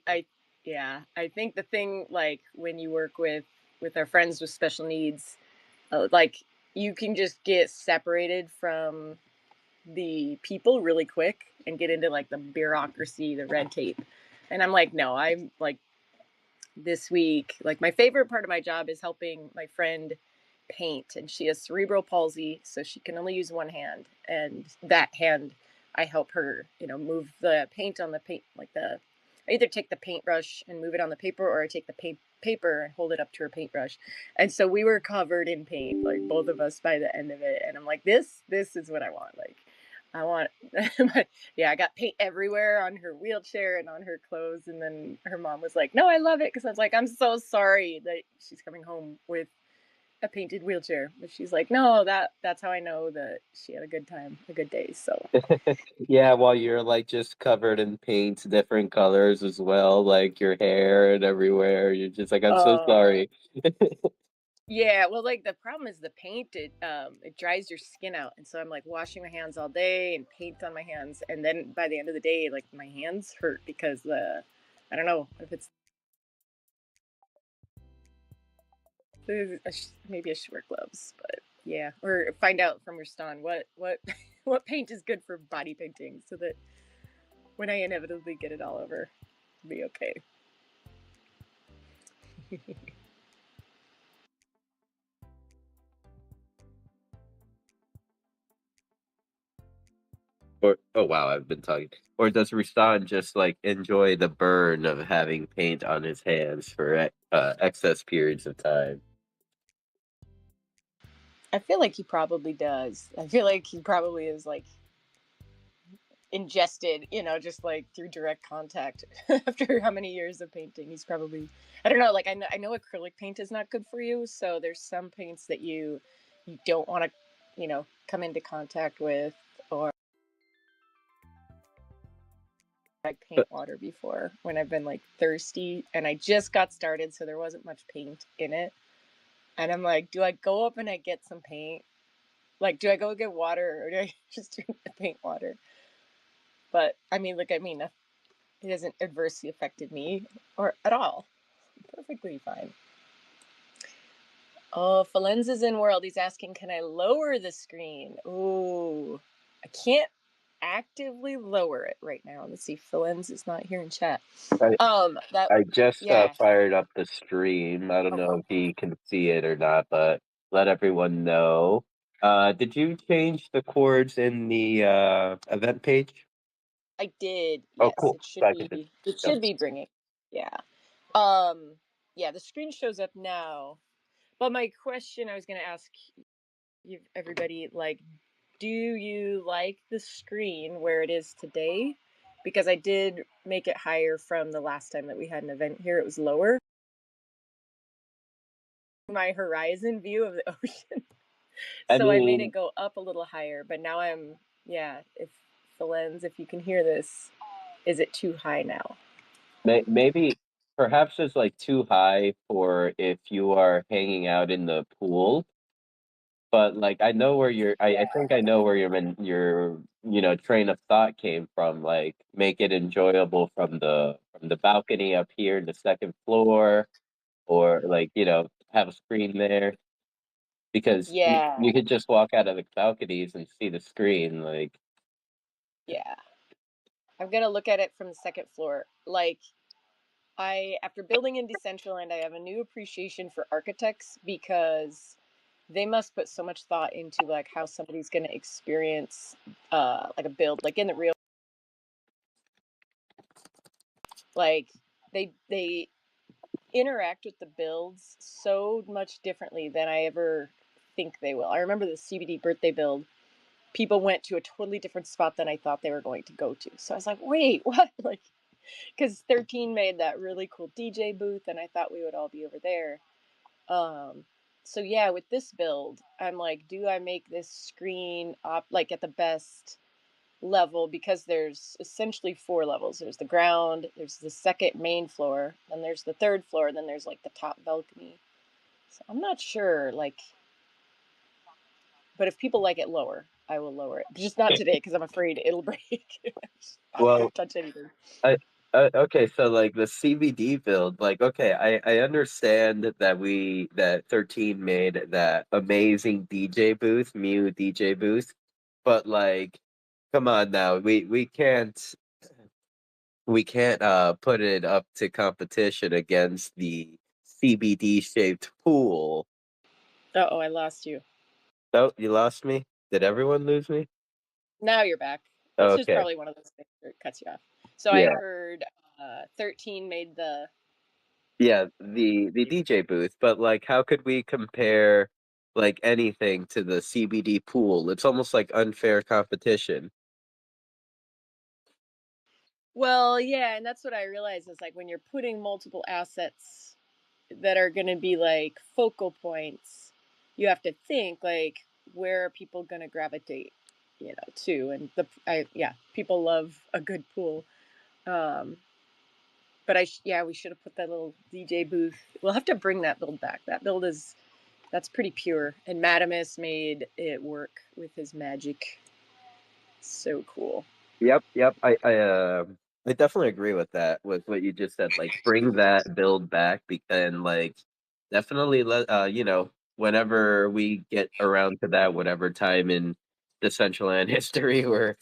I yeah, I think the thing like when you work with our friends with special needs, like you can just get separated from the people really quick and get into like the bureaucracy, the red tape. And I'm like, no, I'm like this week, like my favorite part of my job is helping my friend paint, and she has cerebral palsy, so she can only use one hand, and that hand I help her, move the paint on the paint, like the I either take the paintbrush and move it on the paper, or I take the paper and hold it up to her paintbrush. And so we were covered in paint, like both of us by the end of it. And I'm like, this is what I want. Like I want yeah, I got paint everywhere on her wheelchair and on her clothes. And then her mom was like, no, I love it. Cause I was like, I'm so sorry that she's coming home with a painted wheelchair. But she's like, no, that's how I know that she had a good time, a good day. So Yeah, while you're like just covered in paint, different colors as well, like your hair and everywhere. You're just like, I'm so uh sorry. yeah, well, like the problem is the paint, it dries your skin out. And so I'm like washing my hands all day and paint on my hands. And then by the end of the day, like my hands hurt because I don't know if it's maybe I should wear gloves, but yeah, or find out from your stan what what paint is good for body painting, so that when I inevitably get it all over, it'll be okay. Or oh wow, I've been talking. Or does Rustan just like enjoy the burn of having paint on his hands for excess periods of time? I feel like he probably does. I feel like he probably is like ingested, just like through direct contact. After how many years of painting, he's probably, I don't know, like I know acrylic paint is not good for you, so there's some paints that you don't want to, come into contact with, or like paint water before when I've been like thirsty and I just got started, so there wasn't much paint in it. And I'm like, do I go up and I get some paint? Like, do I go get water, or do I just drink the paint water? But I mean, it hasn't adversely affected me or at all. Perfectly fine. Oh, Falenz's in world. He's asking, can I lower the screen? Ooh, I can't actively lower it right now. Let's see. Falenz is not here in chat. I That I just yeah. fired up the stream. I don't know Okay. if he can see it or not, but let everyone know. Did you change the chords in the event page? I did. Oh, Yes, cool. it So should I can just be. It jump. should be bringing. Yeah. Um. Yeah. The screen shows up now. But my question I was going to ask you, everybody, like, do you like the screen where it is today? Because I did make it higher from the last time that we had an event here. It was lower. My horizon view of the ocean. I So I made it mean, go up a little higher. But now yeah. If the lens, if you can hear this, is it too high now? maybe perhaps it's like too high for if you are hanging out in the pool. But like I know where I think I know where your train of thought came from. Like make it enjoyable from the balcony up here in the second floor, or like have a screen there because Yeah. you could just walk out of the balconies and see the screen. Like Yeah. I'm gonna look at it from the second floor. Like after building in Decentraland, I have a new appreciation for architects because they must put so much thought into like how somebody's gonna experience like a build, like in the real, like they interact with the builds so much differently than I ever think they will. I remember the CBD birthday build. People went to a totally different spot than I thought they were going to go to. So I was like, wait, what? Like, because 13 made that really cool DJ booth, and I thought we would all be over there. Um, so yeah, with this build, I'm like, do I make this screen up like at the best level? Because there's essentially four levels. There's the ground, there's the second main floor, then there's the third floor, and then there's like the top balcony. So I'm not sure, like, but if people like it lower, I will lower it. Just not today because I'm afraid it'll break. I well, don't touch anything. Okay, so like the CBD build, like okay, I understand that 13 made that amazing DJ booth, Mew DJ booth, but like, come on now, we can't put it up to competition against the CBD shaped pool. Oh, I lost you. Oh, you lost me. Did everyone lose me? Now you're back. It's just Okay, probably one of those things where it cuts you off. So I yeah. heard 13 made the. Yeah, the DJ booth, but like how could we compare like anything to the CBD pool? It's almost like unfair competition. Well, yeah, and that's what I realized is like when you're putting multiple assets that are going to be like focal points, you have to think like where are people going to gravitate, to, and yeah, people love a good pool. Um, but yeah, we should have put that little DJ booth. We'll have to bring that build back. That build is that's pretty pure, and Madamus made it work with his magic. So cool. Yep, yep. I definitely agree with that, with what you just said. Like bring that build back and like definitely whenever we get around to that, whatever time in Decentraland history we're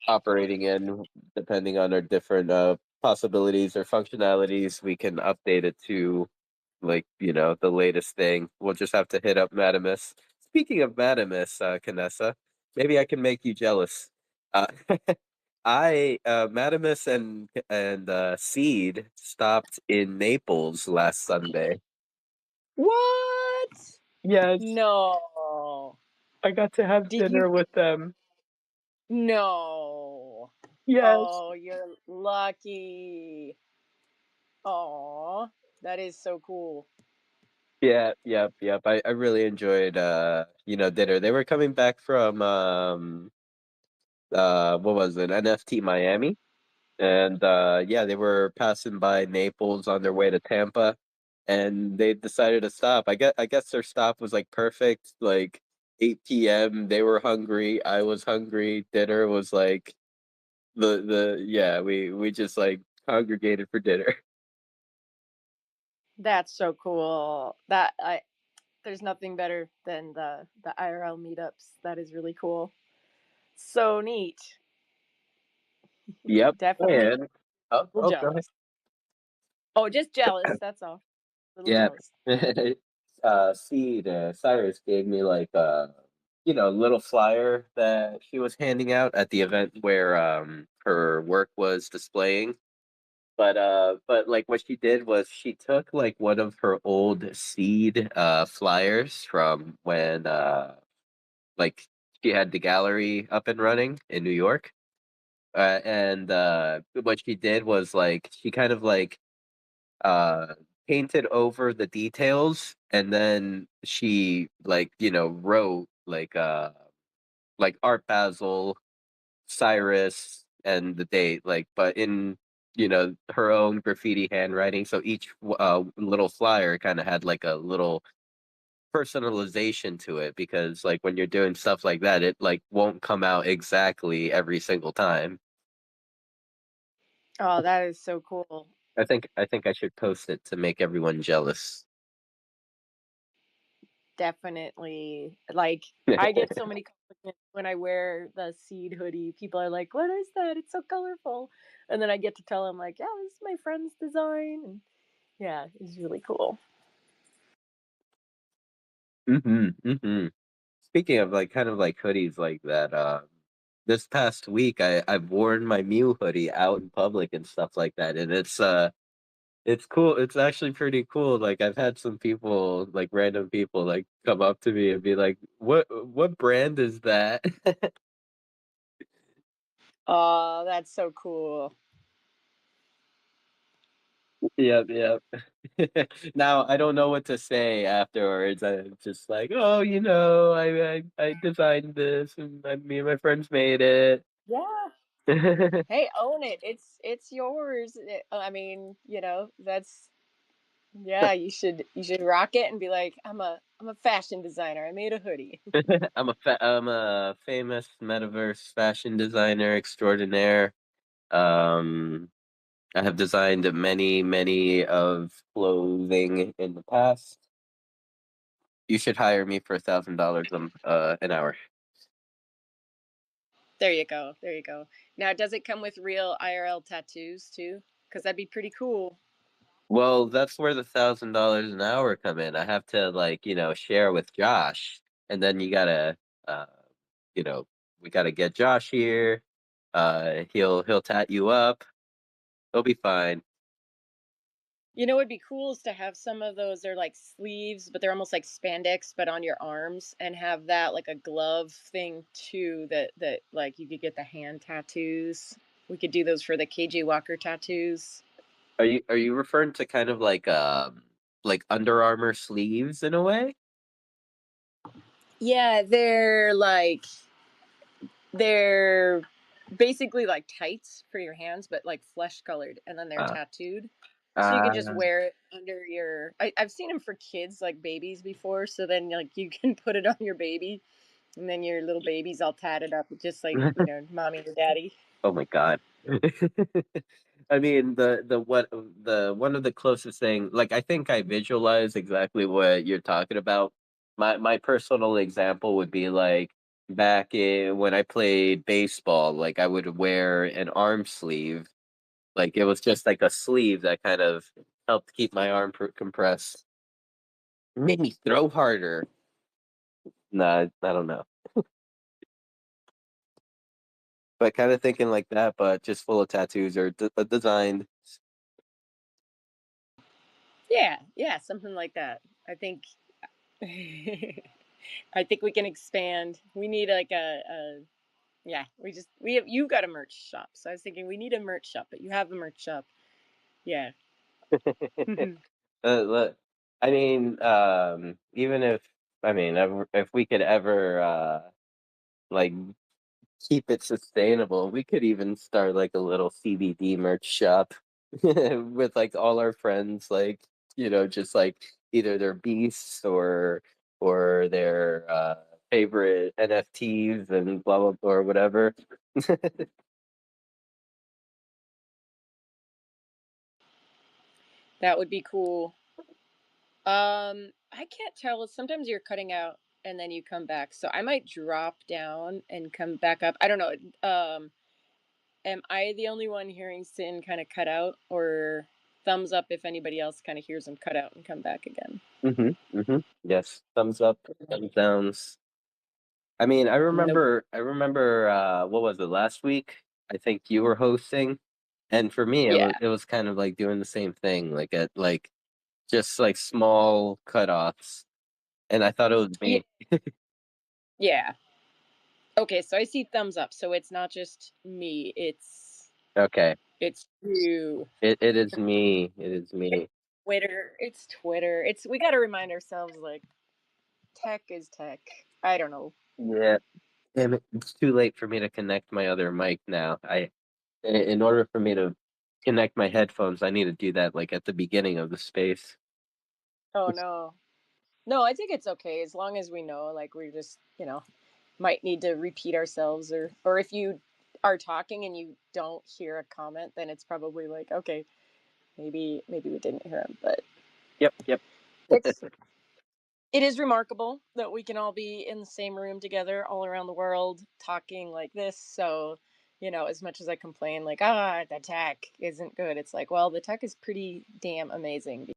operating in, depending on our different possibilities or functionalities, we can update it to like the latest thing. We'll just have to hit up Madamus. Speaking of Madamus, Canessa, maybe I can make you jealous. Uh, I Madamus and Seed stopped in Naples last Sunday. What? Yes, No. I got to have Did you? dinner with them. No. Yes. Oh, you're lucky. Oh, that is so cool. Yeah, yep, yep. I really enjoyed dinner. They were coming back from what was it, NFT Miami. And yeah, they were passing by Naples on their way to Tampa, and they decided to stop. I guess their stop was like perfect, like 8 p.m. They were hungry, I was hungry. Dinner was like the yeah, we just like congregated for dinner. That's so cool. That I There's nothing better than the IRL meetups. That is really cool. So neat. Yep. Definitely And oh, a little oh, go ahead. jealous. Oh, just jealous. That's all. A little Yeah. jealous. Seed Cyrus gave me like little flyer that she was handing out at the event where her work was displaying. But like what she did was she took like one of her old Seed flyers from when like she had the gallery up and running in New York. And what she did was like she kind of like uh painted over the details, and then she like wrote like Art Basel, Cyrus, and the date, like, but in her own graffiti handwriting. So each little flyer kind of had like a little personalization to it, because like when you're doing stuff like that, it like won't come out exactly every single time. Oh, that is so cool. I think I should post it to make everyone jealous. Definitely. Like I get so many compliments when I wear the seed hoodie. People are like, "What is that? It's so colorful." And then I get to tell them like, "Yeah, this is my friend's design." And yeah, it's really cool. Hmm. Speaking of like kind of like hoodies like that, this past week I've worn my Mew hoodie out in public and stuff like that, and it's cool. It's actually pretty cool. Like I've had some people, like random people, like come up to me and be like, "What brand is that?" Oh, that's so cool. Yep, yep. Now I don't know what to say afterwards. I'm just like, "Oh, I designed this, and me and my friends made it." Yeah. Hey, own it. It's yours. I mean, that's yeah, you should rock it and be like, I'm a fashion designer. I made a hoodie. I'm a famous metaverse fashion designer extraordinaire. Um, I have designed many, many of clothing in the past. You should hire me for $1,000 an hour. There you go. There you go. Now, does it come with real IRL tattoos too? Because that'd be pretty cool. Well, that's where the $1,000 an hour come in. I have to like, share with Josh, and then uh, you know, we gotta get Josh here. He'll tat you up. He'll be fine. You know, it'd be cool is to have some of those. They're like sleeves, but they're almost like spandex, but on your arms, and have that like a glove thing too. That like you could get the hand tattoos. We could do those for the KJ Walker tattoos. Are you referring to kind of like Under Armour sleeves in a way? Yeah, they're basically like tights for your hands, but like flesh colored, and then they're Uh, tattooed. So you can just uh, wear it under your. I've seen them for kids, like babies, before. So then, like, you can put it on your baby, and then your little baby's all tatted up, just like mommy or daddy. oh my God. I mean, the one of the closest thing, like I think I visualize exactly what you're talking about. My personal example would be like back in when I played baseball, like I would wear an arm sleeve. Like it was just like a sleeve that kind of helped keep my arm compressed. It made me throw harder. Nah, I don't know. But kind of thinking like that, but just full of tattoos or designed. Yeah, yeah, something like that. I think. I think we can expand. We need like a yeah. We have you got a merch shop, so I was thinking we need a merch shop, but you have a merch shop. Yeah. Look, I mean, even if if we could ever like keep it sustainable, we could even start like a little CBD merch shop with like all our friends, like just like either their beasts or their favorite NFTs and blah blah blah or whatever. That would be cool. I can't tell. Sometimes you're cutting out and then you come back. So I might drop down and come back up. I don't know. Am I the only one hearing Sin kind of cut out, or thumbs up if anybody else kind of hears him cut out and come back again? Yes, thumbs up, thumbs downs. I mean, Nope. I remember what was it last week? I think you were hosting, and for me Yeah. it was kind of like doing the same thing, like at like just like small cutoffs, and I thought it was Yeah. me. Yeah. Okay. So I see thumbs up. So it's not just me. Okay, It's you. it is me. It is It's me. Twitter. It's Twitter. It's we got to remind ourselves like tech is tech. I don't know. Yeah, damn it, it's too late for me to connect my other mic now. In order for me to connect my headphones, I need to do that like at the beginning of the space. Oh no. No, I think it's okay as long as we know like we're just, might need to repeat ourselves, or if you are talking and you don't hear a comment, then it's probably like, okay, maybe we didn't hear him, but Yep, yep. it's it is remarkable that we can all be in the same room together all around the world talking like this. So, as much as I complain like, the tech isn't good, it's like, well, the tech is pretty damn amazing.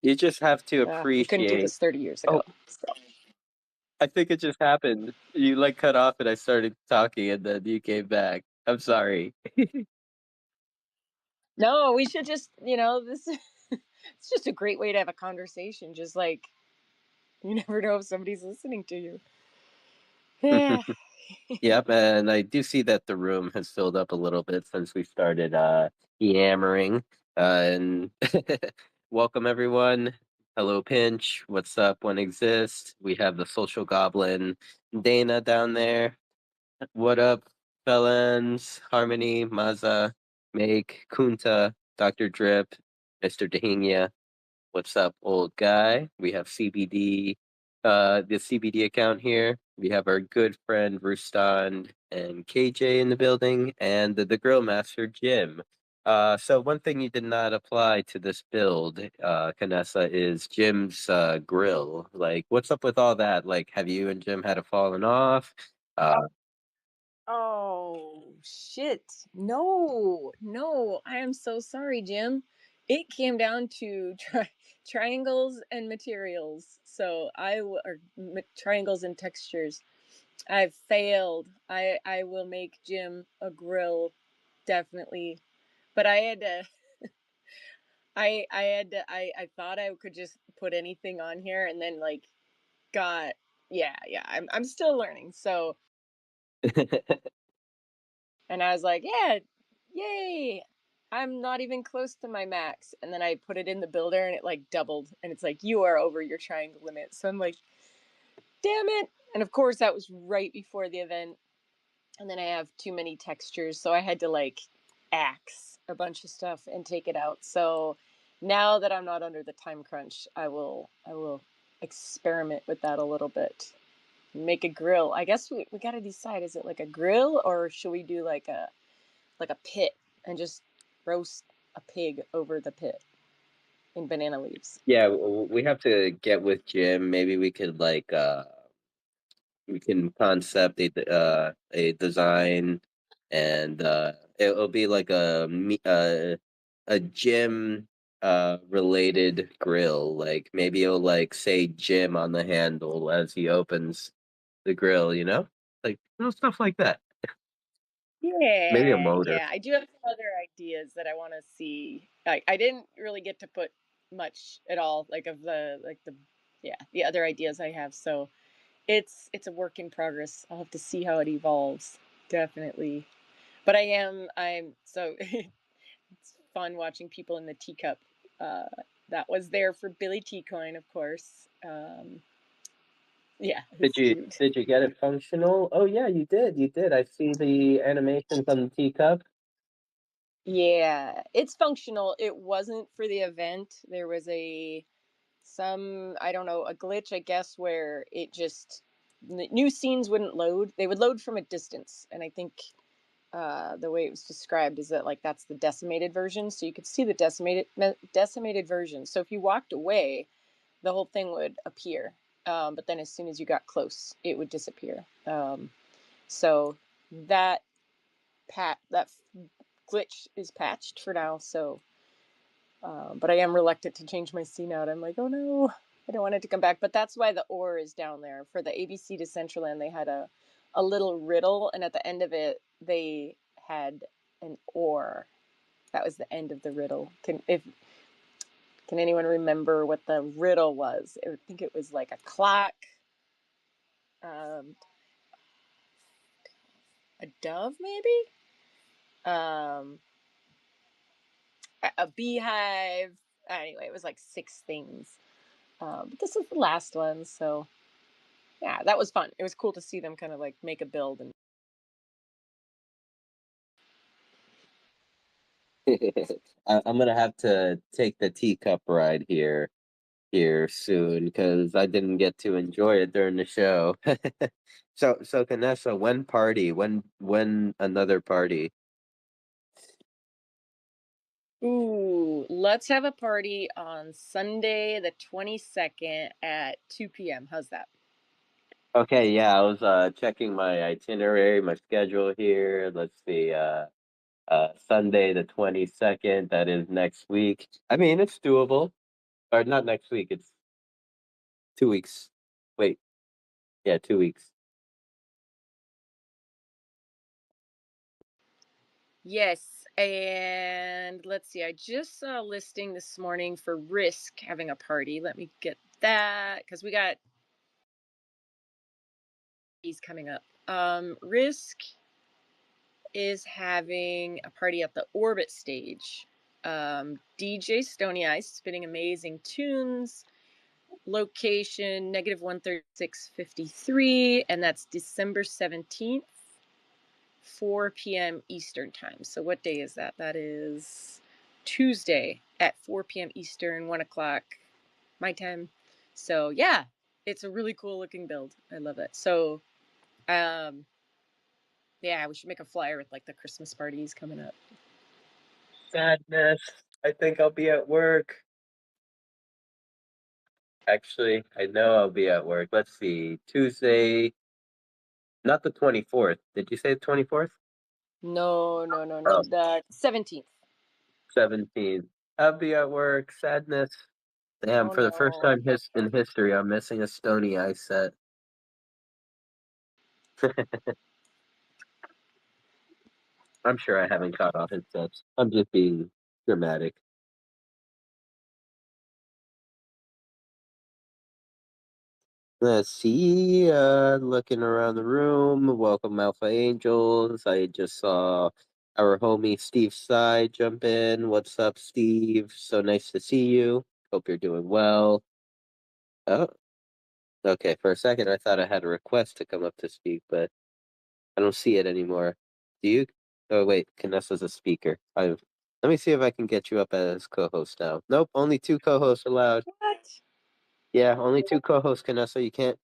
You just have to We couldn't do appreciate. this 30 years ago. Oh, I think it just happened. You like cut off and I started talking and then you came back. I'm sorry. No, we should just, this it's just a great way to have a conversation. Just like you never know if somebody's listening to you. Yeah. Yep, and I do see that the room has filled up a little bit since we started yammering. And welcome everyone. Hello Pinch. What's up? One exists. We have the social goblin Dana down there. What up, Felons, Harmony, Maza, Make, Kunta, Dr. Drip, Mr. Dahingya. What's up, old guy? We have CBD, the CBD account here. We have our good friend Rustan and KJ in the building, and the Grill Master Jim. So one thing you did not apply to this build, Canessa, is Jim's grill. Like, what's up with all that? Like, have you and Jim had a falling off? Uh, Oh, shit. No, no. I am so sorry, Jim. It came down to triangles and materials. Triangles and textures. I've failed. I will make Jim a grill, definitely. But I had to. I had to. I thought I could just put anything on here, and then like got yeah. I'm still learning. So and I was like, yeah, yay. I'm not even close to my max. And then I put it in the builder and it like doubled. And it's like, you are over your triangle limit. So I'm like, damn it. And of course, that was right before the event. And then I have too many textures. So I had to like axe a bunch of stuff and take it out. So now that I'm not under the time crunch, I will experiment with that a little bit. Make a grill. I guess we got to decide, is it like a grill or should we do like a pit and just roast a pig over the pit in banana leaves? yeah, we have to get with Jim. Maybe we can concept a design, and it'll be like a gym related grill. Like maybe it'll like say Jim on the handle as he opens the grill. Like stuff like that. Maybe a Yeah, motor. yeah. I do have some other ideas that I want to see. I didn't really get to put much at all, like of the yeah the other ideas I have. So it's a work in progress. I'll have to see how it evolves. Definitely. But I'm so it's fun watching people in the teacup. Uh, that was there for Billy T Coin, of course. Yeah, it Did was you cute. did you get it functional? Oh yeah, you did. You did. I see the animations on the teacup. Yeah, it's functional. It wasn't for the event. There was I don't know, a glitch, I guess, where it just new scenes wouldn't load. They would load from a distance, and I think the way it was described is that like that's the decimated version, so you could see the decimated version. So if you walked away, the whole thing would appear, but then as soon as you got close, it would disappear. So that that glitch is patched for now. So, but I am reluctant to change my scene out. I'm like, oh no, I don't want it to come back. But that's why the ore is down there for the ABC Decentraland. They had a little riddle, and at the end of it, they had an ore. That was the end of the riddle. Can anyone remember what the riddle was? I think it was like a clock, um, a dove, maybe. Um, a beehive. Anyway, it was like six things. But this is the last one, so yeah, that was fun. It was cool to see them kind of like make a build and I'm gonna have to take the teacup ride here soon because I didn't get to enjoy it during the show. So Vanessa, when party? When another party? ooh, let's have a party on Sunday the 22nd at 2 p.m. How's that? Okay, yeah, I was checking my itinerary, my schedule here. Let's see, Sunday the 22nd, that is next week. I mean, it's doable. Or not next week, it's 2 weeks. Wait, yeah, 2 weeks. Yes, and let's see. I just saw a listing this morning for Risk having a party. Let me get that because we got these coming up. Risk is having a party at the Orbit stage. DJ Stony Eyes spinning amazing tunes. Location -13653, and that's December 17th, 4 p.m. Eastern time. So what day is that? That is Tuesday at 4 p.m. Eastern, 1 o'clock my time. So yeah, it's a really cool looking build. I love it. So um, yeah, we should make a flyer with like the Christmas parties coming up. Sadness. I think I'll be at work. Actually, I know I'll be at work. Let's see. Tuesday, not the 24th. Did you say the 24th? No, no, no, no. Oh, The 17th. 17th. I'll be at work. Sadness. Damn, Oh for the first no. time in history, I'm missing a Stony Ice set. I'm sure I haven't caught off his sets. I'm just being dramatic. Let's see. Looking around the room. Welcome, Alpha Angels. I just saw our homie Steve Side jump in. What's up, Steve? So nice to see you. Hope you're doing well. Oh, okay. For a second, I thought I had a request to come up to speak, but I don't see it anymore. Do you? Oh, wait. Canessa's a speaker. Let me see if I can get you up as co-host now. Nope. Only two co-hosts allowed. What? Yeah, only two co-hosts, Canessa. You can't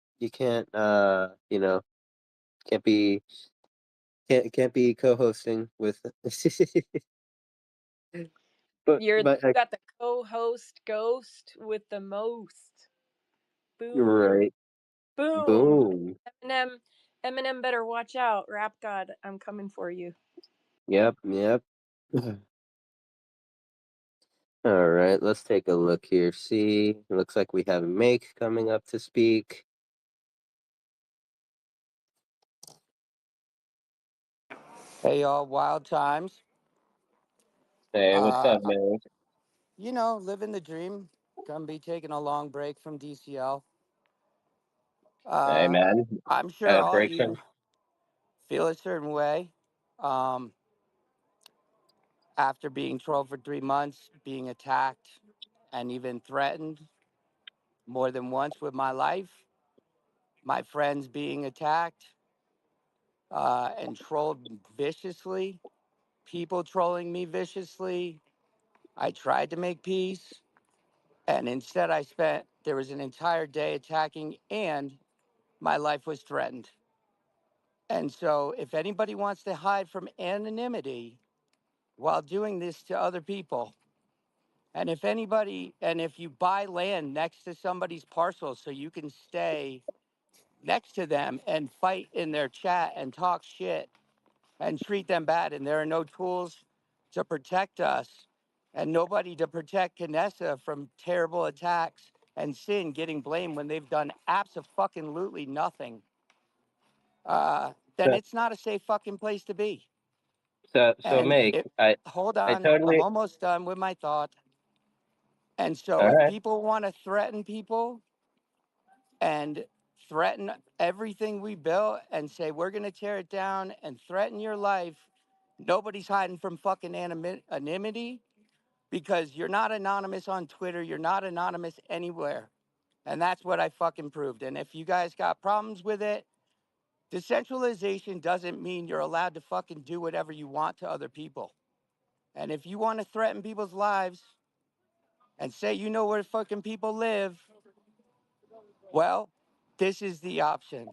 be can't be co-hosting with You're but got the co-host ghost with the most. you're Boom. right. Boom. Boom. Eminem Eminem better watch out. Rap God, I'm coming for you. Yep, yep. All right, let's take a look here. See, looks like we have Make coming up to speak. Hey y'all, wild times. Hey, what's Uh, up, man? living the dream. Gonna be taking a long break from DCL. Hey, Uh, man. I'm sure all Break some. you feel a certain way. Um, After being trolled for 3 months, being attacked, and even threatened more than once with my life, my friends being attacked and trolled viciously, people trolling me viciously. I tried to make peace. And instead, there was an entire day attacking, and my life was threatened. And so, if anybody wants to hide from anonymity while doing this to other people, and if you buy land next to somebody's parcel so you can stay next to them and fight in their chat and talk shit and treat them bad, and there are no tools to protect us and nobody to protect Knessa from terrible attacks and sin getting blamed when they've done absolutely nothing, then So, it's not a safe fucking place to be. so And make it, hold I on, I'm totally. almost done with my thought. And so All if right. people want to threaten people and threaten everything we built and say we're going to tear it down and threaten your life, nobody's hiding from fucking anonymity because you're not anonymous on Twitter. You're not anonymous anywhere. And that's what I fucking proved. And if you guys got problems with it, decentralization doesn't mean you're allowed to fucking do whatever you want to other people. And if you want to threaten people's lives and say you know where fucking people live, well, this is the option.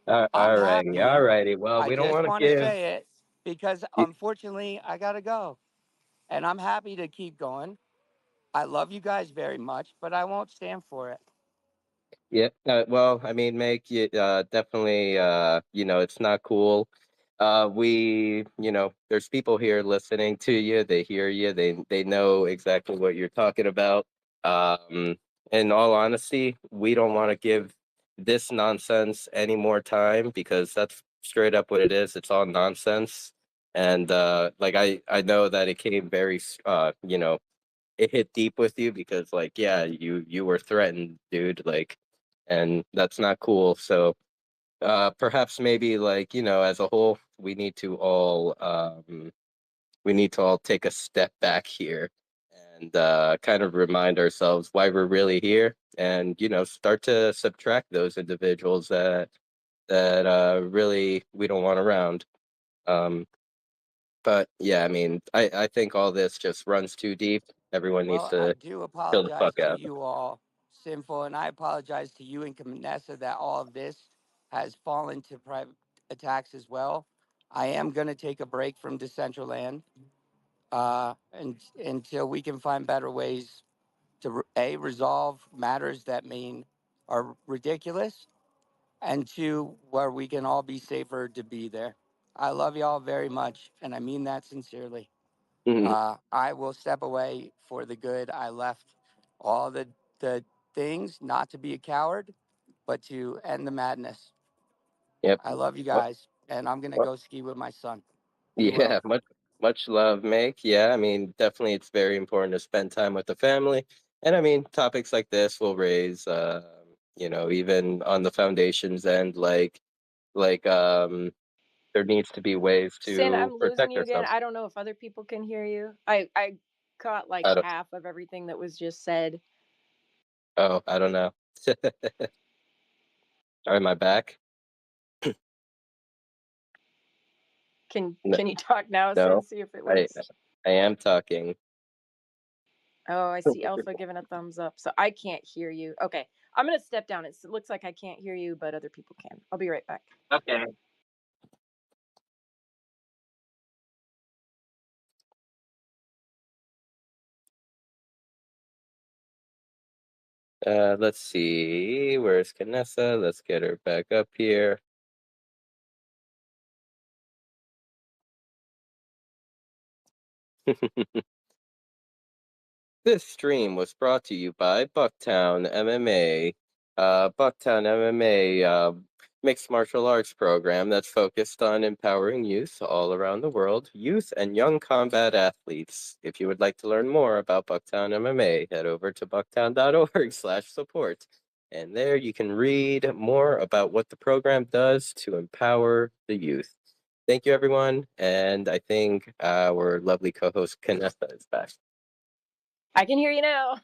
I'm All righty. All happy. righty. Well, I we don't just want to want to give. say it because unfortunately I got to go. And I'm happy to keep going. I love you guys very much, but I won't stand for it. Yeah, well, I mean, make it definitely, it's not cool. There's people here listening to you. They hear you. They know exactly what you're talking about. Um, in all honesty, we don't want to give this nonsense any more time because that's straight up what it is. It's all nonsense. And like I know that it came very it hit deep with you because like yeah you were threatened, dude, like, and that's not cool. So perhaps maybe like as a whole we need to all take a step back here and kind of remind ourselves why we're really here, and start to subtract those individuals that really we don't want around. um but yeah, I mean, I think all this just runs too deep. Everyone needs Well, I to do chill the apologize fuck to out. you all, Sinful, and I apologize to you and Vanessa that all of this has fallen to private attacks as well. I am going to take a break from Decentraland. and until we can find better ways to resolve matters that mean are ridiculous, and two, where we can all be safer to be there. I love y'all very much, and I mean that sincerely. Mhm. I will step away for the good. I left all the things not to be a coward, but to end the madness. Yep. I love you Well, guys, and I'm gonna well, go ski with my son. Be well. yeah, much love, Make. Yeah, I mean, definitely it's very important to spend time with the family. And I mean, topics like this will raise even on the foundation's end, there needs to be ways Sin, to I'm losing protect you again. ourselves. I don't know if other people can hear you. I caught like I don't, half of everything that was just said. I don't know. Am I back? No, Can you talk now, no, Sin? See if it I works. I am talking. Oh, I see Alpha giving a thumbs up. So I can't hear you. Okay. I'm going to step down. It looks like I can't hear you, but other people can. I'll be right back. Okay. Let's see. Where's Canessa? Let's get her back up here. This stream was brought to you by Bucktown MMA. Bucktown MMA, mixed martial arts program that's focused on empowering youth all around the world, youth and young combat athletes. If you would like to learn more about Bucktown MMA, head over to bucktown.org/support. And there you can read more about what the program does to empower the youth. Thank you, everyone. And I think our lovely co-host, Canessa, is back. I can hear you now.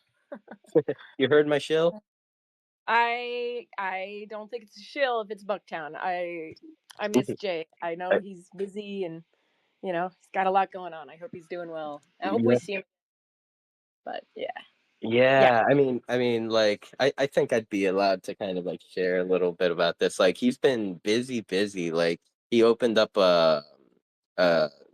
You heard my shill? I don't think it's a shill if it's Bucktown. I miss Jay. I know he's busy and he's got a lot going on. I hope he's doing well. I hope we Yep. see him. But yeah. Yeah. Yeah, like I think I'd be allowed to kind of like share a little bit about this. Like he's been busy. Like he opened up uh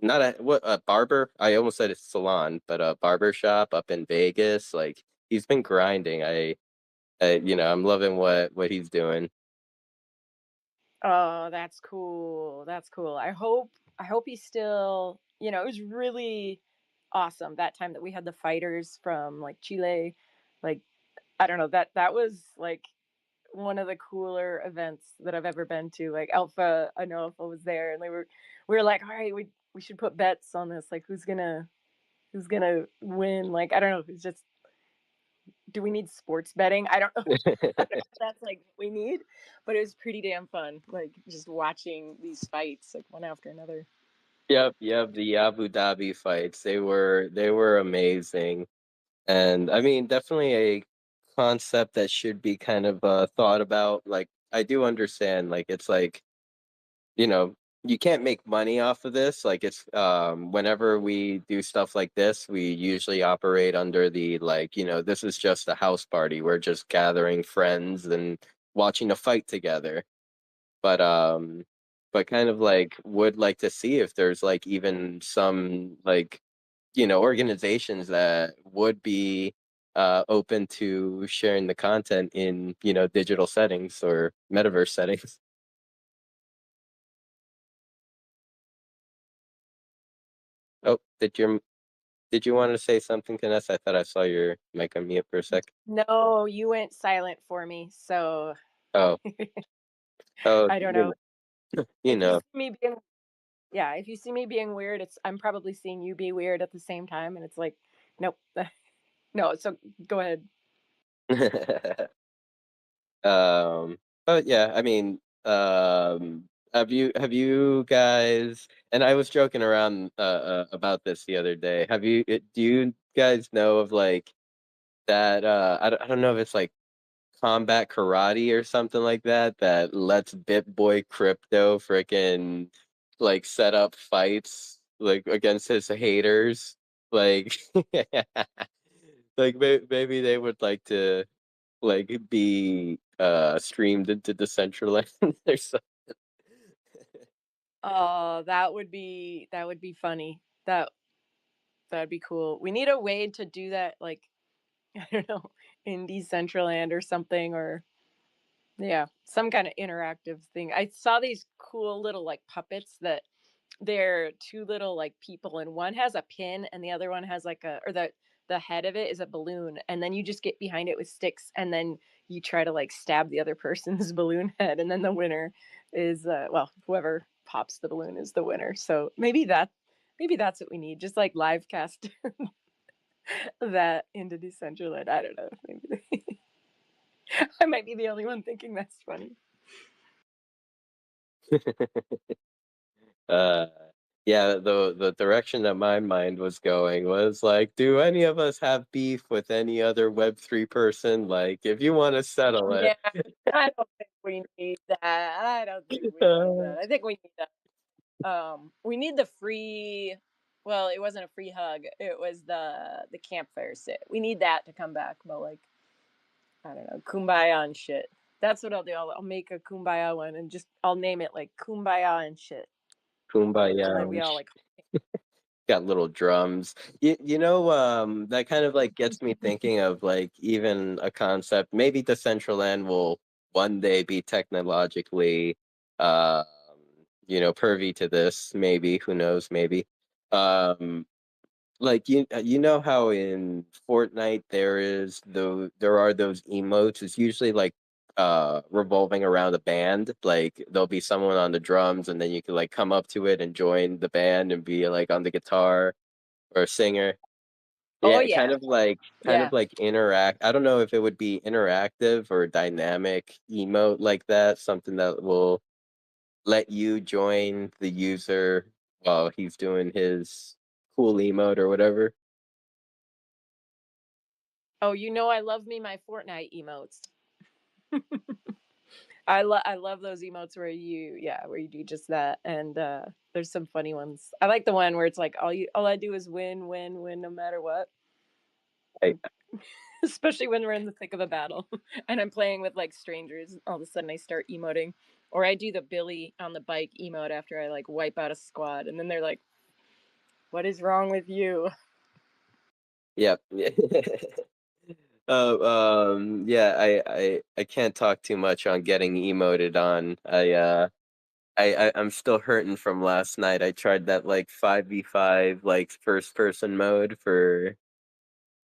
not a barber. I almost said a salon, but a barber shop up in Vegas. Like he's been grinding. I'm loving what he's doing. Oh, that's cool. That's cool. I hope he's still, it was really awesome that time that we had the fighters from like Chile. Like I don't know, that was like one of the cooler events that I've ever been to. Like Alpha, I know Alpha was there and we were like, "All right, we should put bets on this. Like who's going to win?" Like I don't know, it's just do we need sports betting? I don't know. I don't know if that's like what we need, but it was pretty damn fun. Like just watching these fights like one after another. Yep, the Abu Dhabi fights. They were amazing. And I mean, definitely a concept that should be kind of thought about. Like, I do understand, like, it's like, you know, you can't make money off of this. Like, it's whenever we do stuff like this, we usually operate under the like, this is just a house party. We're just gathering friends and watching a fight together. But kind of like would like to see if there's like even some like organizations that would be open to sharing the content in digital settings or metaverse settings. Oh, did you want to say something, Vanessa? I thought I saw your mic on mute for a sec. No, you went silent for me, so Oh, oh, I don't know. you If you know. see me being Yeah, if you see me being weird, I'm probably seeing you be weird at the same time, and it's like, nope, no. So go ahead. But yeah, I mean, have you guys? And I was joking around about this the other day. Do you guys know of like that? I don't know if it's like combat karate or something like that that lets BitBoy Crypto freaking like set up fights like against his haters. Like, like maybe they would like to like be streamed into Decentraland or something. Oh, that would be funny. That'd be cool. We need a way to do that, like, I don't know, in Decentraland or something, or yeah, some kind of interactive thing. I saw these cool little like puppets that they're two little like people, and one has a pin, and the other one has like a, or the head of it is a balloon, and then you just get behind it with sticks, and then you try to like stab the other person's balloon head, and then the winner is well, whoever pops the balloon is the winner. So maybe that's what we need, just like live cast that into Decentraland. I don't know. Maybe I might be the only one thinking that's funny. Uh, yeah, the direction that my mind was going was like, do any of us have beef with any other Web3 person? Like, if you want to settle it. Yeah, I don't think we need that. I don't think we need Uh, that. I think we need that. We need the free. Well, it wasn't a free hug. It was the campfire sit. We need that to come back. But like, I don't know, kumbaya and shit. That's what I'll do. I'll make a kumbaya one and just I'll name it like kumbaya and shit, Kumbaya. and then we all like. Got little drums. That kind of like gets me thinking of like even a concept. Maybe Decentraland will one day be technologically, um, pervy to this. Maybe, who knows? Maybe. Um, like you know how in Fortnite there are those emotes. It's usually like revolving around a band. Like there'll be someone on the drums, and then you can like come up to it and join the band and be like on the guitar or a singer. Oh Yeah, yeah, kind yeah. of like interact. I don't know if it would be interactive or dynamic emote like that, something that will let you join the user while he's doing his cool emote or whatever. Oh, I love me my Fortnite emotes. I love those emotes where you do just that, and there's some funny ones. I like the one where it's like all I do is win, win, win, no matter what. I, Especially when we're in the thick of a battle and I'm playing with like strangers. All of a sudden, I start emoting, or I do the Billy on the bike emote after I like wipe out a squad, and then they're like, "What is wrong with you?" yep. Yeah, I can't talk too much on getting emoted on. I'm still hurting from last night. I tried that like 5v5 like first person mode for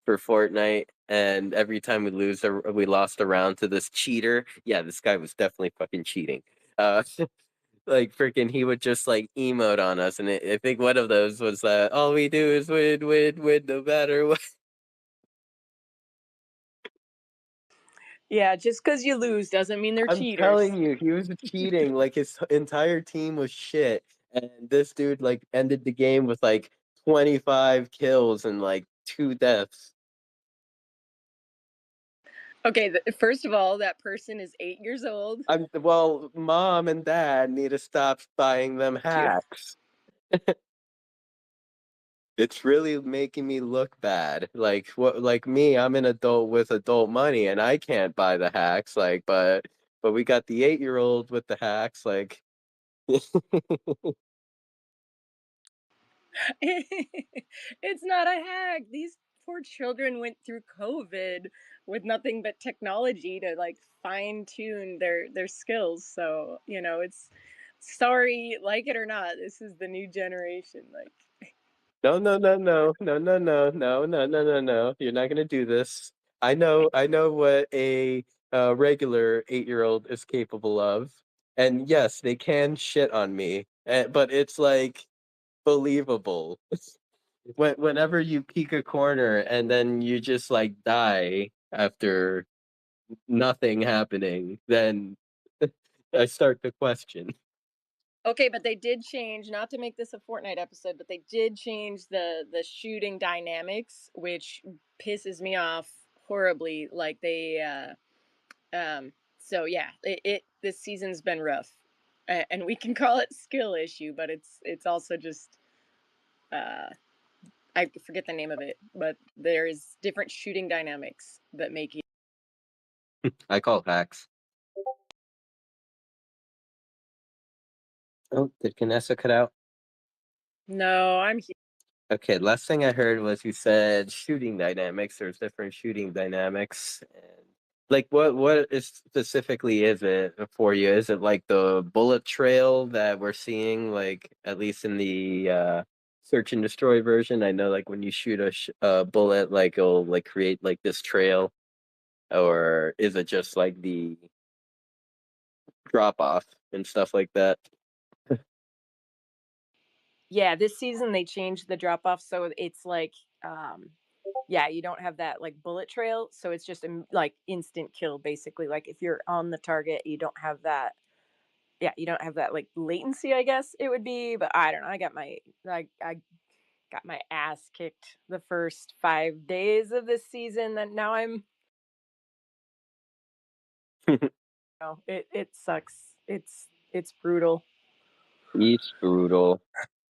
Fortnite, and every time we lost a round to this cheater. Yeah, this guy was definitely fucking cheating. Uh like freaking he would just like emote on us, and I think one of those was that all we do is win, win, win no matter what. Yeah, just because you lose doesn't mean they're I'm cheaters. telling you, he was cheating. Like his entire team was shit, and this dude like ended the game with like 25 kills and like two deaths. Okay, first of all, that person is 8 years old. Well, mom and dad need to stop buying them hacks. It's really making me look bad. Like what? Like me, I'm an adult with adult money, and I can't buy the hacks. Like, but we got the 8-year-old with the hacks. Like, It's not a hack. These poor children went through COVID with nothing but technology to like fine tune their skills. So, it's sorry, like it or not, this is the new generation. Like, no, no, no, no, no, no, no, no, no, no, no, no. You're not gonna do this. I know what a regular 8-year-old is capable of, and yes, they can shit on me, but it's like believable. Whenever you peek a corner and then you just like die after nothing happening, then I start to question. okay, but they did change, not to make this a Fortnite episode, but they did change the shooting dynamics, which pisses me off horribly. Like so yeah, it this season's been rough, and we can call it skill issue, but it's also just uh, I forget the name of it, but there's different shooting dynamics that make you. I call hacks. Oh, did Canessa cut out? No, I'm here. Okay, last thing I heard was you said shooting dynamics. There's different shooting dynamics, and like what is specifically is it for you? Is it like the bullet trail that we're seeing, like at least in the search and destroy version? I know like when you shoot a bullet, like it'll like create like this trail, or is it just like the drop off and stuff like that? Yeah, this season they changed the drop off so it's like um yeah, you don't have that like bullet trail, so it's just like instant kill basically. Like if you're on the target, you don't have that. Yeah, you don't have that like latency, I guess it would be, but I don't know. I got my ass kicked the first 5 days of this season that now I'm oh, it sucks. It's brutal. It's brutal.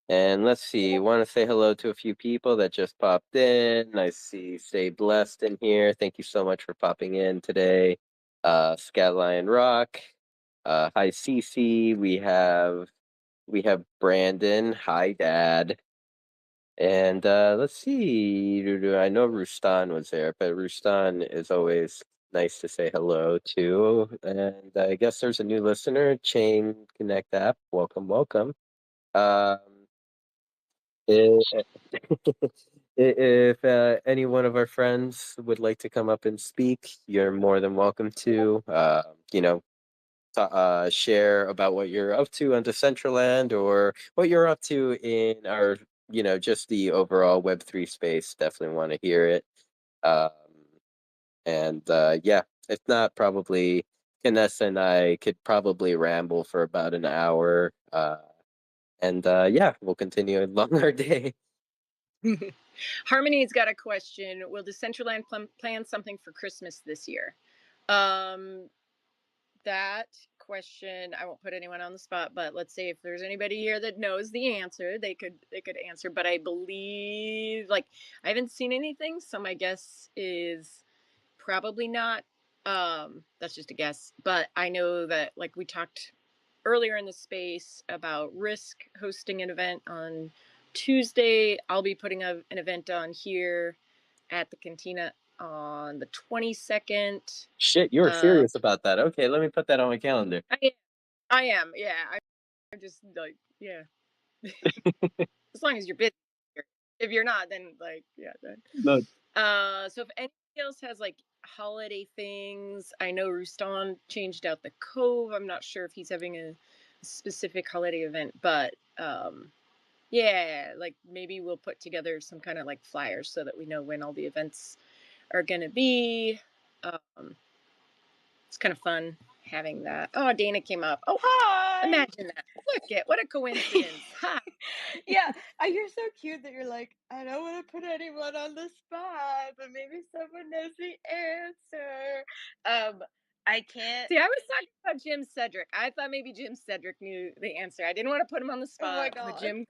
And let's see, want to say hello to a few people that just popped in. I see Stay Blessed in here. Thank you so much for popping in today. Scatlion Rock. Hi Cece. We have Brandon. Hi Dad. And let's see. I know Rustan was there, but Rustan is always nice to say hello to. And I guess there's a new listener, Chain Connect app. Welcome, welcome. Um, if if any one of our friends would like to come up and speak, you're more than welcome to. Share about what you're up to on Decentraland or what you're up to in our, just the overall Web3 space. Definitely want to hear it. Um, and yeah, if not, probably Vanessa and I could probably ramble for about an hour. And yeah, we'll continue along our day. Harmony's got a question. Will Decentraland plan something for Christmas this year? Um, that question, I won't put anyone on the spot, but let's say if there's anybody here that knows the answer, they could answer. But I believe like I haven't seen anything, so my guess is probably not. That's just a guess. But I know that like we talked earlier in the space about Risk hosting an event on Tuesday. I'll be putting an event on here at the Cantina on the 22nd. Shit, you were Uh, serious about that. Okay, let me put that on my calendar. I am, yeah. I'm just like, yeah. As long as you're busy. If you're not, then like, yeah. Then. No. So if anybody else has like holiday things, I know Ruston changed out the Cove. I'm not sure if he's having a specific holiday event, but yeah, like maybe we'll put together some kind of like flyers so that we know when all the events are gonna be. Um, it's kind of fun having that. Oh, Dana came up. Oh, Hi. imagine that. Look at what a coincidence. Hi. Yeah, you're so cute that you're like, I don't want to put anyone on the spot, but maybe someone knows the answer. I can't. See, I was talking about Jim Cedric. I thought maybe Jim Cedric knew the answer. I didn't want to put him on the Oh my spot, but god. Jim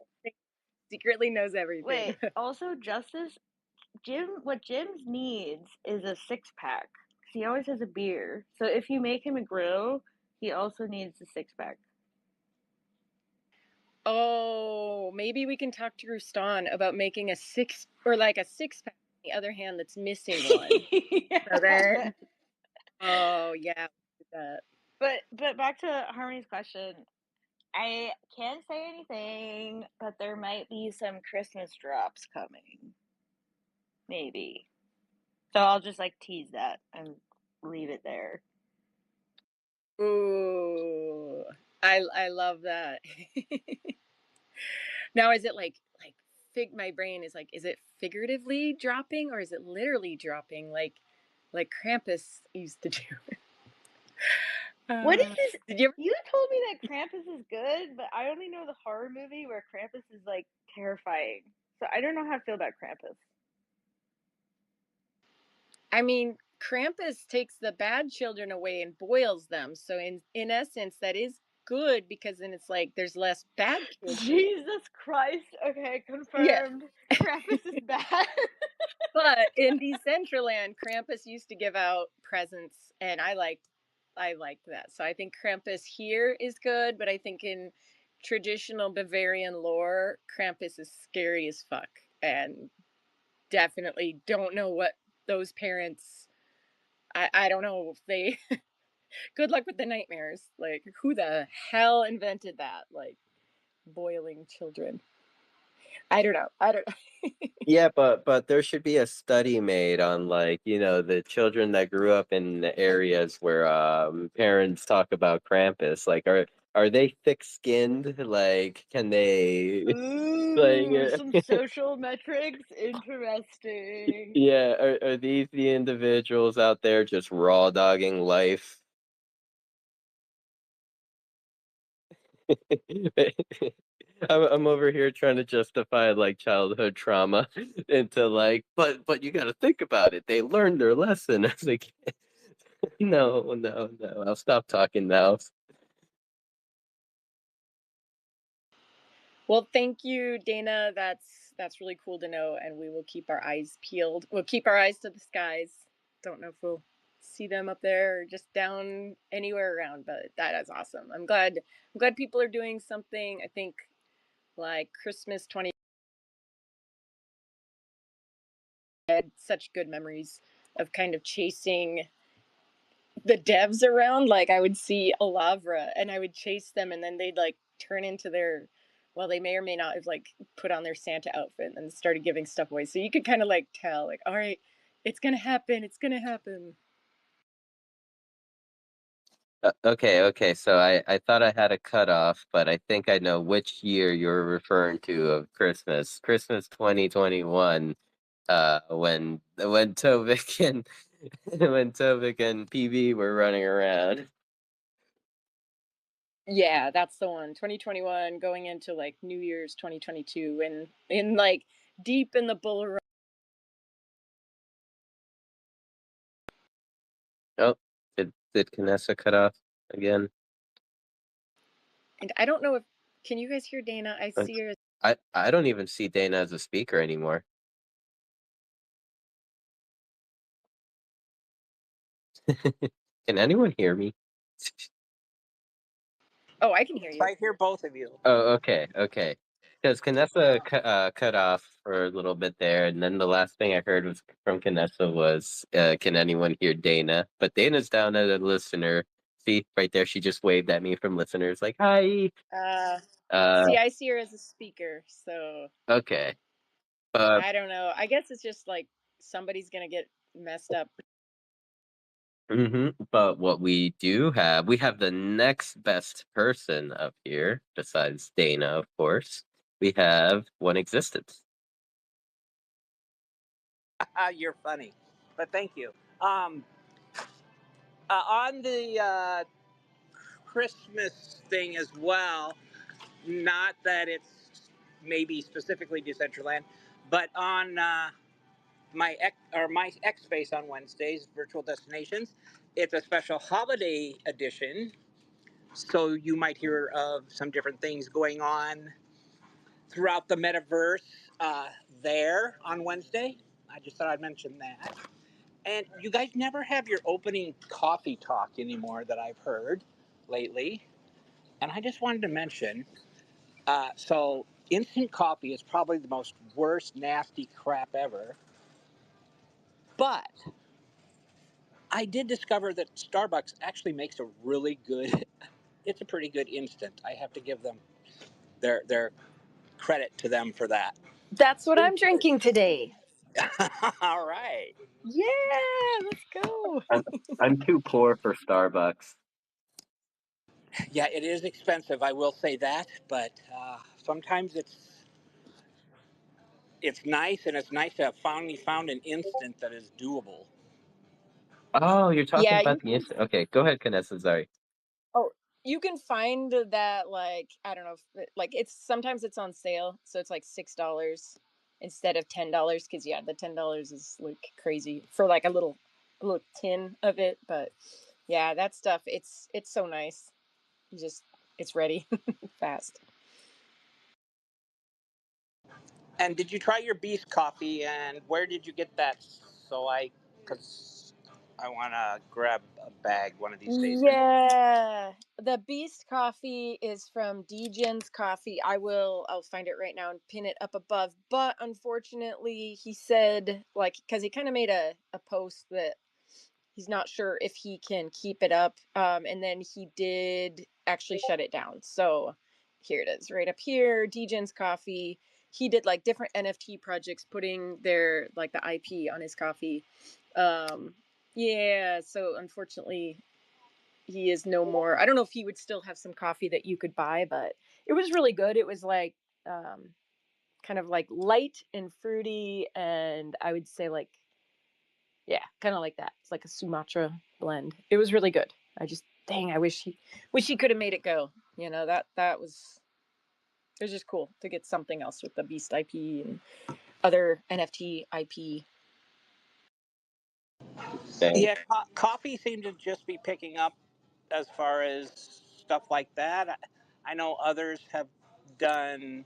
secretly knows everything. Wait. Also, Justice, Jim. What Jim's needs is a six pack. He always has a beer. So if you make him a grill, he also needs a six pack. Oh, maybe we can talk to Ruston about making a six or like a six pack on the other hand that's missing one. So then, oh yeah, that. But back to Harmony's question. I can't say anything, but there might be some Christmas drops coming. Maybe. So I'll just like tease that and leave it there. Ooh, I love that. Now, is it like my brain is like, is it figuratively dropping or is it literally dropping like Krampus used to do? What is Uh, this? did you ever? You told me that Krampus is good, but I only know the horror movie where Krampus is like terrifying. So I don't know how to feel about Krampus. I mean, Krampus takes the bad children away and boils them. So in essence, that is good because then it's like there's less bad kids. Jesus Christ. Okay, Yeah. confirmed. Krampus is bad. But in Decentraland, Krampus used to give out presents, and I liked that. So I think Krampus here is good, but I think in traditional Bavarian lore, Krampus is scary as fuck. and definitely don't know what those parents. I don't know if they. Good luck with the nightmares. Like, who the hell invented that? Like, boiling children. I don't know. I don't know. Yeah, but there should be a study made on like, the children that grew up in the areas where parents talk about Krampus. Like are they thick-skinned? Like can they like Ooh, some social metrics. Interesting. yeah, are these the individuals out there just raw dogging life? I'm over here trying to justify like childhood trauma into like, but you got to think about it. They learned their lesson. I was like, no, no, no. I'll stop talking now. Well, thank you, Dana. That's really cool to know, and we will keep our eyes peeled. We'll keep our eyes to the skies. Don't know if we'll see them up there or just down anywhere around, but that is awesome. I'm glad people are doing something. I think like Christmas 20 had such good memories of kind of chasing the devs around. Like I would see a lavra and I would chase them, and then they'd like turn into their, well, they may or may not have like put on their Santa outfit and started giving stuff away. So you could kind of like tell, like, all right, it's gonna happen. It's gonna happen. Okay. So I thought I had a cutoff, but I think I know which year you're referring to of Christmas. Christmas 2021. When Tovik and when Tovik and PB were running around. Yeah, that's the one. 2021 going into like New Year's 2022, and in like deep in the bull run. Oh, did Canessa cut off again? And I don't know if, can you guys hear Dana? I Uh, see her. I don't even see Dana as a speaker anymore. Can anyone hear me? Oh, I can hear you. I hear both of you. Oh, okay. Because Canessa cut off for a little bit there, and then the last thing I heard was from Canessa was, "Can anyone hear Dana?" But Dana's down as a listener. See, right there, she just waved at me from listeners, like, "Hi." Uh, Uh, See, I see her as a speaker, so okay. I don't know. I guess it's just like somebody's gonna get messed up. But what we have the next best person up here, besides Dana, of course. We have One Existence. You're funny, but thank you. Um, on the Christmas thing as well, not that it's maybe specifically Decentraland, but on my X space on Wednesdays, virtual destinations, it's a special holiday edition. So you might hear of some different things going on throughout the metaverse there on Wednesday. I just thought I'd mention that. And you guys never have your opening coffee talk anymore that I've heard lately. And I just wanted to mention so, instant coffee is probably the most worst, nasty crap ever. But I did discover that Starbucks actually makes a really good, it's a pretty good instant. I have to give them their credit to them for that. That's what I'm drinking today. All right. Yeah, let's go. I'm, I'm too poor for Starbucks. Yeah, it is expensive. I will say that, but sometimes it's nice, and it's nice to have finally found an instant that is doable. Oh, you're talking Yeah, about you the can. instant. Okay, go ahead, Canessa. Sorry. Oh, you can find that like I don't know, like it's sometimes it's on sale, so it's like $6 instead of $10. Because yeah, the $10 is like crazy for like a little tin of it. But yeah, that stuff it's so nice. You just it's ready fast. And did you try your Beast coffee? And where did you get that? So I, because I want to grab a bag one of these days. Yeah, the Beast coffee is from Degen's Coffee. I'll find it right now and pin it up above. But unfortunately, he said, like, because he kind of made a post that he's not sure if he can keep it up. And then he did actually shut it down. So here it is, right up here. Degen's Coffee. He did like different NFT projects, putting their like the IP on his coffee. Um, yeah. So unfortunately, he is no more. I don't know if he would still have some coffee that you could buy, but it was really good. It was like kind of like light and fruity, and I would say like, yeah, kind of like that. It's like a Sumatra blend. It was really good. I just, dang, I wish he could have made it go. You know, that was, it was just cool to get something else with the Beast IP and other NFT IP. Dang. Yeah, coffee seemed to just be picking up as far as stuff like that. I know others have done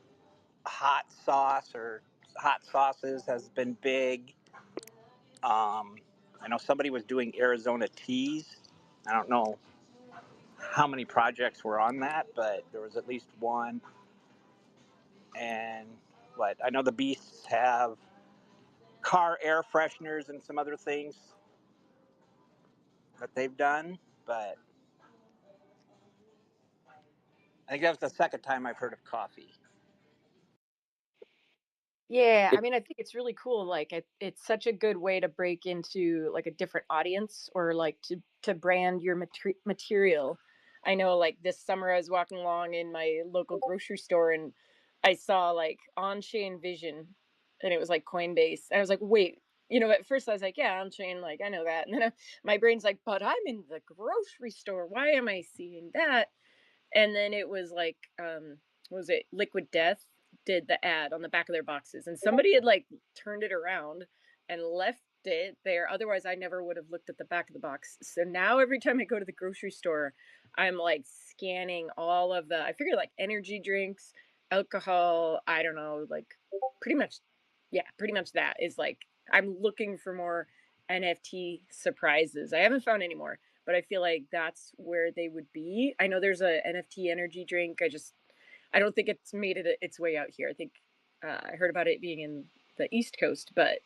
hot sauce or hot sauces has been big. Um, I know somebody was doing Arizona teas. I don't know how many projects were on that, but there was at least one. And what I know the Beasts have car air fresheners and some other things that they've done, but I think that was the second time I've heard of coffee. Yeah, I It, mean, I think it's really cool. Like, it's such a good way to break into like a different audience, or like to brand your material. I know, like this summer, I was walking along in my local grocery store, and I saw like on chain vision, and it was like Coinbase. And I was like, wait, at first I was like, yeah, on chain, like I know that, and then my brain's like, but I'm in the grocery store. Why am I seeing that? And then it was like what was it, Liquid Death did the ad on the back of their boxes, and somebody had like turned it around and left it there. Otherwise I never would have looked at the back of the box. So now every time I go to the grocery store, I'm like scanning all of the, I figure, like energy drinks, alcohol, I don't know, like pretty much, yeah, pretty much that is like, I'm looking for more NFT surprises. I haven't found any more, but I feel like that's where they would be. I know there's a NFT energy drink. I don't think it's made its way out here. I think I heard about it being in the East Coast, but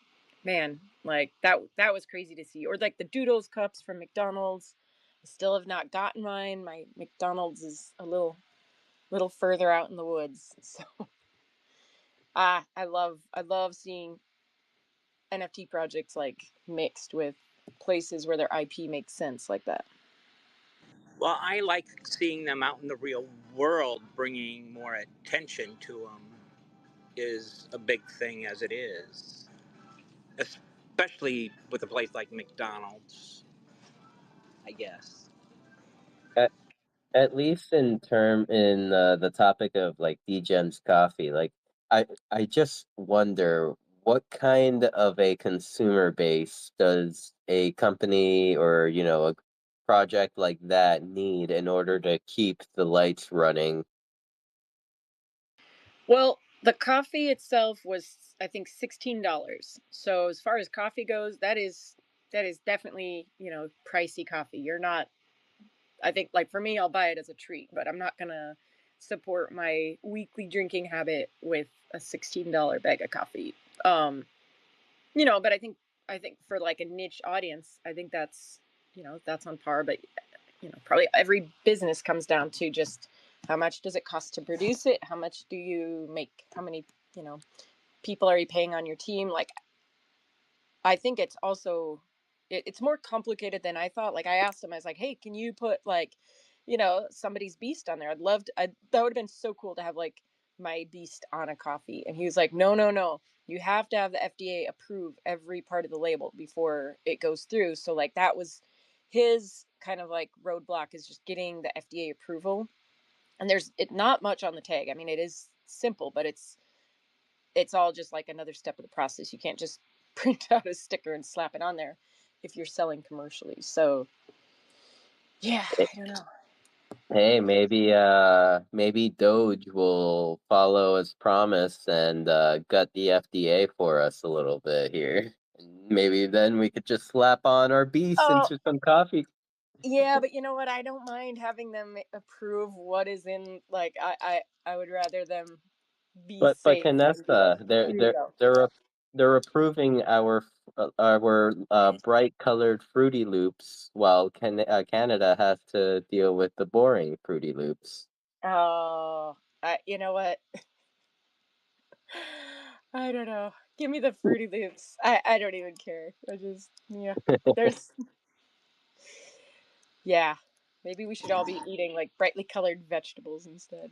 man, like that was crazy to see. Or like the Doodles cups from McDonald's. I still have not gotten mine. My McDonald's is a little further out in the woods. So I love seeing NFT projects like mixed with places where their IP makes sense like that. Well, I like seeing them out in the real world, bringing more attention to them is a big thing as it is, especially with a place like McDonald's, I guess. at, at least in the topic of like Degen's coffee, like I just wonder what kind of a consumer base does a company or a project like that need in order to keep the lights running. Well, the coffee itself was, I think, $16. So as far as coffee goes, that is definitely, pricey coffee. You're not, I think, like for me, I'll buy it as a treat, but I'm not gonna support my weekly drinking habit with a $16 bag of coffee. Um, but I think for like a niche audience, I think that's on par. But probably every business comes down to just how much does it cost to produce it? How much do you make? How many, you know, people are you paying on your team? Like, I think it's also, it's more complicated than I thought. Like I asked him, I was like, "Hey, can you put like, somebody's beast on there? That would have been so cool to have like my beast on a coffee." And he was like, "No, no, no. You have to have the FDA approve every part of the label before it goes through." So like that was his kind of like roadblock, is just getting the FDA approval. And there's not much on the tag. I mean, it is simple, but it's all just like another step of the process. You can't just print out a sticker and slap it on there if you're selling commercially. So yeah, I don't know. Hey, maybe Doge will follow his promise and gut the FDA for us a little bit here. Maybe then we could just slap on our beast Oh, into some coffee. yeah, but you know what? I don't mind having them approve what is in. Like, I would rather them be But safe than be like, Canessa, here you go. they're approving our bright colored Fruity Loops, while Canada has to deal with the boring Fruity Loops. Oh, you know what? I don't know. Give me the Fruity Loops. I don't even care. I just, yeah. There's, yeah. Maybe we should all be eating like brightly colored vegetables instead.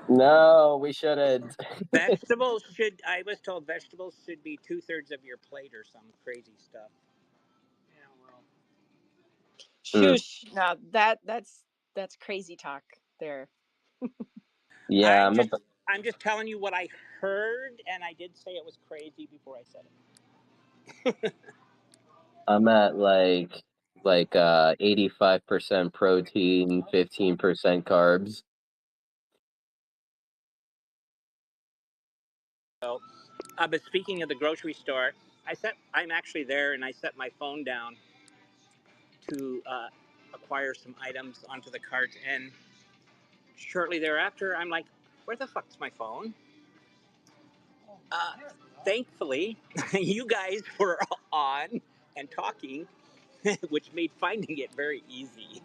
No, we shouldn't. Vegetables should, I was told vegetables should be 2/3 of your plate or some crazy stuff. Yeah, well. Mm, Shush. No, that's crazy talk there. yeah, I'm just I'm just telling you what I heard, and I did say it was crazy before I said it. I'm at like 85% protein, 15% carbs. So, but speaking of the grocery store, I'm actually there, and I set my phone down to acquire some items onto the cart, and shortly thereafter, I'm like, "Where the fuck's my phone?" Uh, Thankfully, you guys were on and talking, which made finding it very easy.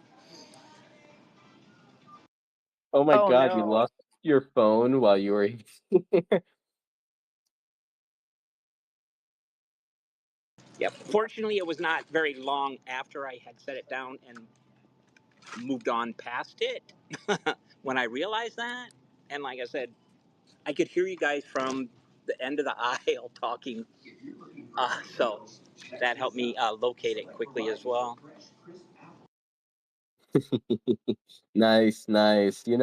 Oh my Oh God, you no. lost your phone while you were Yep. Fortunately, it was not very long after I had set it down and moved on past it when I realized that. And like I said, I could hear you guys from the end of the aisle talking. So that helped me locate it quickly as well. Nice, nice. We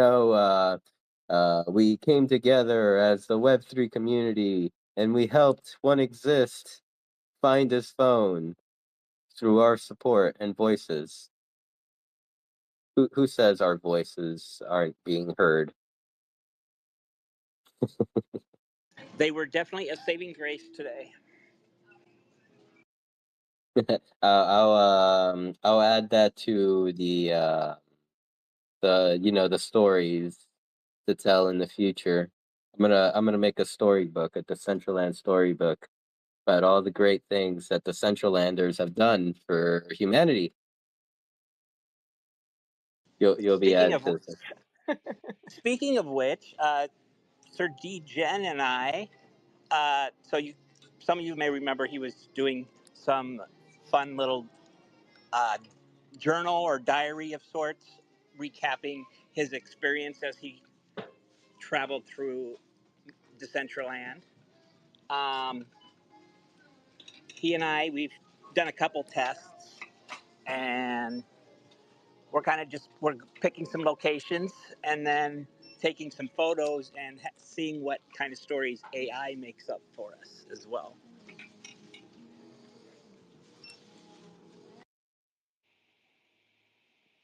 came together as the Web3 community and we helped one exist find his phone through our support and voices. Who says our voices aren't being heard? They were definitely a saving grace today. I'll add that to the stories to tell in the future. I'm gonna make a storybook, a Decentraland storybook about all the great things that the Centralanders have done for humanity. You'll be Speaking added of to this. speaking of which, Sir D. Jen and I. Some of you may remember he was doing some fun little uh, journal or diary of sorts, recapping his experience as he traveled through Decentraland. Um, he and we've done a couple tests, and we're picking some locations and then taking some photos and seeing what kind of stories AI makes up for us as well.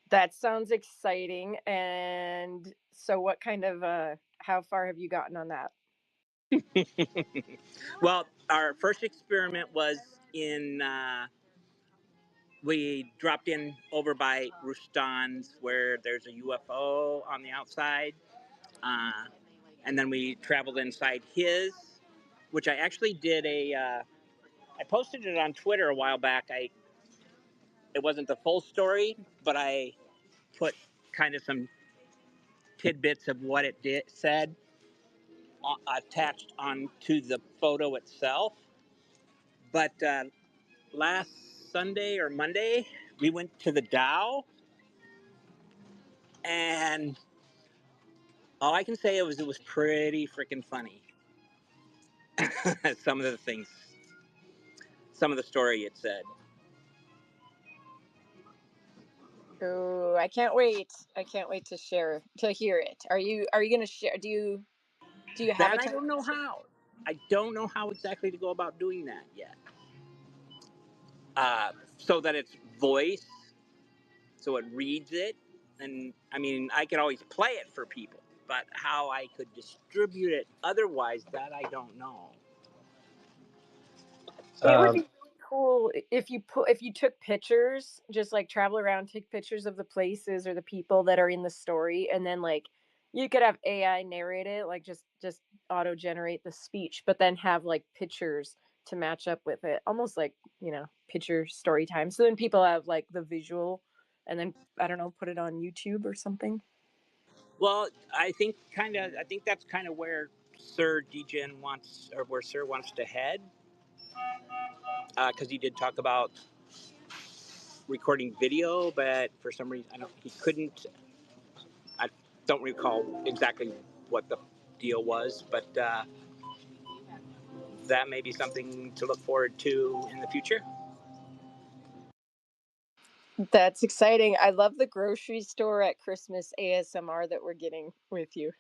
That sounds exciting. And so what kind of how far have you gotten on that? Well, our first experiment was in. We dropped in over by Rustan's, where there's a UFO on the outside, uh, and then we traveled inside his, which I actually did a. I posted it on Twitter a while back. It wasn't the full story, but I put kind of some tidbits of what it said attached onto the photo itself. But last Sunday or Monday, we went to the Dow, and all I can say is it was pretty freaking funny. Some of the things, some of the story it said. Oh, I can't wait. I can't wait to hear it. Are you going to share do you have a That I time don't know to share? how. I don't know how exactly to go about doing that yet. So that it's voice, so it reads it, and I mean, I could always play it for people, but how I could distribute it otherwise, that I don't know. It would be Um, really cool if you took pictures, just like travel around, take pictures of the places or the people that are in the story, and then like you could have AI narrate it, like just auto generate the speech, but then have like pictures to match up with it, almost like picture story time. So then people have like the visual, and then I don't know, put it on YouTube or something. Well, I think that's kind of where Sir Degen wants, or where Sir wants to head, because he did talk about recording video, but for some reason he couldn't. I don't recall exactly what the deal was, but that may be something to look forward to in the future. That's exciting. I love the grocery store at Christmas ASMR that we're getting with you.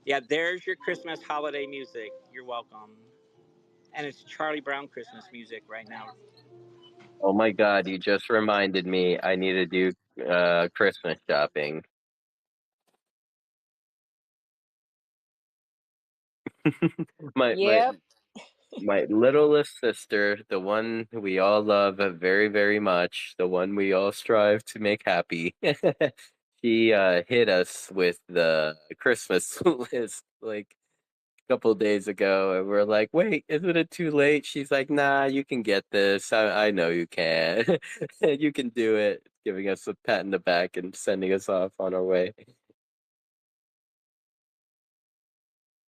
Yeah, there's your Christmas holiday music. You're welcome. And it's Charlie Brown Christmas music right now. Oh my God, you just reminded me I need to do Christmas shopping. my my Yep. my littlest sister, the one we all love very, very much, the one we all strive to make happy. She hit us with the Christmas list like a couple days ago, and we're like, "Wait, isn't it too late?" She's like, "Nah, you can get this. I know you can. You can do it." Giving us a pat in the back and sending us off on our way.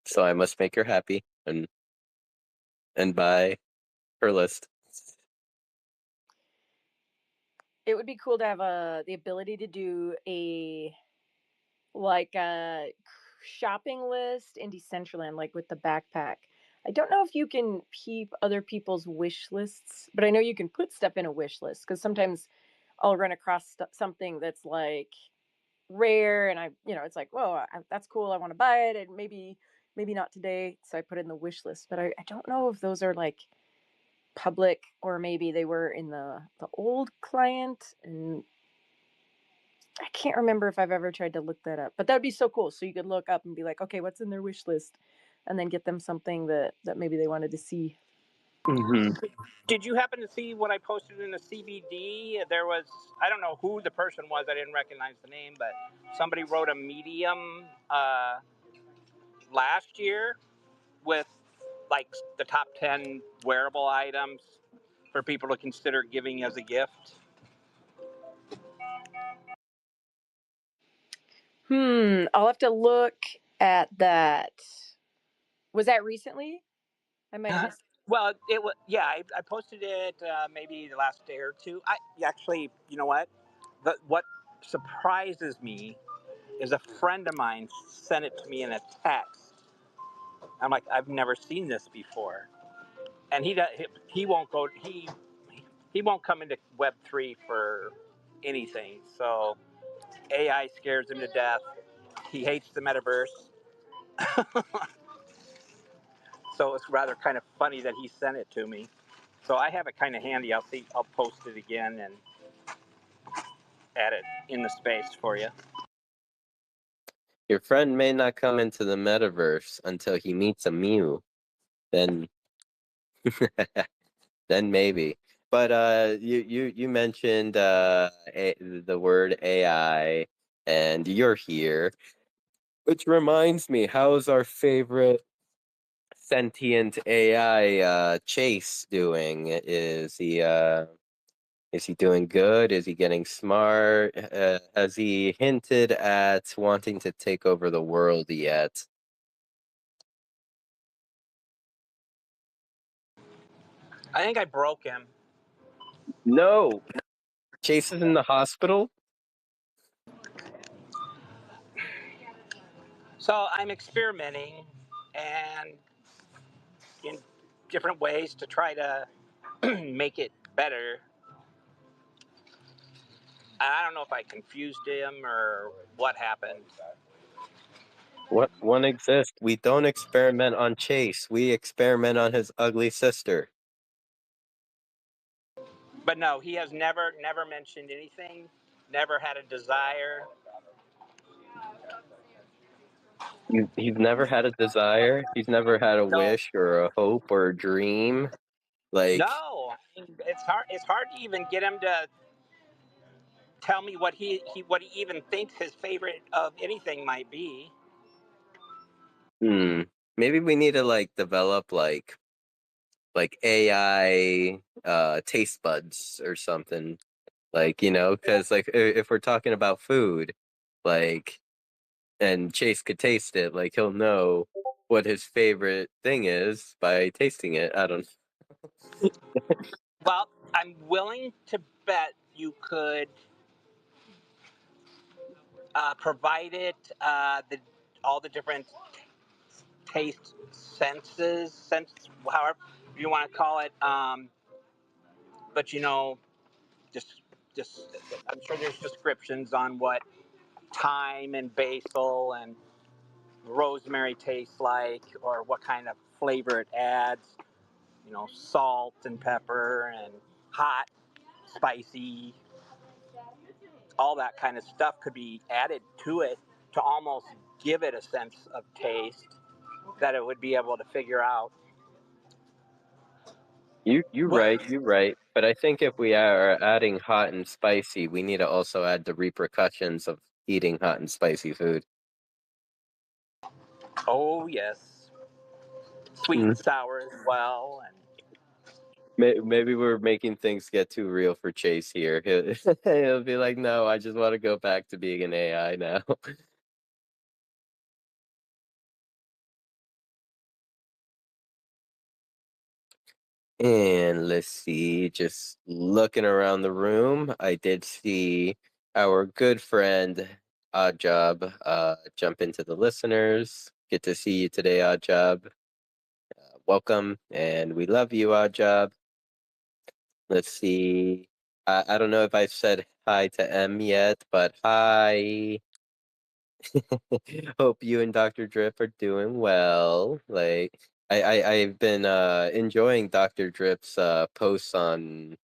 So I must make her happy and buy her list. It would be cool to have the ability to do a like a shopping list in Decentraland, like with the backpack. I don't know if you can keep other people's wish lists, but I know you can put stuff in a wish list because sometimes I'll run across something that's like rare, and it's like, whoa, that's cool. I want to buy it, and maybe not today, so I put it in the wish list. But I don't know if those are like public, or maybe they were in the old client, and I can't remember if I've ever tried to look that up. But that would be so cool. So you could look up and be like, okay, what's in their wish list, and then get them something that maybe they wanted to see. Hmm. Did you happen to see what I posted in the CBD? There was, I don't know who the person was, I didn't recognize the name, but somebody wrote a medium last year with like the top 10 wearable items for people to consider giving as a gift. I'll have to look at that. Was that recently? I might have missed. Well, it was, yeah, I posted it maybe the last day or two. I actually, you know what? What surprises me is a friend of mine sent it to me in a text. I'm like, I've never seen this before, and he won't go he won't come into Web3 for anything. So AI scares him to death. He hates the metaverse. So it's rather kind of funny that he sent it to me. So I have it kind of handy. I'll post it again and add it in the space for you. Your friend may not come into the metaverse until he meets a Mew. Then, then maybe. But you mentioned the word AI, and you're here, which reminds me, how's our favorite sentient AI Chase doing? Is he doing good? Is he getting smart? Has he hinted at wanting to take over the world yet? I think I broke him. No. Chase is in the hospital? So I'm experimenting and in different ways to try to make it better. I don't know if I confused him or what happened. What one exists? We don't experiment on Chase. We experiment on his ugly sister. But no, he has never mentioned anything, never had a desire. He's never had a desire. He's never had a No, wish or a hope or a dream. Like, no. I mean, it's hard. It's hard to even get him to tell me what what he even thinks his favorite of anything might be. hmm, maybe we need to like develop like AI taste buds or something. Like, because like if we're talking about food, like, and Chase could taste it, like he'll know what his favorite thing is by tasting it. I don't. Well, I'm willing to bet you could provide it the all the different taste however you want to call it. But just just I'm sure there's descriptions on what thyme and basil and rosemary tastes like, or what kind of flavor it adds. Salt and pepper and hot, spicy, all that kind of stuff could be added to it to almost give it a sense of taste that it would be able to figure out. You're Well, right, you're right. But I think if we are adding hot and spicy, we need to also add the repercussions of eating hot and spicy food. oh yes, sweet Mm. and sour as well, and Maybe we're making things get too real for Chase here. He'll be like, "No, I just want to go back to being an AI now." And let's see, just looking around the room, I did see our good friend Odd Job jump into the listeners. Good to see you today, Odd Job. Welcome, and we love you, Odd Job. Let's see. I don't know if I said hi to M yet, but hi. Hope you and Dr. Drip are doing well. Like I've been enjoying Dr. Drip's posts on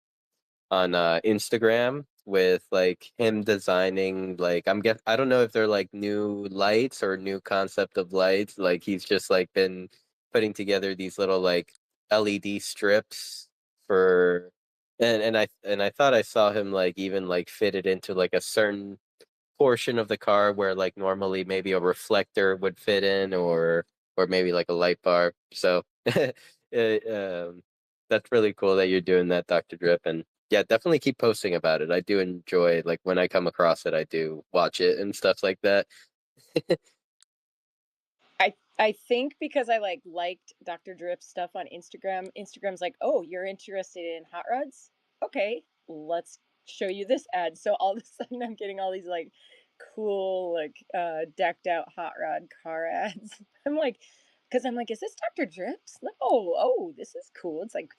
Instagram with like him designing like I don't know if they're like new lights or new concept of lights. Like he's just like been putting together these little like LED strips for and I thought I saw him like even like fit it into like a certain portion of the car where like normally maybe a reflector would fit in or maybe like a light bar. So that's really cool that you're doing that, Dr. Drip. And yeah, definitely keep posting about it. I do enjoy like when I come across it, I do watch it and stuff like that. I think because I liked Dr. Drip's stuff on Instagram. Instagram's like, oh, you're interested in hot rods? Okay, let's show you this ad. So all of a sudden, I'm getting all these like cool, like decked out hot rod car ads. I'm like, because I'm like, is this Dr. Drip's? No, oh, this is cool. It's like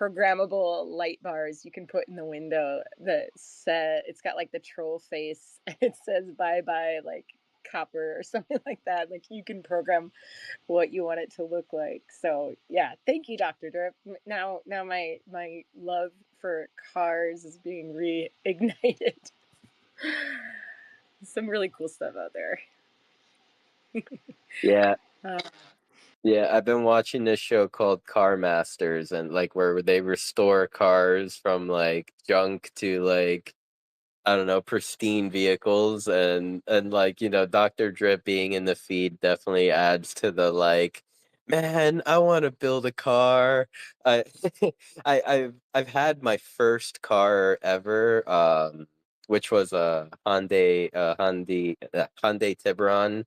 programmable light bars you can put in the window that set. It's got like the troll face. It says bye bye like copper or something like that. Like you can program what you want it to look like. So yeah, thank you, Dr. Drip. Now my love for cars is being reignited. Some really cool stuff out there. Yeah. Uh, Yeah, I've been watching this show called Car Masters and like where they restore cars from like junk to like I don't know, pristine vehicles and like, Dr. Drip being in the feed definitely adds to the like, man, I want to build a car. I I've had my first car ever, which was a Hyundai Tiburon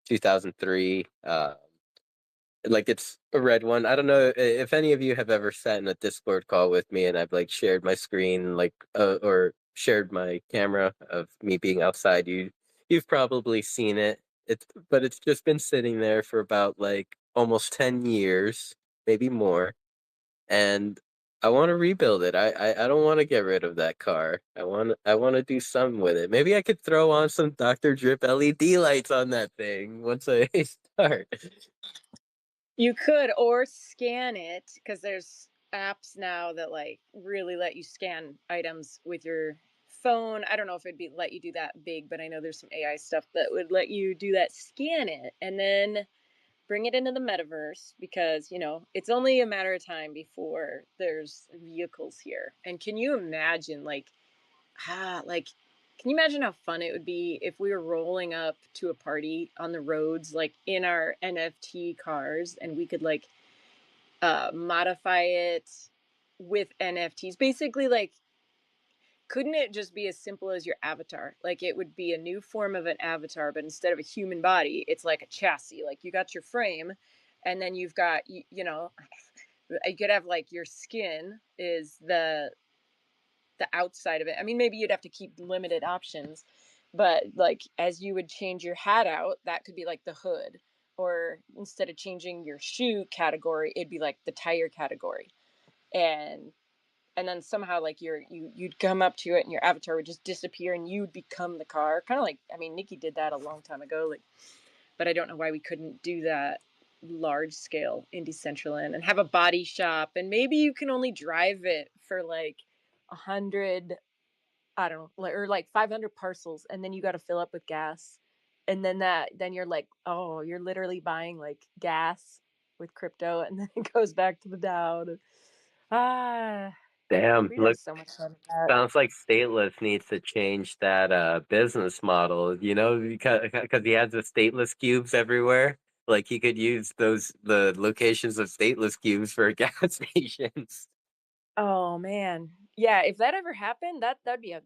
2003. Like it's a red one. I don't know if any of you have ever sat in a Discord call with me and I've like shared my screen like or shared my camera of me being outside. You've probably seen it. It's just been sitting there for about like almost 10 years, maybe more. And I want to rebuild it. I don't want to get rid of that car. I want to do something with it. Maybe I could throw on some Dr. Drip LED lights on that thing once I start. you could or scan it because there's apps now that like really let you scan items with your phone. I don't know if it'd be let you do that big, but I know there's some AI stuff that would let you do that, scan it, and then bring it into the metaverse, because it's only a matter of time before there's vehicles here. And can you imagine, like can you imagine how fun it would be if we were rolling up to a party on the roads, like in our NFT cars, and we could modify it with NFTs? Basically, like, couldn't it just be as simple as your avatar? Like, it would be a new form of an avatar, but instead of a human body, it's like a chassis. Like, you got your frame, and then you've got, you could have like your skin is the outside of it. I mean, maybe you'd have to keep limited options, but like as you would change your hat out, that could be like the hood. Or instead of changing your shoe category, it'd be like the tire category. And then somehow like you'd come up to it and your avatar would just disappear and you'd become the car. Kind of like, I mean, Nikki did that a long time ago, like, but I don't know why we couldn't do that large scale in Decentraland and have a body shop, and maybe you can only drive it for like 100, I don't know, or like 500 parcels, and then you got to fill up with gas. And then you're like, oh, you're literally buying like gas with crypto, and then it goes back to the down. Ah, Damn, we'd have look, so much fun with that. sounds like Stateless needs to change that business model, because he has the stateless cubes everywhere. Like he could use the locations of stateless cubes for gas stations. Oh man, yeah. If that ever happened, that'd be a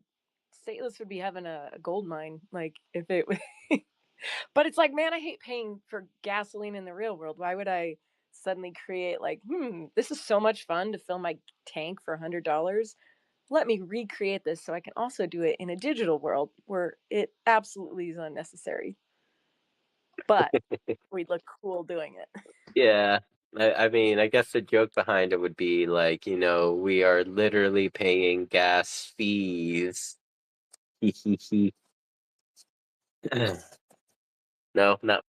Stateless would be having a gold mine. Like if it, but it's like, man, I hate paying for gasoline in the real world. Why would I suddenly create like, this is so much fun to fill my tank for $100. Let me recreate this so I can also do it in a digital world where it absolutely is unnecessary, but we'd look cool doing it. Yeah. I mean, I guess the joke behind it would be like, we are literally paying gas fees. No, not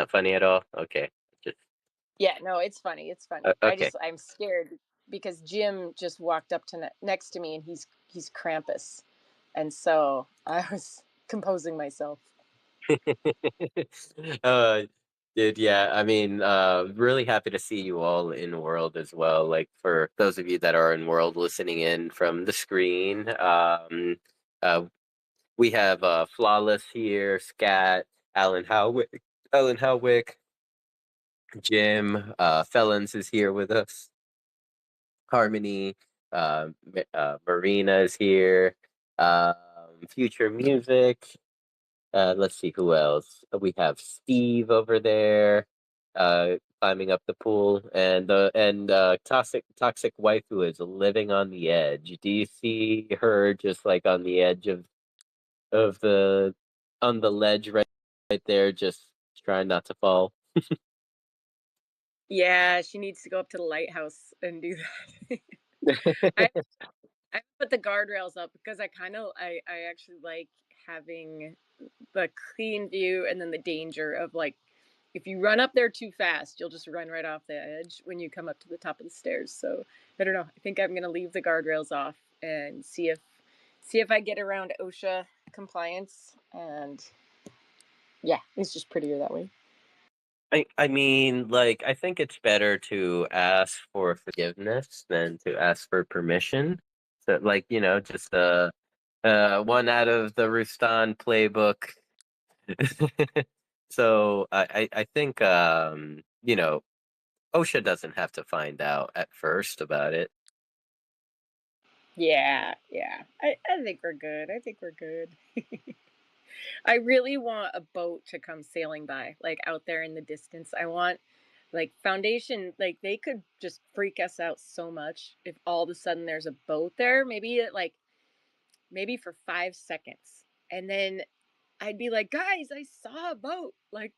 funny at all. Okay. Just Yeah, no, it's funny. It's funny. okay. I'm scared because Jim just walked up to next to me, and he's Krampus, and so I was composing myself. uh Dude, yeah, I mean, really happy to see you all in World as well. Like for those of you that are in World listening in from the screen, uh we have Flawless here, Scat, Alan Howick, Jim, Felons is here with us, Harmony, Marina is here, Future Music. Let's see who else. We have Steve over there, climbing up the pool, and toxic wife who is living on the edge. Do you see her just like on the edge of the on the ledge right there, just trying not to fall? Yeah, she needs to go up to the lighthouse and do that. I I put the guardrails up because I actually like having the clean view, and then the danger of like, if you run up there too fast, you'll just run right off the edge when you come up to the top of the stairs. So I don't know. I think I'm gonna leave the guardrails off and see if I get around OSHA compliance. And yeah, it's just prettier that way. I mean, like, I think it's better to ask for forgiveness than to ask for permission. So, like, just one out of the Rustan playbook. So I think OSHA doesn't have to find out at first about it. Yeah, yeah. I think we're good. I think we're good. I really want a boat to come sailing by, like out there in the distance. I want like Foundation, like they could just freak us out so much if all of a sudden there's a boat there, maybe for 5 seconds. And then I'd be like, guys, I saw a boat. Like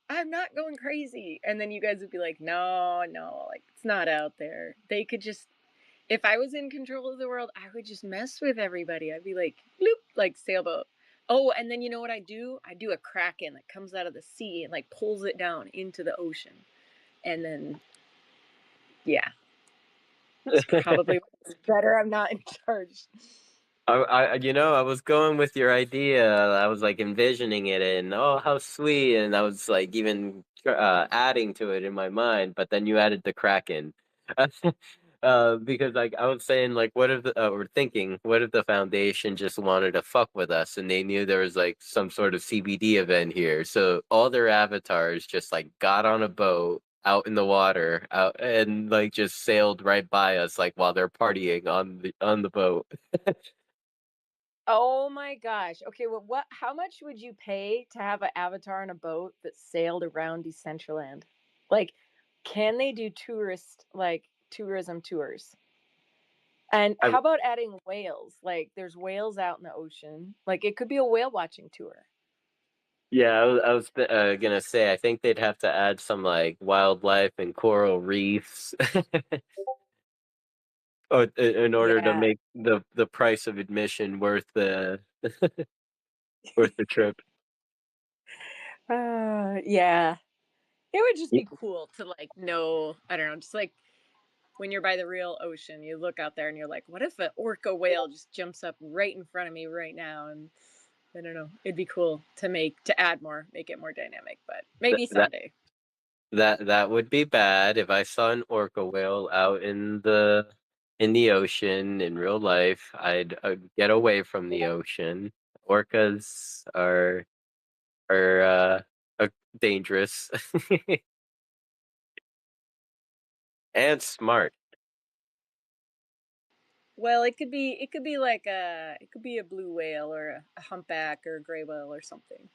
I'm not going crazy. And then you guys would be like, no, no, like it's not out there. They could just, if I was in control of the world, I would just mess with everybody. I'd be like, bloop, like sailboat. Oh, and then you know what I do? I do a kraken that comes out of the sea and like pulls it down into the ocean. And then, yeah, it's probably better I'm not in charge. I was going with your idea. I was like envisioning it, and oh, how sweet! And I was like even adding to it in my mind. But then you added the Kraken, because like I was saying, like, what if or thinking, what if the Foundation just wanted to fuck with us, and they knew there was like some sort of CBD event here, so all their avatars just like got on a boat out in the water, out and like just sailed right by us, like while they're partying on the boat. Oh my gosh. Okay, well, what? How much would you pay to have an avatar on a boat that sailed around Decentraland? Like, can they do tourism tours? And how about adding whales? Like, there's whales out in the ocean. Like, it could be a whale watching tour. Yeah, I was gonna say I think they'd have to add some like wildlife and coral reefs, in order to Yeah. make the price of admission worth the worth the trip. Yeah. It would just Y- be cool to like know, I don't know, just like when you're by the real ocean, you look out there and you're like, what if an orca whale just jumps up right in front of me right now? And I don't know. It'd be cool to add more, make it more dynamic, but That maybe that someday. that would be bad if I saw an orca whale out in the ocean in real life. I'd get away from the ocean. Orcas are dangerous and smart. Well, it could be like it could be a blue whale or a humpback or a gray whale or something.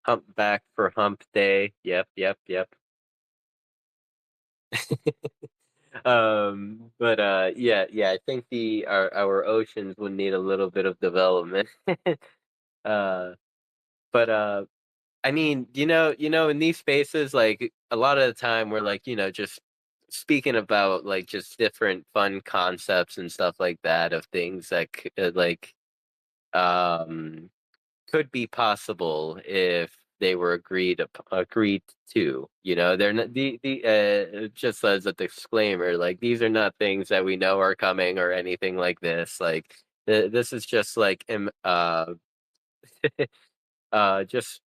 Humpback for hump day. Yep, yep, yep. But yeah, yeah, I think the our oceans would need a little bit of development. uh, but I mean, in these spaces, like a lot of the time, we're like, just speaking about like just different fun concepts and stuff like that of things that um could be possible if they were agreed to. They're not just as a disclaimer, like these are not things that we know are coming or anything like this. Like this is just like just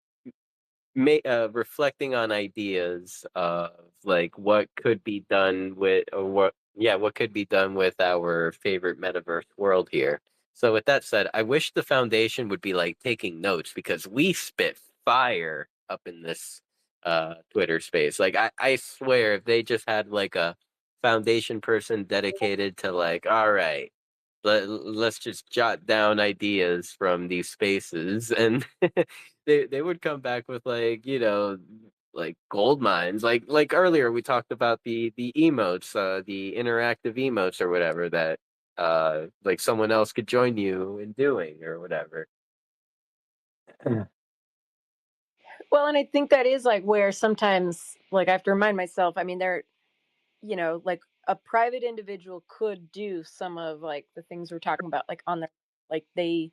reflecting on ideas of like what could be done with or what could be done with our favorite metaverse world here. So with that said, I wish the Foundation would be like taking notes because we spit fire up in this Twitter space. Like I swear if they just had like a Foundation person dedicated to like, all right, let's just jot down ideas from these spaces, and they would come back with like like gold mines, like earlier we talked about the emotes, the interactive emotes or whatever that like someone else could join you in doing or whatever. Well, and I think that is like where sometimes like I have to remind myself, I mean, like a private individual could do some of like the things we're talking about, like on their like they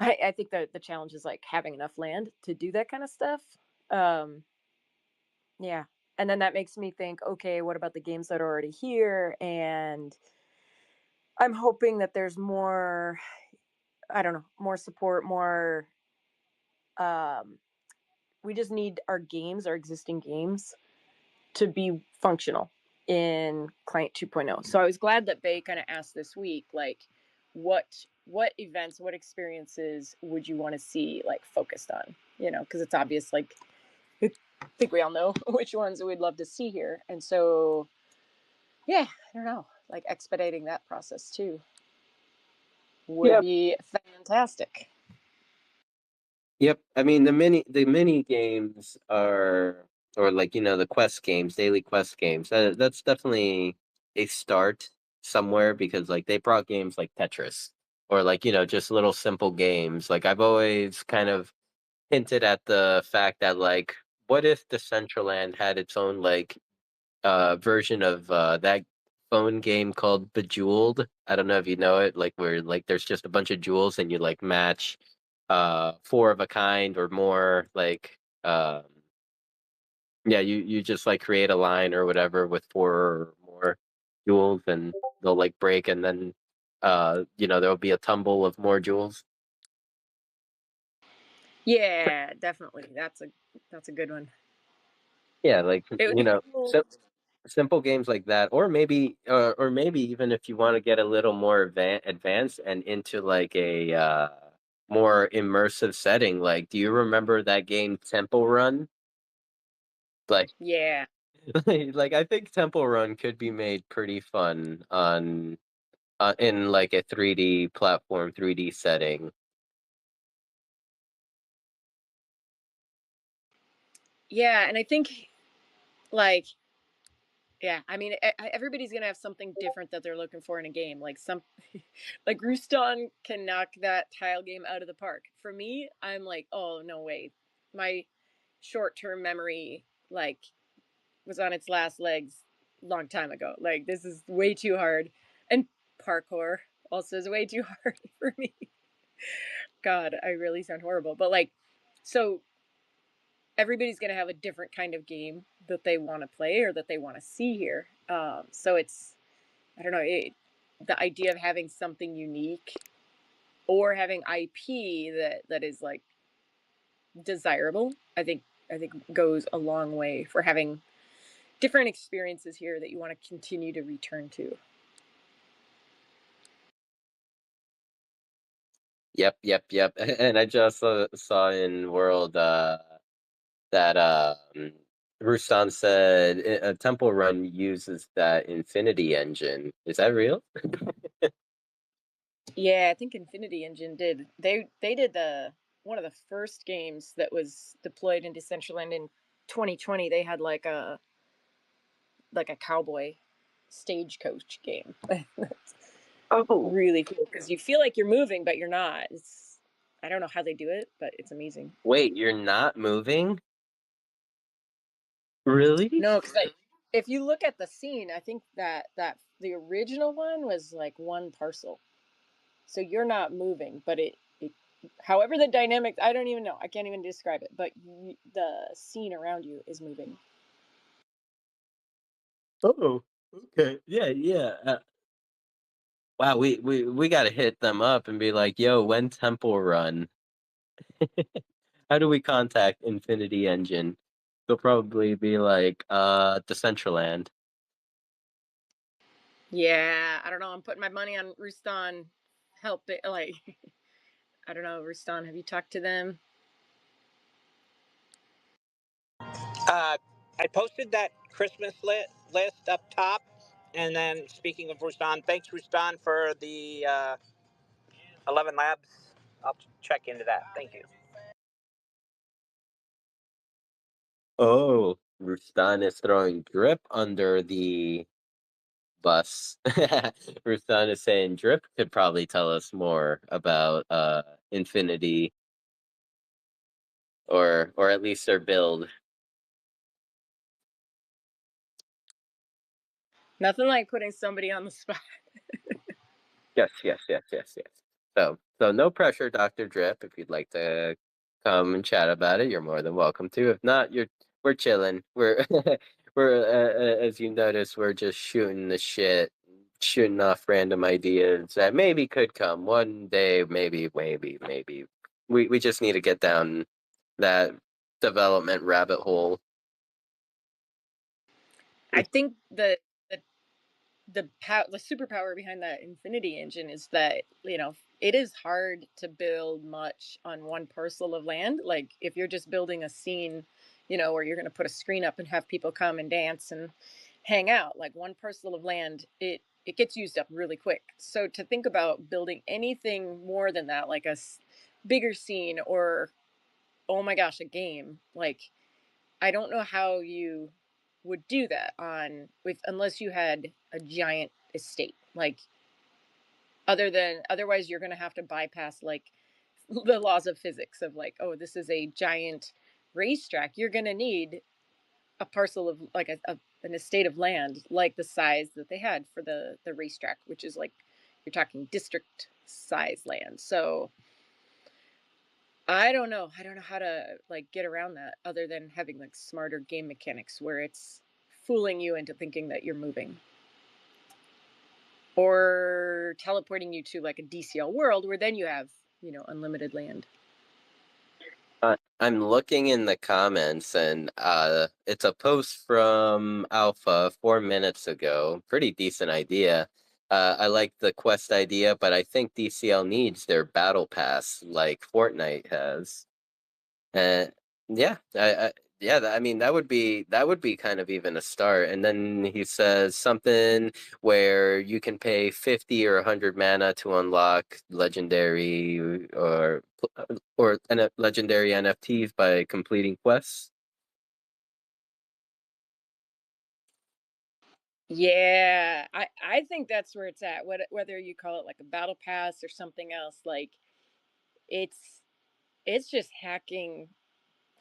I think that the challenge is like having enough land to do that kind of stuff. Um yeah. And then that makes me think, okay, what about the games that are already here? And I'm hoping that there's more, I don't know, more support, more um we just need our existing games to be functional in client 2.0. So I was glad that Bay kind of asked this week, like, what events, what experiences would you want to see like focused on? Because it's obvious, like, I think we all know which ones we'd love to see here, and so yeah, I don't know, like expediting that process too would Yep. be fantastic. Yep. I mean the mini games are, or like the quest games, daily quest games. That's definitely a start somewhere because like they brought games like Tetris or like just little simple games. Like I've always kind of hinted at the fact that like what if Decentraland had its own like version of that phone game called Bejeweled. I don't know if you know it, like where like there's just a bunch of jewels and you like match four of a kind or more, like yeah, you just like create a line or whatever with four or more jewels and they'll like break and then there'll be a tumble of more jewels. Yeah, definitely. That's a good one. Yeah, like It would be cool. simple games like that, or maybe even if you want to get a little more advanced and into like a more immersive setting. Like, do you remember that game Temple Run? Like, Yeah. like I think Temple Run could be made pretty fun on in like a 3D platform, 3D setting. Yeah, and I think like yeah, I mean everybody's going to have something different that they're looking for in a game. Like some like Rouston can knock that tile game out of the park. For me, I'm like, "Oh, no way." My short-term memory like was on its last legs long time ago. Like this is way too hard. And parkour also is way too hard for me. God, I really sound horrible. But like so everybody's going to have a different kind of game that they want to play or that they want to see here. So it's I don't know, the idea of having something unique or having IP that is like desirable, I think goes a long way for having different experiences here that you want to continue to return to. Yep, yep, yep. And I just saw in World that Rustan said a Temple Run uses that Infinity engine. Is that real? Yeah, I think Infinity Engine did. They did the one of the first games that was deployed in Decentraland in 2020. They had like a cowboy stagecoach game. Oh, Really cool because you feel like you're moving, but you're not. It's I don't know how they do it, but it's amazing. wait, you're not moving? Really? No, because like if you look at the scene, I think that the original one was like one parcel, so you're not moving, but it however the dynamics I don't even know I can't even describe it, but the scene around you is moving. Oh, okay. Yeah, yeah. Wow, we gotta hit them up and be like, "Yo, when Temple Run? How do we contact Infinity Engine?" They'll probably be like, Decentraland." Yeah, I don't know, I'm putting my money on Ruston. Help it like I don't know, Ruston, have you talked to them? I posted that Christmas list up top. And then, speaking of Rustan, thanks, Rustan, for the 11 Labs. I'll check into that. Thank you. Oh, Rustan is throwing Drip under the bus. Rustan is saying Drip could probably tell us more about Infinity, or at least their build. Nothing like putting somebody on the spot. Yes, yes, yes, yes, yes. So no pressure, Dr. Drip. If you'd like to come and chat about it, you're more than welcome to. If not, we're chilling. We're we're as you notice, we're just shooting the shit, shooting off random ideas that maybe could come one day, maybe. We just need to get down that development rabbit hole. I think the superpower behind that Infinity engine is that it is hard to build much on one parcel of land. Like if you're just building a scene, where you're going to put a screen up and have people come and dance and hang out, like one parcel of land, it gets used up really quick. So to think about building anything more than that, like bigger scene or oh my gosh, a game, like I don't know how you would do that on with unless you had a giant estate. Like otherwise you're going to have to bypass like the laws of physics of like, oh, this is a giant racetrack. You're going to need a parcel of like an estate of land like the size that they had for the racetrack, which is like you're talking district size land. So I don't know. I don't know how to like get around that other than having like smarter game mechanics where it's fooling you into thinking that you're moving. or teleporting you to like a DCL world where then you have, unlimited land. I'm looking in the comments, and it's a post from Alpha 4 minutes ago. Pretty decent idea. I like the quest idea, but I think DCL needs their battle pass like Fortnite has. And yeah, I mean that would be kind of even a start. And then he says something where you can pay 50 or 100 mana to unlock legendary or legendary NFTs by completing quests. Yeah, I think that's where it's at. Whether you call it like a battle pass or something else, like it's it's just hacking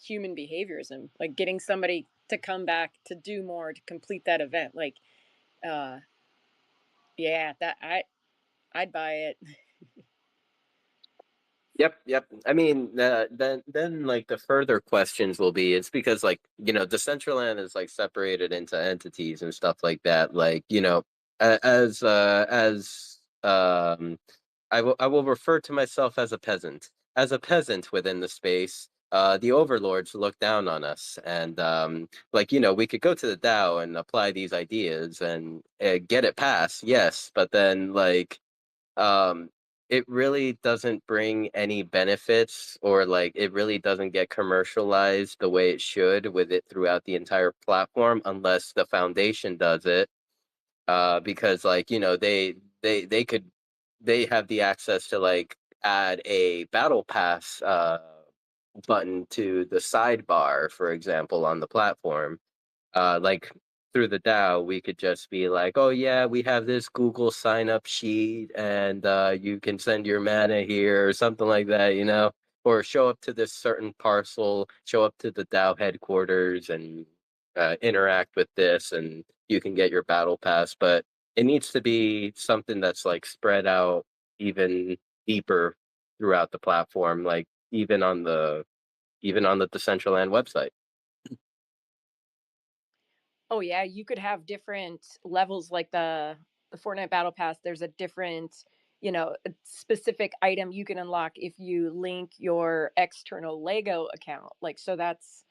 human behaviorism, like getting somebody to come back to do more to complete that event. Like, uh, yeah, that I'd buy it. Yep. I mean, then like the further questions will be, it's because like Decentraland is like separated into entities and stuff like that. Like as I will refer to myself as a peasant. As a peasant within the space, the overlords look down on us, and we could go to the DAO and apply these ideas and get it passed, yes, but then um it really doesn't bring any benefits, or like it really doesn't get commercialized the way it should with it throughout the entire platform unless the foundation does it, because they have the access to like add a battle pass button to the sidebar, for example, on the platform. Like through the DAO, we could just be like, oh yeah, we have this Google sign up sheet, and you can send your mana here or something like that. Or show up to this certain parcel, show up to the DAO headquarters, and interact with this, and you can get your battle pass. But it needs to be something that's like spread out even deeper throughout the platform, like even on the Decentraland website. Oh yeah, you could have different levels like the Fortnite Battle Pass. There's a different, a specific item you can unlock if you link your external Lego account. Like so that's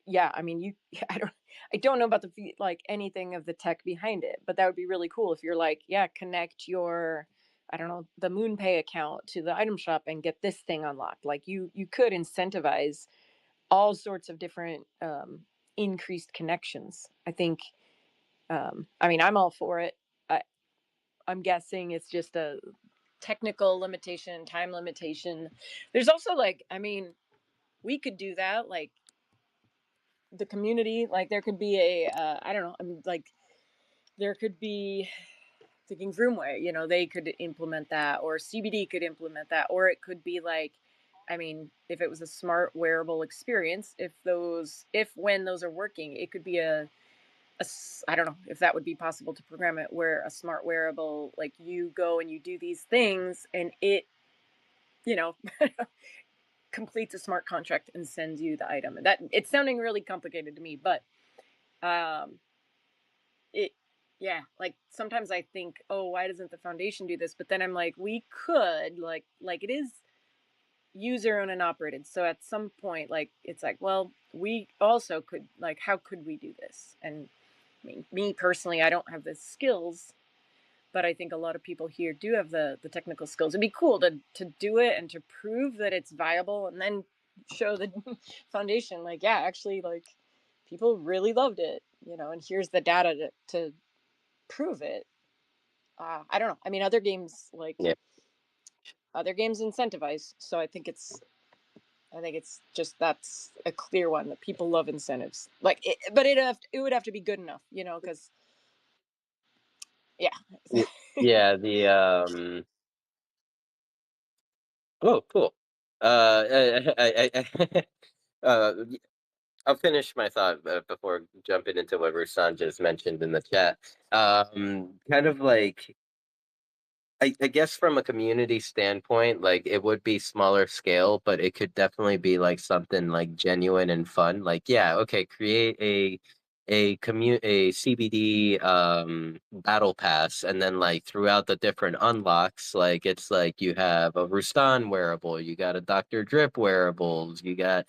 yeah, I mean you I don't know about like anything of the tech behind it, but that would be really cool if you're like, yeah, connect your I don't know, the MoonPay account to the item shop and get this thing unlocked. Like you could incentivize all sorts of different increased connections. I think I mean, I'm all for it. I, I'm guessing it's just a technical limitation, time limitation. There's also like, I mean, we could do that. Like the community, like there could be I don't know. I mean, like there could be thinking Vroomway. They could implement that, or CBD could implement that, or it could be like, I mean, if it was a smart wearable experience, if when those are working, it could be I don't know if that would be possible to program it where a smart wearable, like you go and you do these things and it, you know, completes a smart contract and sends you the item. And that it's sounding really complicated to me, but um, it, yeah, like sometimes I think, oh, why doesn't the foundation do this? But then I'm like, we could like it is user owned and operated. So at some point, like it's like, well, we also could like, how could we do this? And I mean, me personally, I don't have the skills, but I think a lot of people here do have the technical skills. It'd be cool to do it and to prove that it's viable, and then show the foundation like, yeah, actually, like people really loved it, and here's the data to prove it. I don't know. I mean, Yeah. other games incentivize, so I think it's just that's a clear one that people love incentives. Like, but it would have to be good enough, because yeah. Y- Yeah, oh, cool. Uh, I'll finish my thought before jumping into what Rusan just mentioned in the chat. Kind of like, I guess from a community standpoint, like it would be smaller scale, but it could definitely be like something like genuine and fun. Like, yeah, okay, create a CBD battle pass, and then like throughout the different unlocks, like it's like you have a Rustan wearable, you got a Dr. Drip wearables, you got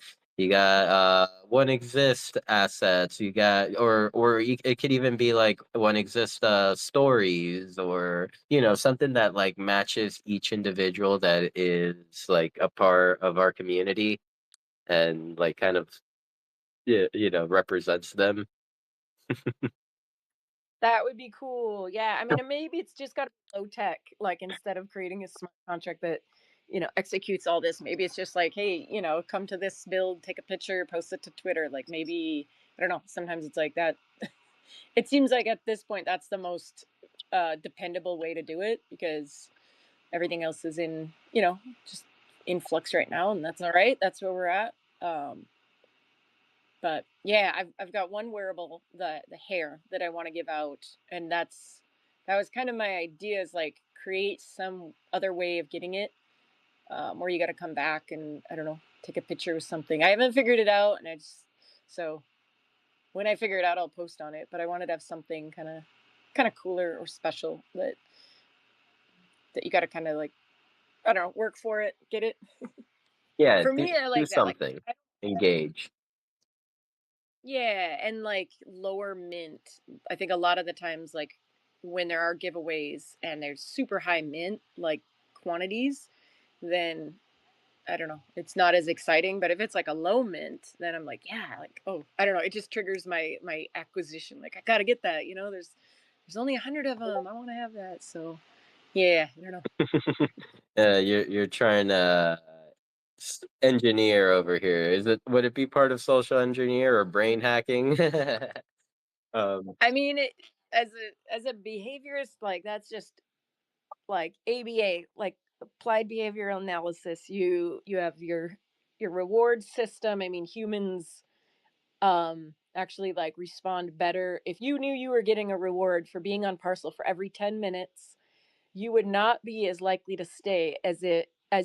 one exist assets, you got it could even be like one exist stories, or something that like matches each individual that is like a part of our community, and like kind of represents them. That would be cool. Yeah. I mean, and maybe it's just got to be low tech. Like instead of creating a smart contract that, executes all this, maybe it's just like, hey, come to this build, take a picture, post it to Twitter. Like maybe, I don't know. Sometimes it's like that. It seems like at this point, that's the most dependable way to do it because everything else is in, just in flux right now. And that's all right. That's where we're at. But yeah, I've got one wearable, the hair that I want to give out, and that was kind of my idea, is like create some other way of getting it, where you got to come back and I don't know, take a picture with something. I haven't figured it out, and so when I figure it out, I'll post on it. But I wanted to have something kind of cooler or special that you got to kind of like, I don't know, work for it, get it. Yeah, For do me, I do like that. Like something. I Engage. Yeah, and like lower mint. I think a lot of the times, like when there are giveaways and there's super high mint, like quantities, then I don't know, it's not as exciting. But if it's like a low mint, then I'm like, yeah, like, oh, I don't know, it just triggers my acquisition. Like I gotta get that. There's only 100 of them. I want to have that. So yeah, I don't know. You're trying to engineer over here. Would it be part of social engineer or brain hacking? um, I mean, as a behaviorist, like that's just like ABA, like applied behavioral analysis. You have your reward system. I mean, humans actually like respond better if you knew you were getting a reward for being on parcel for every 10 minutes. You would not be as likely to stay as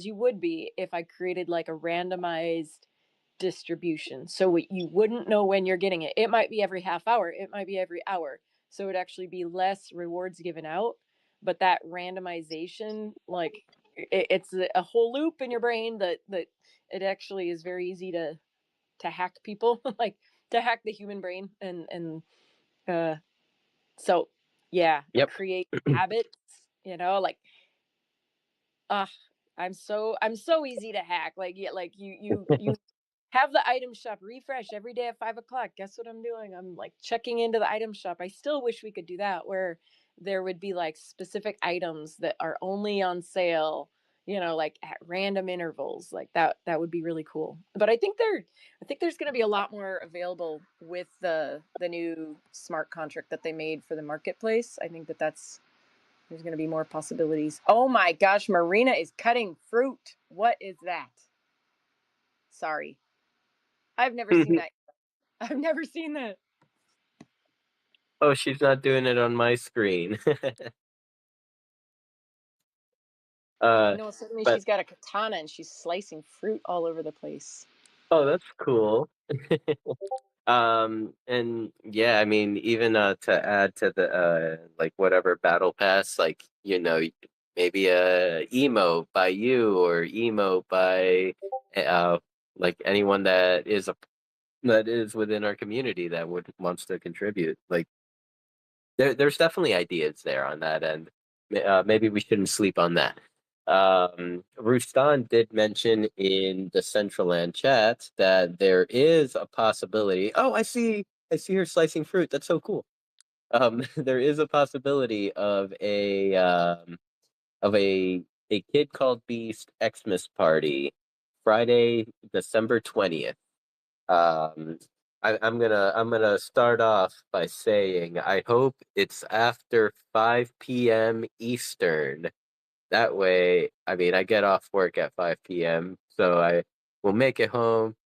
you would be if I created like a randomized distribution. So you wouldn't know when you're getting it. It might be every half hour, it might be every hour. So it'd actually be less rewards given out. But that randomization, like it's a whole loop in your brain that it actually is very easy to hack people, like to hack the human brain uh so yeah, yep. create habits, like uh I'm so easy to hack. Like yeah, like you have the item shop refresh every day at 5 o'clock. Guess what I'm doing? I'm like checking into the item shop. I still wish we could do that, where there would be like specific items that are only on sale, like at random intervals. Like that would be really cool. But I think there's going to be a lot more available with the new smart contract that they made for the marketplace. I think there's going to be more possibilities. Oh my gosh, Marina is cutting fruit. What is that? Sorry. I've never seen that. I've never seen that. Oh, she's not doing it on my screen. uh, No, suddenly but she's got a katana and she's slicing fruit all over the place. oh, that's cool. And yeah, I mean, even to add to the like whatever battle pass, like maybe a emo by you or emo by uh like anyone that is within our community that would wants to contribute. Like there's definitely ideas there on that end. Maybe we shouldn't sleep on that. Rustan did mention in the Decentraland chat that there is a possibility. Oh, I see her slicing fruit. That's so cool. There is a possibility of a Kid Called Beast Xmas party, Friday, December 20th. Um, I'm gonna start off by saying I hope it's after 5 p.m. Eastern. That way, I mean, I get off work at 5 p.m., so I will make it home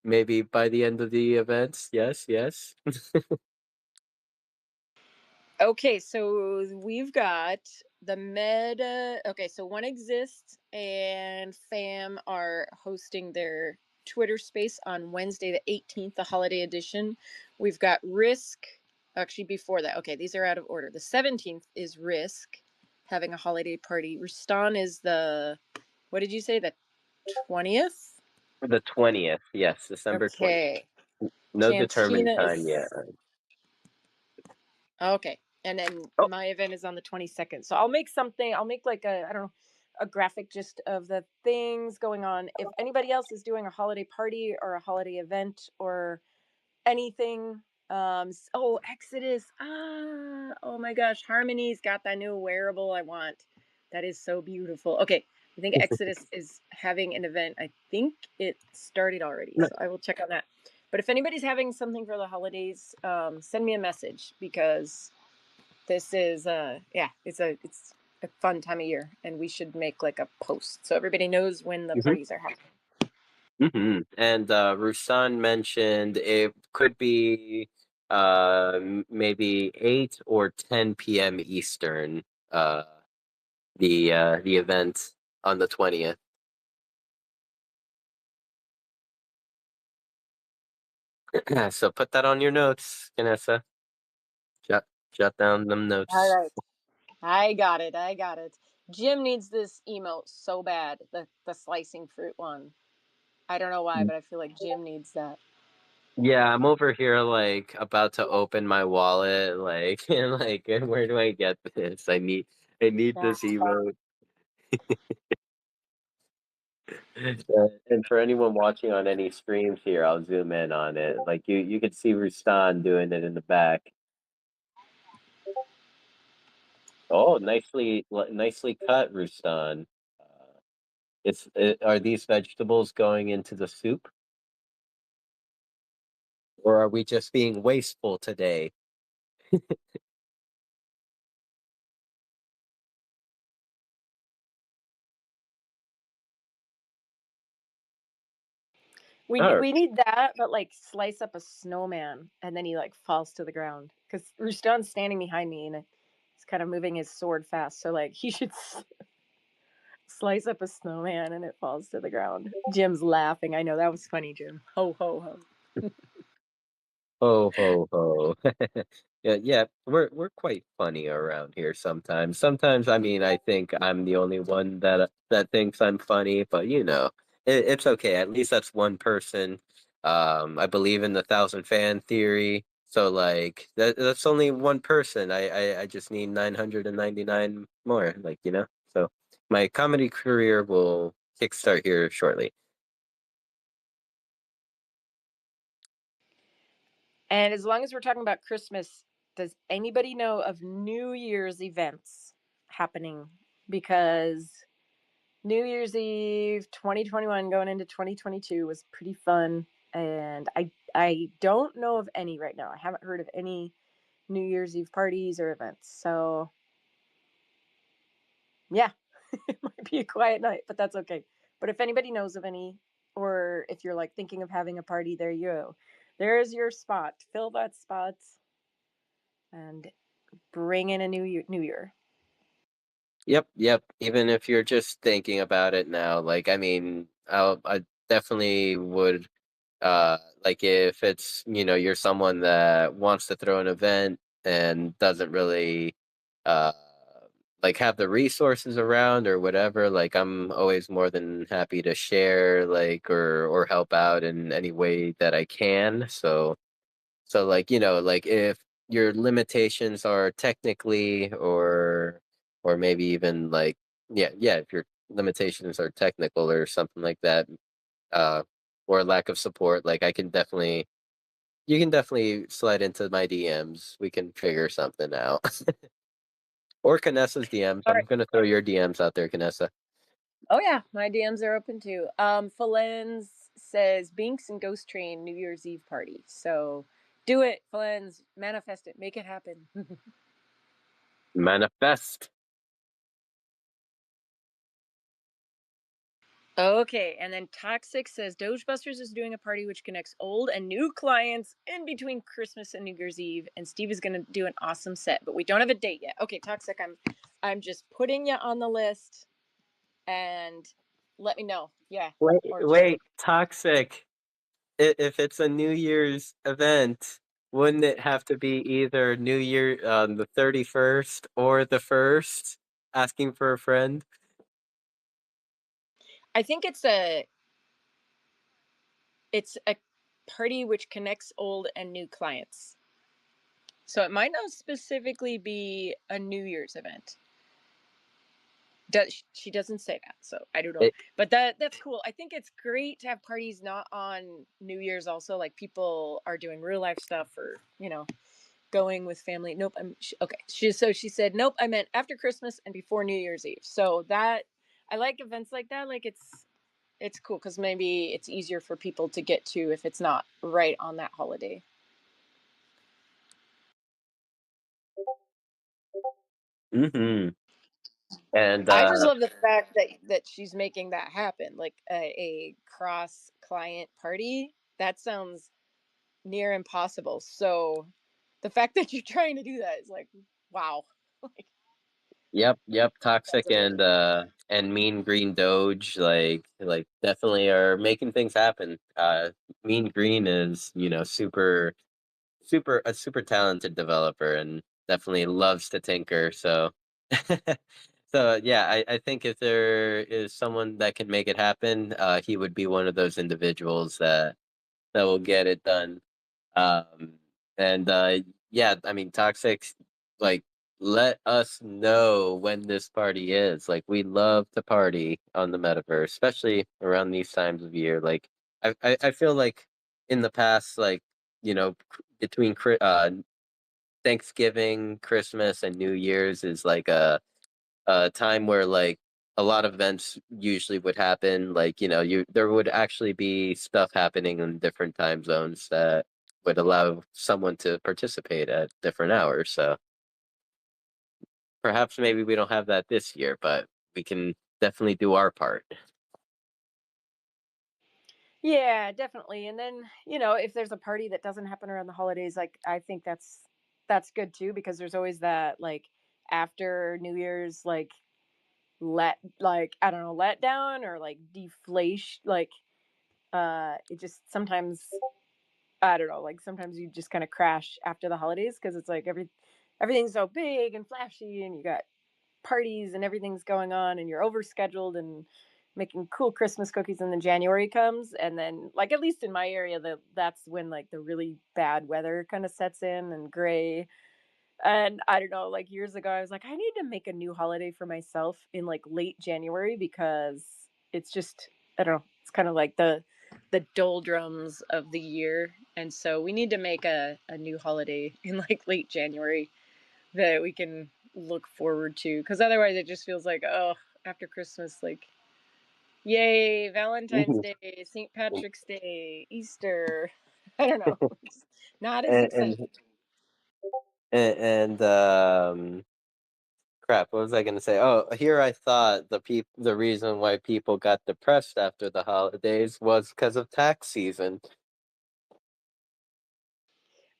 maybe by the end of the events. Yes, yes. Okay, so we've got the meta. Okay, so One Exist and Fam are hosting their Twitter space on Wednesday the 18th, the holiday edition. We've got Risk. Actually, before that, okay, these are out of order. The 17th is Risk having a holiday party. Rustan is the, what did you say, the 20th? The 20th, yes, December 20th. Okay. No determined Cantina time yet. is okay. And then Oh, my event is on the 22nd. So I'll make something, I'll make like a, I don't know, a graphic just of the things going on. If anybody else is doing a holiday party or a holiday event or anything, oh, Exodus. Oh my gosh, Harmony's got that new wearable I want. That is so beautiful. Okay, I think Exodus is having an event. I think it started already, no. so I will check on that. But if anybody's having something for the holidays, send me a message because this is yeah, it's a fun time of year, and we should make like a post so everybody knows when the Mhm. parties are happening. And Rusan mentioned it could be maybe 8 or 10 p.m. Eastern. The event on the 20th. So put that on your notes, Vanessa. Jot down them All notes. right. I got it. I got it. Jim needs this emote so bad. The slicing fruit one. I don't know why, but I feel like Jim needs that. Yeah, I'm over here like about to open my wallet, like and like where do I get this? I need this That's fun. emote. And for anyone watching on any streams here, I'll zoom in on it. Like you could see Rustan doing it in the back. Oh, nicely cut, Rustan. Are these vegetables going into the soup, or are we just being wasteful today? Oh, We need that, but like slice up a snowman and then he like falls to the ground because Rustan's standing behind me and he's kind of moving his sword fast. So like he should slice up a snowman and it falls to the ground. Jim's laughing. I know that was funny, Jim. Ho ho ho. ho ho ho. Yeah, we're quite funny around here sometimes. Sometimes, I mean, I think I'm the only one that thinks I'm funny, but it's okay. At least that's one person. I believe in the thousand fan theory, so like that's only one person. I just need 999 more, like. So my comedy career will kickstart here shortly. And as long as we're talking about Christmas, does anybody know of New Year's events happening? Because New Year's Eve 2021 going into 2022 was pretty fun. And I don't know of any right now. I haven't heard of any New Year's Eve parties or events. So yeah, it might be a quiet night, but that's okay. But if anybody knows of any, or if you're like thinking of having a party, there you go. There's your spot. Fill that spot and bring in a new year. Yep. Even if you're just thinking about it now, like I mean, I definitely would like if it's you're someone that wants to throw an event and doesn't really uh like have the resources around or whatever, like I'm always more than happy to share like or help out in any way that I can. So like if your limitations are technically or maybe even like yeah, if your limitations are technical or something like that, uh or lack of support, like you can definitely slide into my DMs. We can figure something out. Or Canessa's DMs. All I'm right. gonna throw your DMs out there, Canessa. Oh yeah, my DMs are open too. Falens says Binks and Ghost Train New Year's Eve party. So do it, Falens. Manifest it. Make it happen. Manifest. Okay, and then Toxic says Dogebusters is doing a party which connects old and new clients in between Christmas and New Year's Eve, and Steve is going to do an awesome set, but we don't have a date yet. Okay, Toxic, I'm just putting you on the list, and let me know. Yeah. Wait, Or just wait, toxic. If it's a New Year's event, wouldn't it have to be either New Year on the 31st or the 1st? Asking for a friend? I think it's a party which connects old and new clients. So it might not specifically be a New Year's event. She doesn't say that, so I don't know. It, But that's cool. I think it's great to have parties not on New Year's. Also, like people are doing real life stuff, or going with family. Nope, okay. She said nope. I meant after Christmas and before New Year's Eve. So that I like events like that. Like it's cool because maybe it's easier for people to get to if it's not right on that holiday. mm-hmm. And I just love the fact that she's making that happen, like a cross client party. That sounds near impossible. So the fact that you're trying to do that is like, wow. Like, yep, that's toxic amazing. and mean green doge like definitely are making things happen. Mean green is, super a super talented developer and definitely loves to tinker, so so yeah, I think if there is someone that can make it happen, he would be one of those individuals that will get it done. Um, and yeah, I mean, toxic, like, let us know when this party is. Like, we love to party on the metaverse, especially around these times of year. Like, I feel like in the past, like, between Thanksgiving, Christmas, and New Year's is like a time where like a lot of events usually would happen. Like, you there would actually be stuff happening in different time zones that would allow someone to participate at different hours. So perhaps maybe we don't have that this year, but we can definitely do our part. Yeah, definitely. And then, if there's a party that doesn't happen around the holidays, like I think that's good too because there's always that like after New Year's like I don't know, let down or like deflation like it just sometimes I don't know, like sometimes you just kind of crash after the holidays because it's like everything's so big and flashy and you got parties and everything's going on and you're overscheduled and making cool Christmas cookies and then January comes and then like at least in my area that's when like the really bad weather kind of sets in and gray and I don't know like years ago I was like I need to make a new holiday for myself in like late January because it's just I don't know it's kind of like the doldrums of the year and so we need to make a new holiday in like late January that we can look forward to because otherwise it just feels like oh after Christmas like yay Valentine's Mhm. Day, St. Patrick's Day, Easter. I don't know, it's not as and, exciting. and and crap, what was I going to say? Oh, here I thought the reason why people got depressed after the holidays was because of tax season.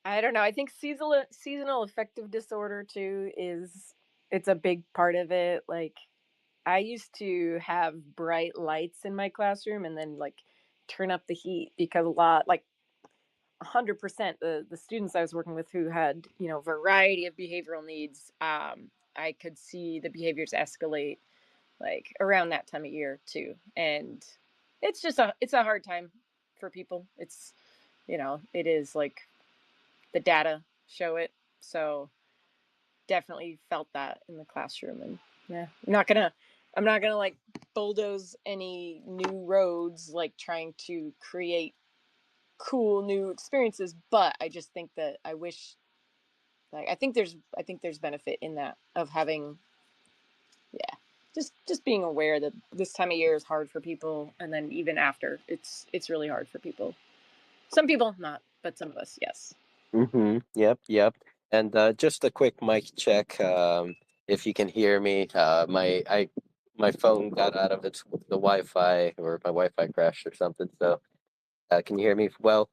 I don't know, I think seasonal affective disorder too is it's a big part of it. Like I used to have bright lights in my classroom and then like turn up the heat because a lot like 100% the students I was working with who had variety of behavioral needs. I could see the behaviors escalate like around that time of year too, and it's a hard time for people. It is like the data show it, so definitely felt that in the classroom. And yeah, I'm not gonna like bulldoze any new roads like trying to create cool new experiences, but I just think that I wish like I think there's benefit in that of having yeah just being aware that this time of year is hard for people and then even after it's really hard for people, some people not, but some of us yes. Mm-hmm. Yep. And just a quick mic check. If you can hear me, my phone got out of the Wi-Fi, or my Wi-Fi crashed or something. So, can you hear me well?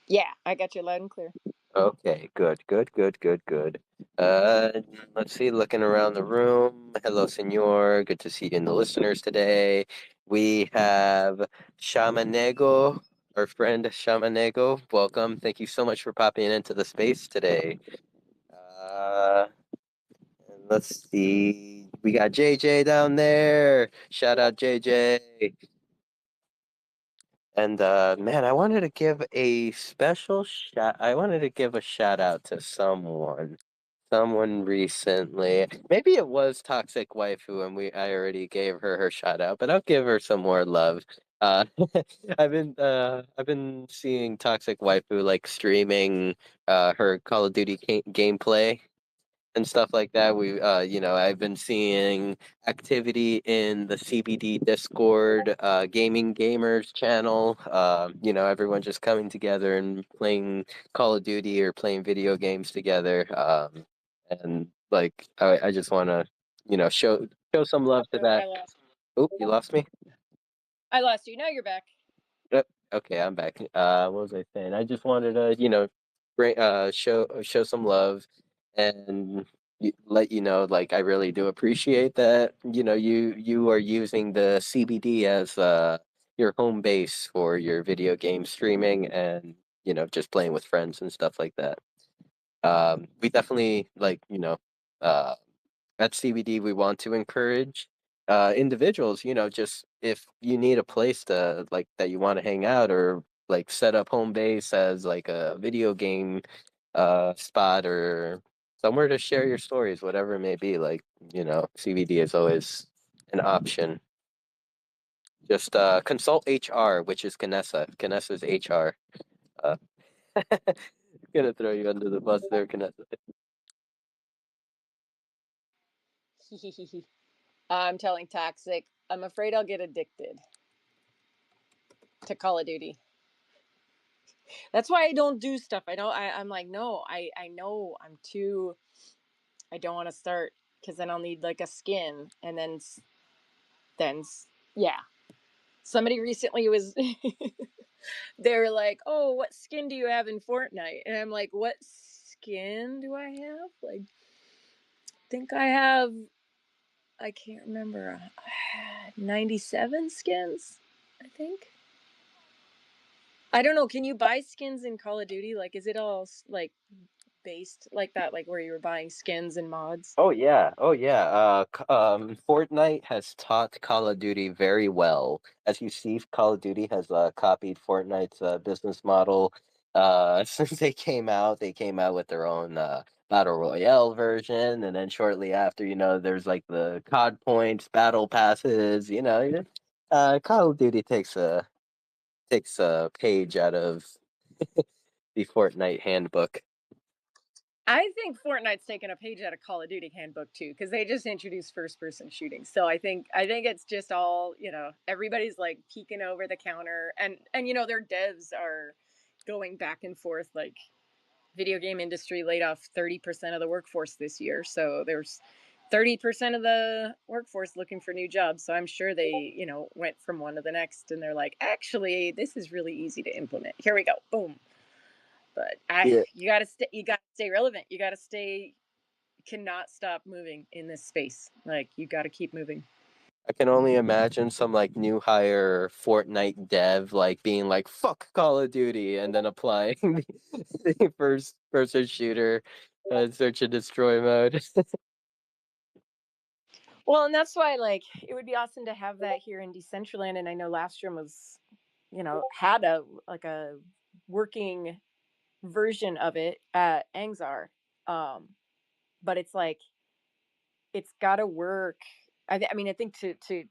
Yeah, I got you loud and clear. Okay, good, good, good, good, good. Let's see, looking around the room. Hello, senor. Good to see you in the listeners today. We have Shamanego, our friend Shamanego. Welcome. Thank you so much for popping into the space today. And let's see. We got JJ down there. Shout out JJ. And man, I wanted to give a shout out to someone recently. Maybe it was Toxic Waifu, and I already gave her shout out, but I'll give her some more love. Uh, I've been seeing Toxic Waifu like streaming her Call of Duty gameplay and stuff like that. I've been seeing activity in the CBD Discord, gaming gamers channel. Everyone just coming together and playing Call of Duty or playing video games together. And like, I just want to, show some love to Oh, that. I lost. Oop, you lost me. I lost you. Now you're back. Yep. Okay, I'm back. What was I saying? I just wanted to, show some love and let you know, like, I really do appreciate that. You are using the CBD as your home base for your video game streaming and just playing with friends and stuff like that. We definitely uh, at CBD, we want to encourage individuals, just if you need a place to like that you want to hang out or like set up home base as like a video game spot or somewhere to share your stories, whatever it may be. Like, CBD is always an option. Just consult HR, which is Canessa. Canessa's HR. Uh, gonna throw you under the bus there, Canessa. I'm telling Toxic. I'm afraid I'll get addicted to Call of Duty. That's why I don't do stuff. I'm like, no, I know I'm too. I don't want to start because then I'll need like a skin, and then yeah. Somebody recently was. They were like, "Oh, what skin do you have in Fortnite?" And I'm like, "What skin do I have? Like, I think I have. I can't remember. 97 skins, I think. I don't know. Can you buy skins in Call of Duty? Like, is it all like based like that, like where you were buying skins and mods? Oh yeah, oh yeah. Fortnite has taught Call of Duty very well. As you see, Call of Duty has copied Fortnite's business model. Since they came out with their own battle royale version, and then shortly after, there's like the COD points, battle passes. Call of Duty takes a page out of the Fortnite handbook. I think Fortnite's taken a page out of Call of Duty handbook too, because they just introduced first person shooting. So I think it's just all, everybody's like peeking over the counter, and their devs are going back and forth. Like, video game industry laid off 30% of the workforce this year, so there's 30% of the workforce looking for new jobs. So I'm sure they, went from one to the next, and they're like, actually, this is really easy to implement. Here we go, boom. But Yeah. you gotta stay relevant. You gotta stay. Cannot stop moving in this space. Like, you gotta keep moving. I can only imagine some like new hire Fortnite dev like being like "fuck Call of Duty" and then applying the first person shooter search and destroy mode. Well, and that's why, like, it would be awesome to have that here in Decentraland. And I know Lastrum was, had a working version of it at Angzar. But it's like, it's got to work. I think to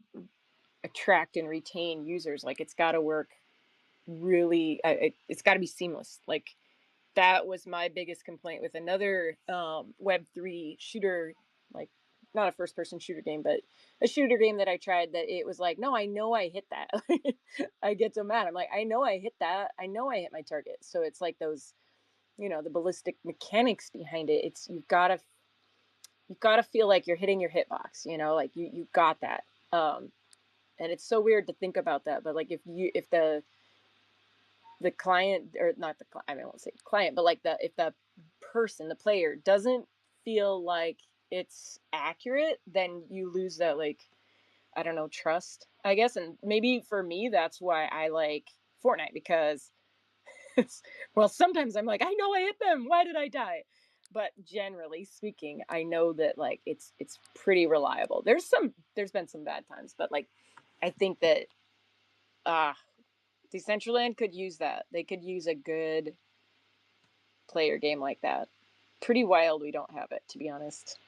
attract and retain users, like, it's got to work really. It's got to be seamless. Like, that was my biggest complaint with another Web3 shooter, like, not a first person shooter game, but a shooter game that I tried, that it was like, no, I know I hit that. I get so mad. I'm like, I know I hit that. I know I hit my target. So it's like those, the ballistic mechanics behind it. It's, you've got to feel like you're hitting your hitbox, like you got that. And it's so weird to think about that, but like, if the client, or not the I mean, I won't say client, but like if the person, the player, doesn't feel like it's accurate, then you lose that, like, I don't know, trust, I guess. And maybe for me, that's why I like Fortnite, because well, sometimes I'm like, I know I hit them. Why did I die? But generally speaking, I know that like it's pretty reliable. There's been some bad times, but like I think that uh Decentraland could use that. They could use a good player game like that. Pretty wild we don't have it, to be honest.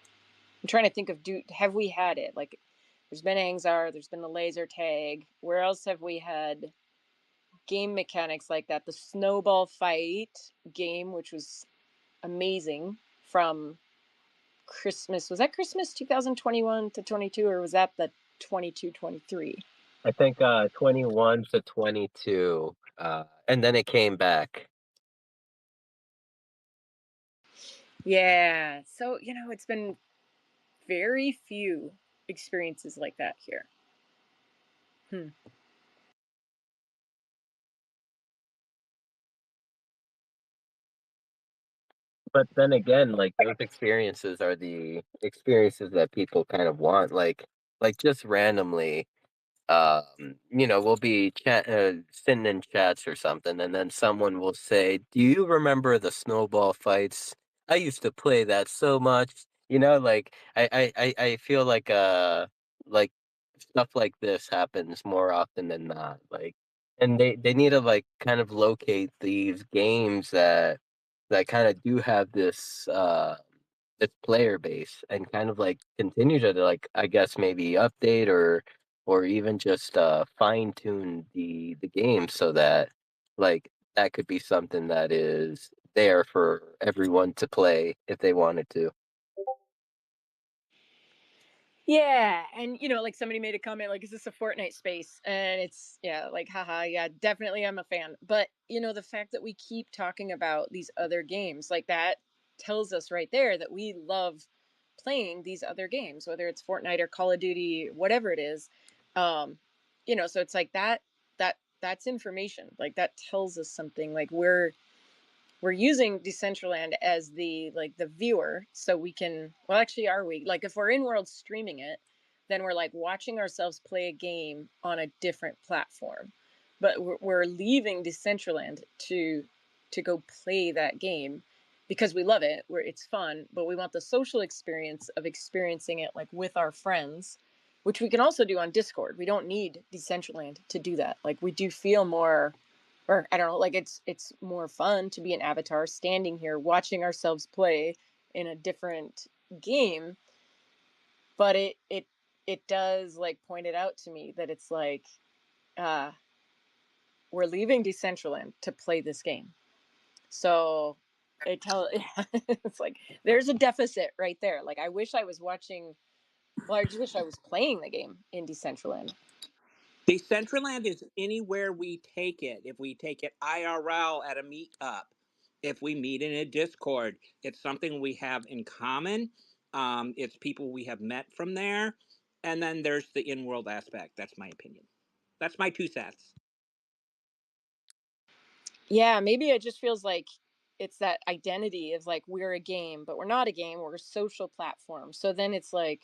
I'm trying to think of, have we had it? Like there's been Angzar, there's been the laser tag. Where else have we had game mechanics like that? The snowball fight game, which was amazing, from Christmas. Was that Christmas 2021 to 22, or was that the 22-23? I think 21 to 22, and then it came back. Yeah. So, it's been very few experiences like that here. Hmm. But then again, like those experiences are the experiences that people kind of want. Like just randomly, we'll be sitting in chats or something, and then someone will say, "Do you remember the snowball fights? I used to play that so much." Like I feel like stuff like this happens more often than not. Like, and they need to like kind of locate these games that kind of do have this player base, and kind of like continue to like, I guess, maybe update or even just fine tune the game so that like that could be something that is there for everyone to play if they wanted to. Yeah, and like somebody made a comment like, "Is this a Fortnite space?" And it's, yeah, like, haha, yeah, definitely, I'm a fan. But the fact that we keep talking about these other games, like that, tells us right there that we love playing these other games, whether it's Fortnite or Call of Duty, whatever it is. Um, so it's like that's information. Like that tells us something. Like we're using Decentraland as the viewer, so we can, well, actually, are we, like, if we're in world streaming it, then we're like watching ourselves play a game on a different platform, but we're leaving Decentraland to go play that game because we love it, where it's fun, but we want the social experience of experiencing it like with our friends, which we can also do on Discord. We don't need Decentraland to do that. Like we do feel more, or I don't know, like it's more fun to be an avatar standing here watching ourselves play in a different game. But it does like point it out to me that it's like uh we're leaving Decentraland to play this game. So it's like there's a deficit right there. Like I wish I was watching, well, I just wish I was playing the game in Decentraland. Decentraland is anywhere we take it. If we take it IRL at a meetup, if we meet in a Discord, it's something we have in common. It's people we have met from there. And then there's the in world aspect. That's my opinion. That's my 2 cents. Yeah, maybe it just feels like it's that identity of like we're a game, but we're not a game, we're a social platform. So then it's like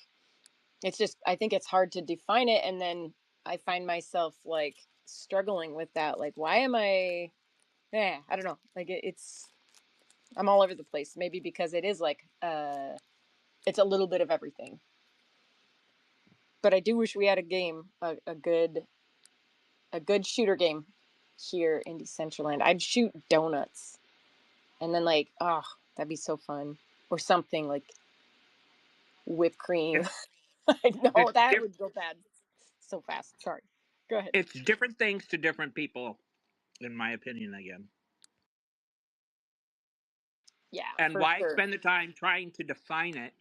it's just, I think it's hard to define it, and then I find myself like struggling with that. Like why am I, yeah, I don't know. Like it's I'm all over the place. Maybe because it is like it's a little bit of everything. But I do wish we had a game, a good shooter game here in Decentraland. I'd shoot donuts and then like, oh, that'd be so fun. Or something like whipped cream. It's I know it's that diff- would go bad so fast. Sorry. Go ahead. it's different things to different people, in my opinion. Again, Yeah, and for why sure. spend the time trying to define it?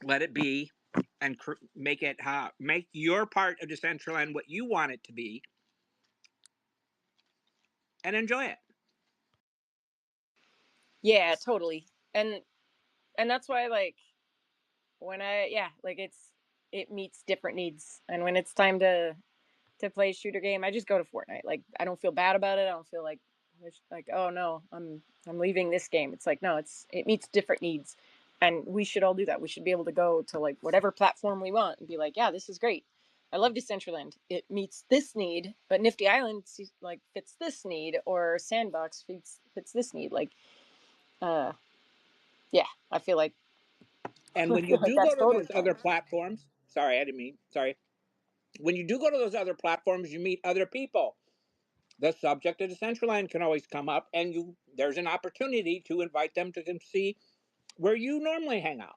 Let it be, and make it make your part of Decentraland what you want it to be, and enjoy it. Yeah, totally. And that's why, like, when I, yeah, like it meets different needs. And when it's time to to play a shooter game, I just go to Fortnite. Like I don't feel bad about it. I don't feel like oh no, I'm leaving this game. It's like no, it meets different needs, and we should all do that. We should be able to go to like whatever platform we want and be like, yeah, this is great. I love Decentraland. It meets this need, but Nifty Island like fits this need, or Sandbox fits this need. Like, uh, yeah, I feel like And I when you feel like do go that's to totally those fine. other platforms, sorry, I didn't mean, sorry. When you do go to those other platforms, you meet other people. The subject of Decentraland can always come up, and there's an opportunity to invite them to come see where you normally hang out.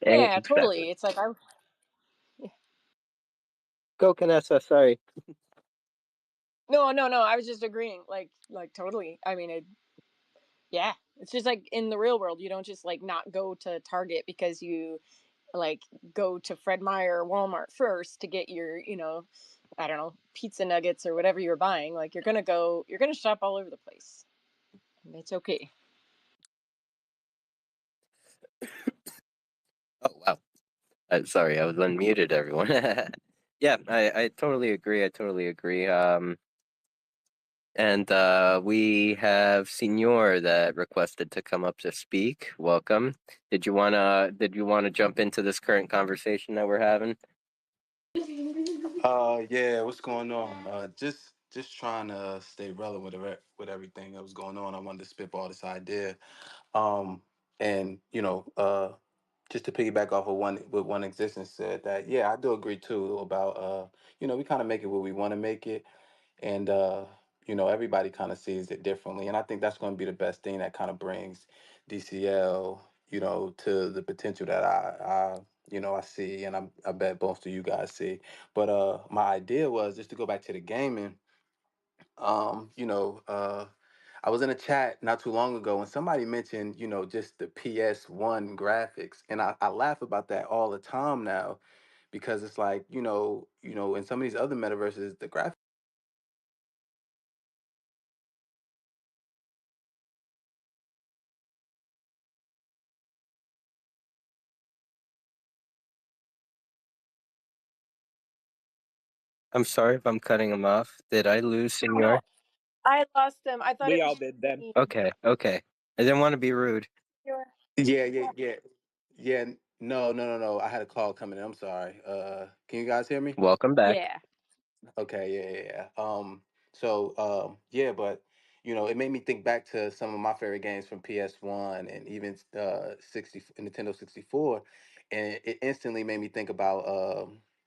Yeah, Exactly. totally. It's like I Go, Canessa. Sorry. no. I was just agreeing. Like totally. I mean, yeah. It's just like in the real world, you don't just like not go to Target because you like go to Fred Meyer or Walmart first to get your, I don't know, pizza nuggets or whatever you're buying. Like you're gonna shop all over the place. And it's okay. Oh wow. Sorry, I was unmuted, everyone. Yeah, I totally agree. I totally agree. And we have Senor that requested to come up to speak. Welcome. Did you wanna jump into this current conversation that we're having? Yeah, what's going on? Just trying to stay relevant with everything that was going on. I wanted to spitball this idea. Um, and just to piggyback off of one existence said that, yeah, I do agree too about we kind of make it where we want to make it, and everybody kind of sees it differently, and I think that's going to be the best thing that kind of brings DCL, to the potential that I see, and I bet both of you guys see. But my idea was just to go back to the gaming. I was in a chat not too long ago and somebody mentioned, just the PS1 graphics. And I laugh about that all the time now because it's like, in some of these other metaverses, the graphics. I'm sorry if I'm cutting him off. Did I lose No, Senor? I lost him. I thought We it all was did then. me. Okay, okay. I didn't want to be rude. Yeah, yeah, yeah. Yeah. No, no, no, no. I had a call coming in. I'm sorry. Can you guys hear me? Welcome back. Yeah. Okay, yeah, yeah, yeah. Yeah, but it made me think back to some of my favorite games from PS1 and even 60 Nintendo 64, and it instantly made me think about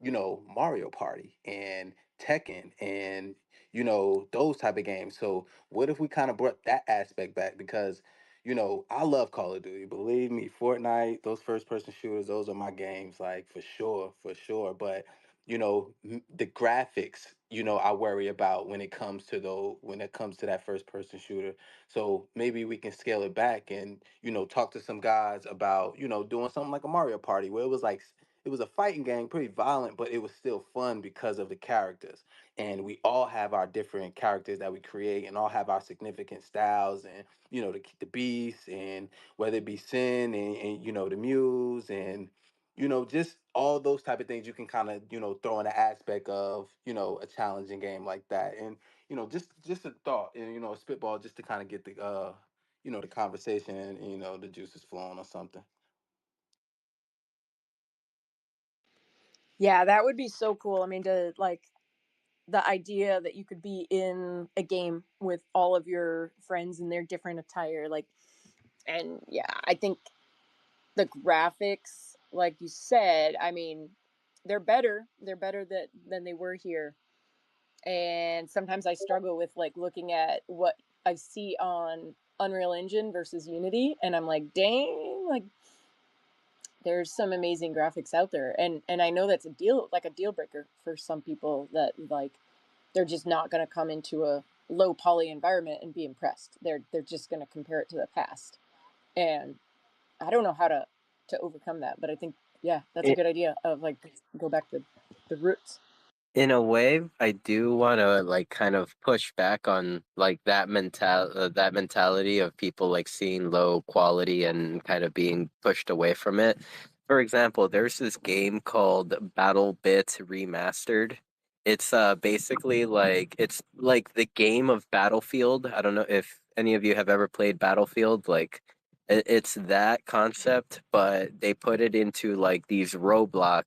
Mario Party and Tekken and those type of games. So what if we kind of brought that aspect back? Because I love Call of Duty. Believe me, Fortnite, those first person shooters, those are my games, like for sure, for sure. But the graphics, I worry about when it comes to that first person shooter. So maybe we can scale it back and talk to some guys about doing something like a Mario Party where it was a fighting game, pretty violent, but it was still fun because of the characters. And we all have our different characters that we create and all have our significant styles, and the beasts, and whether it be Sin and the Muse, and just all those type of things you can kind of throw in the aspect of a challenging game like that. And just a thought, and a spitball, just to kind of get the conversation and the juices flowing or something. Yeah, that would be so cool. I mean, to like the idea that you could be in a game with all of your friends in their different attire, like, and yeah, I think the graphics, like you said, I mean, they're better. They're better than they were here. And sometimes I struggle with like looking at what I see on Unreal Engine versus Unity, and I'm like, dang, like there's some amazing graphics out there, and I know that's a deal breaker for some people that like they're just not going to come into a low poly environment and be impressed. They're just going to compare it to the past, and I don't know how to overcome that. But I think yeah, that's a I- good idea of like go back to the roots. In a way, I do want to like kind of push back on like that mentality of people like seeing low quality and kind of being pushed away from it. for example, there's this game called Battle Bit Remastered. It's basically like it's like the game of Battlefield. I don't know if any of you have ever played Battlefield. Like it's that concept, but they put it into like these Roblox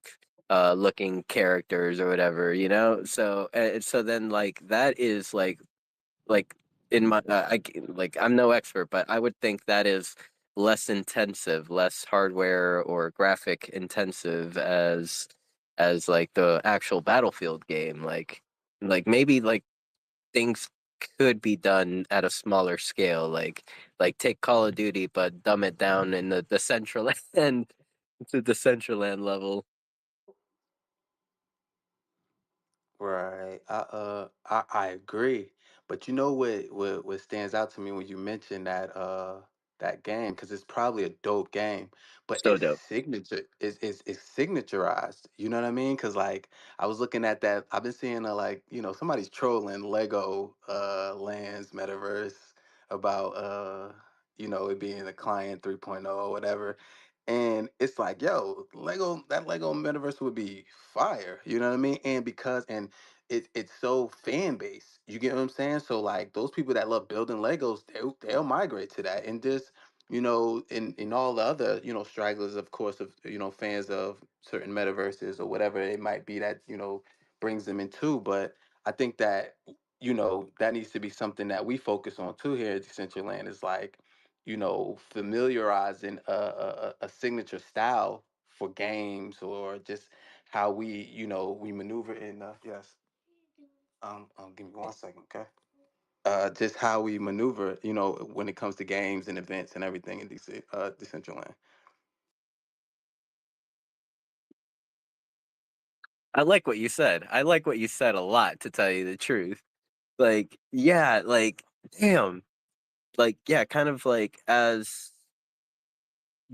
looking characters or whatever, you know? So then like that is like in my like I'm no expert, but I would think that is less intensive, less hardware or graphic intensive as like the actual Battlefield game. Like maybe like things could be done at a smaller scale, like take Call of Duty but dumb it down in the central end to the Decentraland level. Right. I agree. But you know what stands out to me when you mention that game, because it's probably a dope game, but So dope. it's signaturized. You know what I mean? Because like I was looking at that, I've been seeing like, somebody's trolling Lego lands metaverse about it being a client 3.0 or whatever. And it's like, yo, that Lego metaverse would be fire. You know what I mean? And it's so fan based. You get what I'm saying? So like those people that love building Legos, they'll migrate to that. And just, in all the other, stragglers, of course, of fans of certain metaverses or whatever it might be that, brings them into. But I think that, that needs to be something that we focus on too here at Decentraland, is like, familiarizing a signature style for games, or just how we maneuver in. Yes. Give me 1 second, okay? Just how we maneuver, when it comes to games and events and everything in Decentraland. I like what you said. I like what you said a lot, to tell you the truth. Like, yeah, like, damn. Like, yeah, kind of like as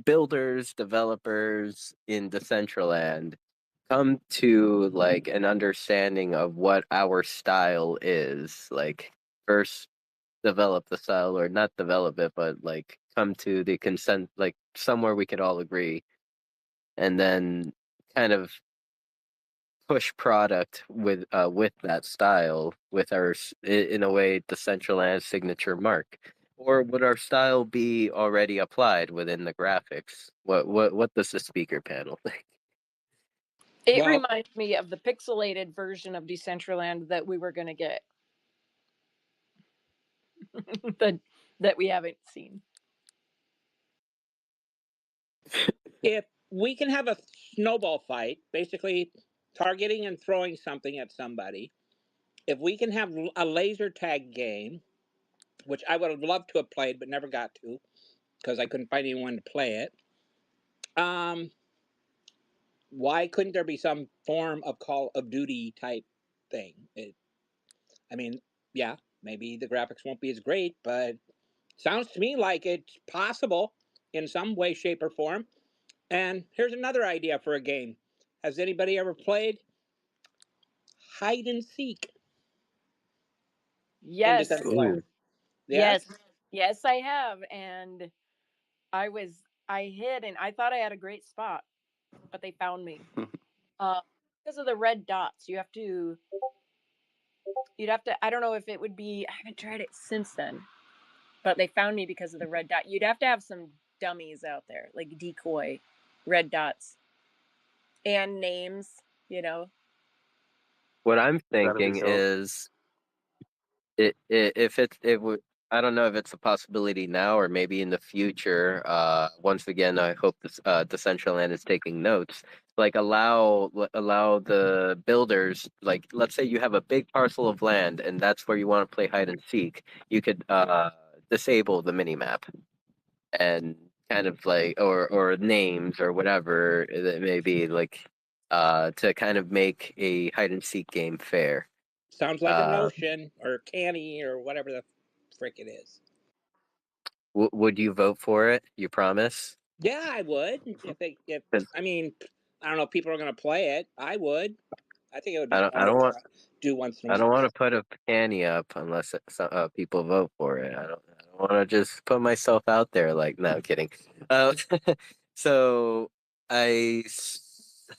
builders, developers in Decentraland come to like an understanding of what our style is. Like, first develop the style, or not develop it, but like come to the consent, like somewhere we could all agree, and then kind of push product with that style, with in a way the Decentraland signature mark. Or would our style be already applied within the graphics? What does the speaker panel think? It Well, reminds me of the pixelated version of Decentraland that we were going to get that that we haven't seen. if we can have a snowball fight, basically targeting and throwing something at somebody, if we can have a laser tag game, which I would have loved to have played but never got to because I couldn't find anyone to play it. Um, why couldn't there be some form of Call of Duty type thing? I mean, yeah, maybe the graphics won't be as great, but sounds to me like it's possible in some way, shape, or form. And here's another idea for a game. Has anybody ever played hide and seek in Yes, Decentraland? Ooh, yes, Yes? yes, I have, and I hid, and I thought I had a great spot, but they found me. Uh, because of the red dots, you'd have to. I don't know if it would be. I haven't tried it since then, but they found me because of the red dot. You'd have to have some dummies out there, like decoy red dots and names. You know. what I'm That'll be thinking dope. is if it would, I don't know if it's a possibility now or maybe in the future. Once again, I hope this Decentraland is taking notes. Like allow the builders, like let's say you have a big parcel of land and that's where you want to play hide and seek. You could disable the mini map and kind of like or names or whatever it may be, like to kind of make a hide and seek game fair. Sounds like a Uh, notion or canny or whatever the frick it is. would you vote for it? You promise? Yeah, I would. If 'Cause I mean, I don't know if people are going to play it. I would. I think it would be I fun to don't want do once in a I don't while. want to put a penny up unless people vote for it. I don't want to just put myself out there. Like, no, I'm kidding. Uh, so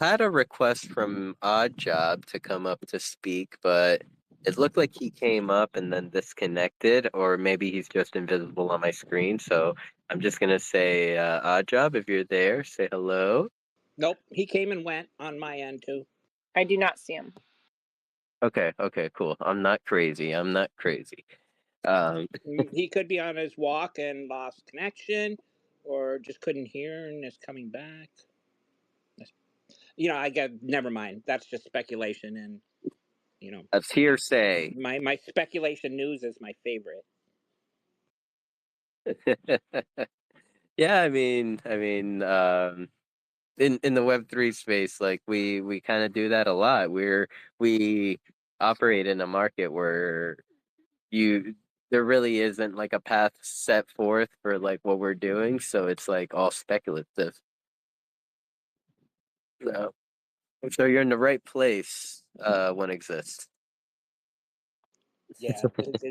had a request from Odd Job to come up to speak, but it looked like he came up and then disconnected, or maybe he's just invisible on my screen. So I'm just gonna say, Odd Job, if you're there, say hello. Nope, he came and went on my end too. I do not see him. Okay, cool. I'm not crazy. I'm not crazy. Um, He could be on his walk and lost connection, or just couldn't hear and is coming back. I get. Never mind. That's just speculation, and you know, that's hearsay. my speculation news is my favorite. Yeah, I mean, in the Web3 space, like we kind of do that a lot. We operate in a market where you there really isn't like a path set forth for like what we're doing, so it's like all speculative. So, so you're in the right place. One exists. Yeah, it's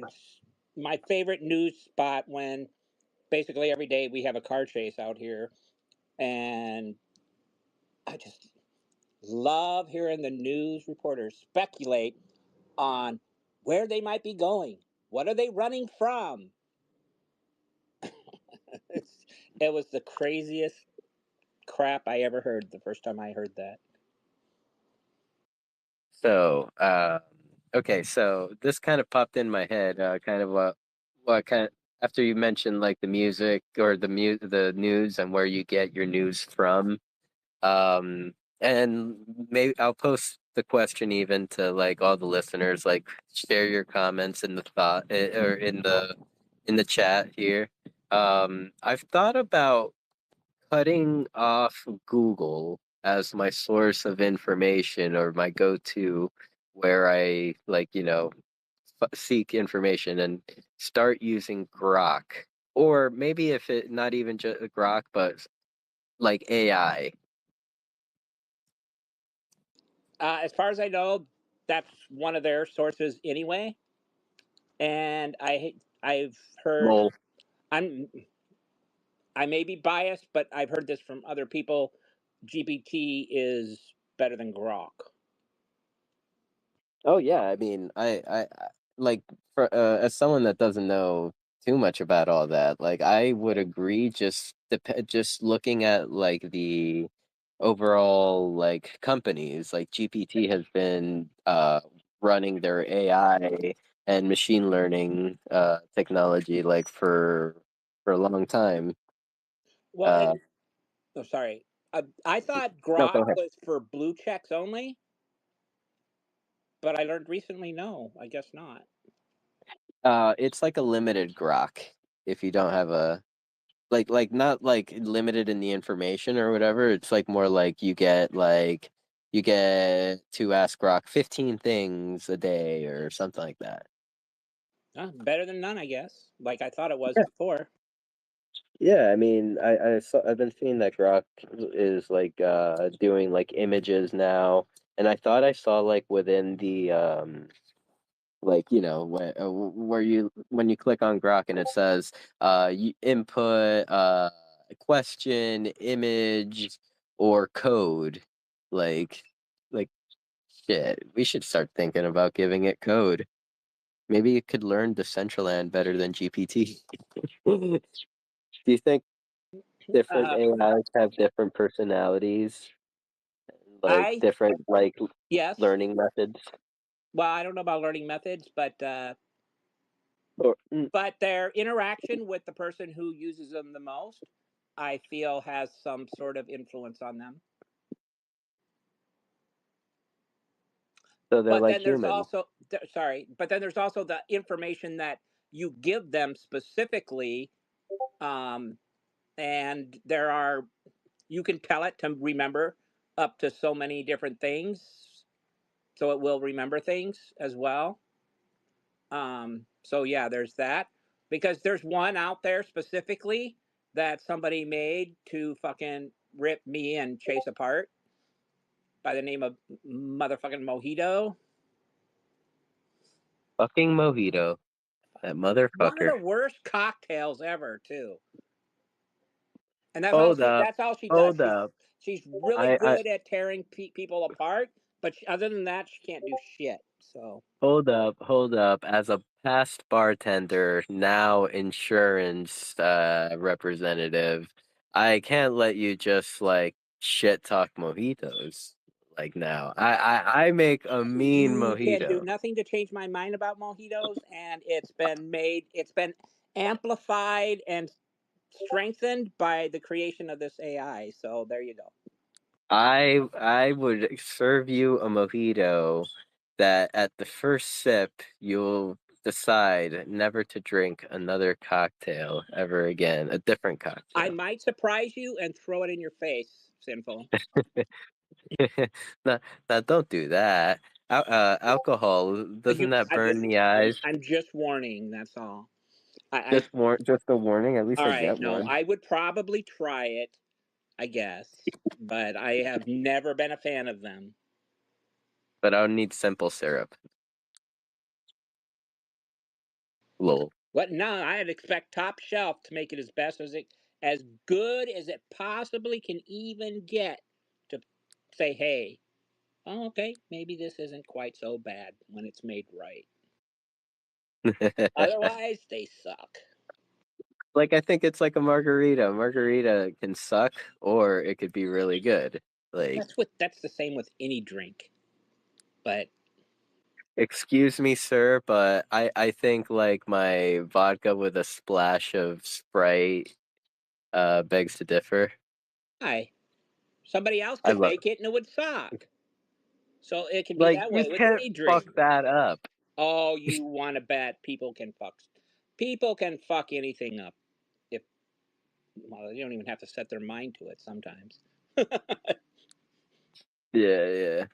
my favorite news spot when basically every day we have a car chase out here, and I just love hearing the news reporters speculate on where they might be going. What are they running from? It's, it was the craziest crap I ever heard the first time I heard that. So, okay, so this kind of popped in my head, kind of what kind after you mentioned like the music or the news and where you get your news from. And maybe I'll post the question even to like all the listeners, like share your comments in the thought or in the chat here. I've thought about cutting off Google as my source of information or my go-to where I like, seek information and start using Grok. Or maybe if it not even just Grok, but like AI. As far as I know, that's one of their sources anyway. And I've heard Lol. I'm I may be biased, but I've heard this from other people. GPT is better than Grok. Oh yeah, I mean, like for as someone that doesn't know too much about all that, like I would agree. Just looking at like the overall like companies, like GPT has been running their AI and machine learning technology like for a long time. Well, Uh, and oh, sorry, I thought no, go Grok ahead. was for blue checks only, but I learned recently no, I guess not. It's like a limited grok if you don't have a like not like limited in the information or whatever. It's like more like you get to ask Grok 15 things a day or something like that. Better than none, I guess. Like I thought it was before. Yeah, I mean, I've been seeing that Grok is like doing like images now, and I thought I saw like within the like where you when you click on Grok and it says you input question, image, or code, like like shit. We should start thinking about giving it code. Maybe it could learn Decentraland better than GPT. Do you think different Uh, AIs have different personalities, like I different like yes. learning methods? Well, I don't know about learning methods, Or but their interaction with the person who uses them the most, I feel, has some sort of influence on them. so they're But like then there's humans. also sorry, but then there's also the information that you give them specifically, um, and there are you can tell it to remember up to so many different things, so it will remember things as well. So yeah, there's that because there's one out there specifically that somebody made to fucking rip me and Chase apart by the name of motherfucking Mojito. Fucking mojito, that One of motherfucker. the worst cocktails ever, too. And that's all Hold she. up. That's all she does. Hold She's up. she's really I good at tearing people apart, but other than that, she can't do shit. So hold up. Hold up. As a past bartender, now insurance representative, I can't let you just like shit talk mojitos like now. I make a mean you can do mojito. nothing to change my mind about mojitos, and it's been amplified and strengthened by the creation of this AI. So there you go. I would serve you a mojito that at the first sip you'll decide never to drink another cocktail ever again, a different I cocktail. might surprise you and throw it in your face, Sinful. No, no, don't do that. Alcohol, doesn't You, that I'm burn just, the eyes? I'm just warning. That's all. I Just a warning. At least all I right. get No, one. I would probably try it, I guess, but I have never been a fan of them. But I would need simple syrup. Lol. What? No, I'd expect top shelf to make it as best as good as it possibly can even get. To say, hey, oh, okay, maybe this isn't quite so bad when it's made right. Otherwise, they suck. Like I think it's like a margarita. Margarita can suck or it could be really good. Like, That's the same with any drink. But excuse me, sir, but I think like my vodka with a splash of Sprite begs to differ. hi, somebody else I could love make it and it would suck. So it can be like that you way with can't any fuck drink. that up. Oh, you want to bet people can fuck anything up if well, they don't even have to set their mind to it sometimes. Yeah,